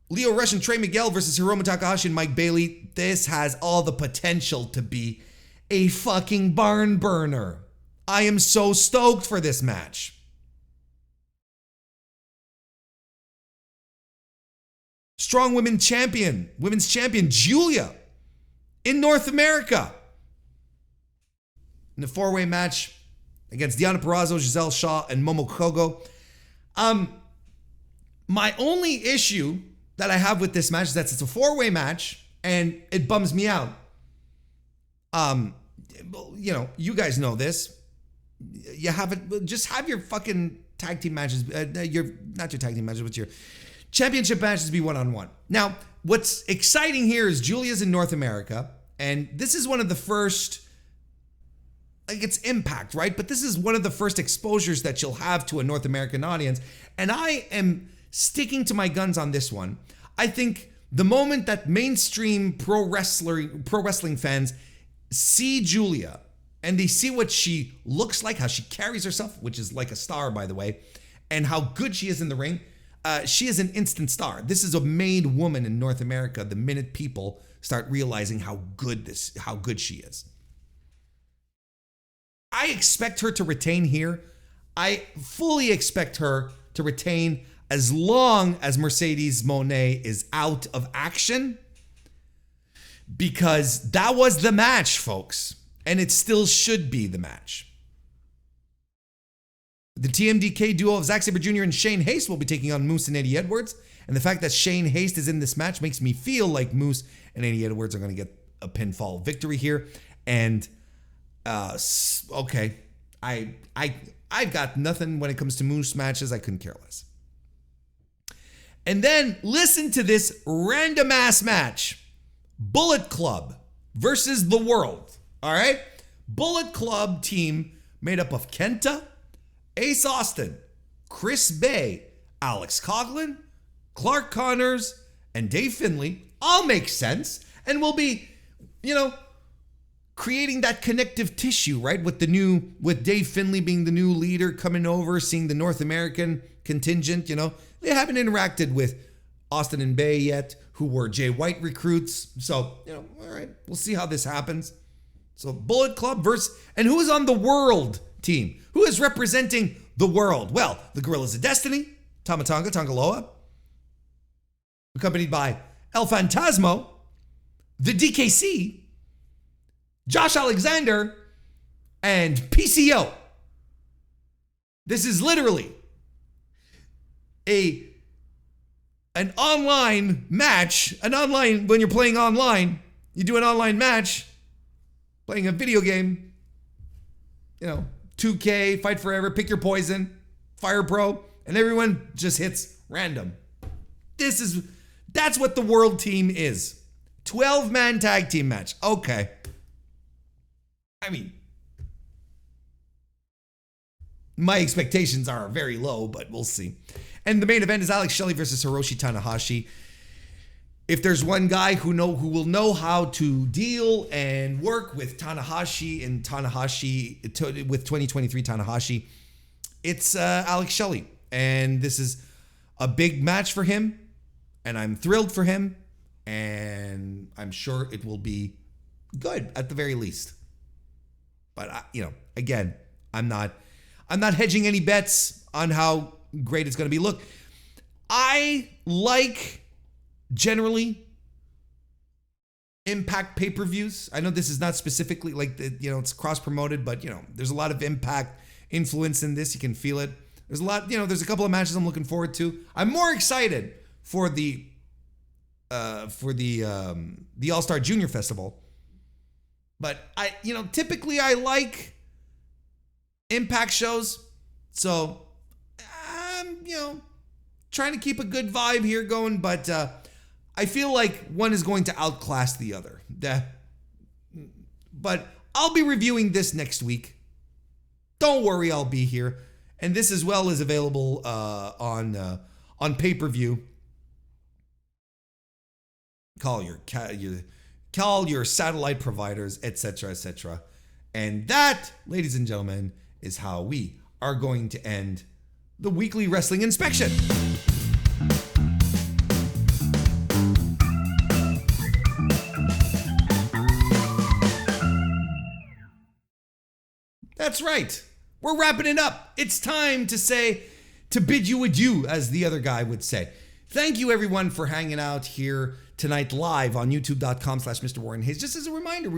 S1: Leo Rush and Trey Miguel versus Hiromu Takahashi and Mike Bailey. This has all the potential to be a fucking barn burner. I am so stoked for this match. Strong women's champion Julia in North America in a 4-way match against Deonna Purrazzo, Giselle Shaw, and Momo Kogo. My only issue that I have with this match is that it's a 4-way match and it bums me out. You know, you guys know this. You have it. Just have your fucking tag team matches. Not your tag team matches, but your championship matches be one-on-one. Now, what's exciting here is Julia's in North America, and this is one of the first. Like, it's Impact, right? But this is one of the first exposures that you'll have to a North American audience, and I am sticking to my guns on this one. I think the moment that mainstream pro wrestling fans see Julia and they see what she looks like, how she carries herself, which is like a star, by the way, and how good she is in the ring, she is an instant star. This is a made woman in North America the minute people start realizing how good she is. I expect her to retain here. I fully expect her to retain as long as Mercedes Moné is out of action, because that was the match, folks, and it still should be the match. The TMDK duo of Zack Sabre Jr. and Shane Haste will be taking on Moose and Eddie Edwards, and the fact that Shane Haste is in this match makes me feel like Moose and Eddie Edwards are going to get a pinfall victory here. And okay, I've got nothing when it comes to Moose matches. I couldn't care less. And then listen to this random ass match. Bullet Club versus The World. All right? Bullet Club team made up of Kenta, Ace Austin, Chris Bay, Alex Coughlin, Clark Connors, and Dave Finlay. All make sense and will be, creating that connective tissue, right? With Dave Finlay being the new leader coming over, seeing the North American contingent, they haven't interacted with Austin and Bay yet, who were Jay White recruits. So, all right, we'll see how this happens. So Bullet Club versus, and who is on the world team? Who is representing the world? Well, the Gorillas of Destiny, Tama Tonga, Tongaloa, accompanied by El Fantasmo, the DKC, Josh Alexander, and PCO. This is literally an online match, when you're playing online, you do an online match, playing a video game, 2K, Fight Forever, Pick Your Poison, Fire Pro, and everyone just hits random. That's what the world team is. 12-man tag team match. Okay. I mean, my expectations are very low, but we'll see. And the main event is Alex Shelley versus Hiroshi Tanahashi. If there's one guy who will know how to deal and work with Tanahashi with 2023 Tanahashi, it's Alex Shelley. And this is a big match for him, and I'm thrilled for him, and I'm sure it will be good at the very least. But again, I'm not hedging any bets on how great it's going to be. Look, I like generally Impact pay-per-views. I know this is not specifically it's cross-promoted, but there's a lot of Impact influence in this. You can feel it. There's a lot, there's a couple of matches I'm looking forward to. I'm more excited for the All Star Jr Festival. But typically I like Impact shows. So I'm, trying to keep a good vibe here going, but I feel like one is going to outclass the other. But I'll be reviewing this next week. Don't worry, I'll be here. And this as well is available on pay-per-view. Call your satellite providers, etc., etc. And that, ladies and gentlemen, is how we are going to end the weekly wrestling inspection. That's right. We're wrapping it up. It's time to bid you adieu, as the other guy would say. Thank you, everyone, for hanging out here tonight live on youtube.com/MrWarrenHayes. Just as a reminder,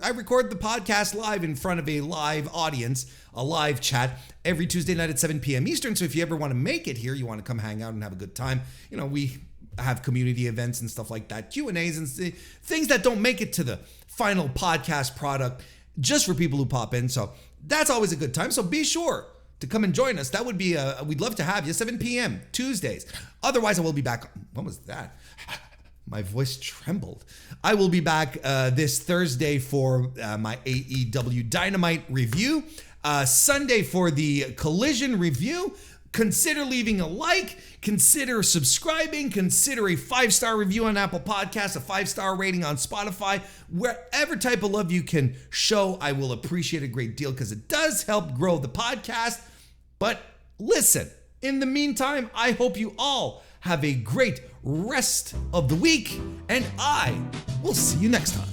S1: I record the podcast live in front of a live audience, a live chat, every Tuesday night at 7 p.m. Eastern. So if you ever want to make it here, you want to come hang out and have a good time, we have community events and stuff like that, Q&As and things that don't make it to the final podcast product, just for people who pop in. So that's always a good time. So be sure to come and join us. That would be, we'd love to have you, 7 p.m. Tuesdays. Otherwise, I will be back. What was that? My voice trembled. I will be back this Thursday for my AEW Dynamite review. Sunday for the Collision review. Consider leaving a like. Consider subscribing. Consider a 5-star review on Apple Podcasts, a 5-star rating on Spotify. Wherever type of love you can show, I will appreciate a great deal because it does help grow the podcast. But listen, in the meantime, I hope you all have a great rest of the week, and I will see you next time.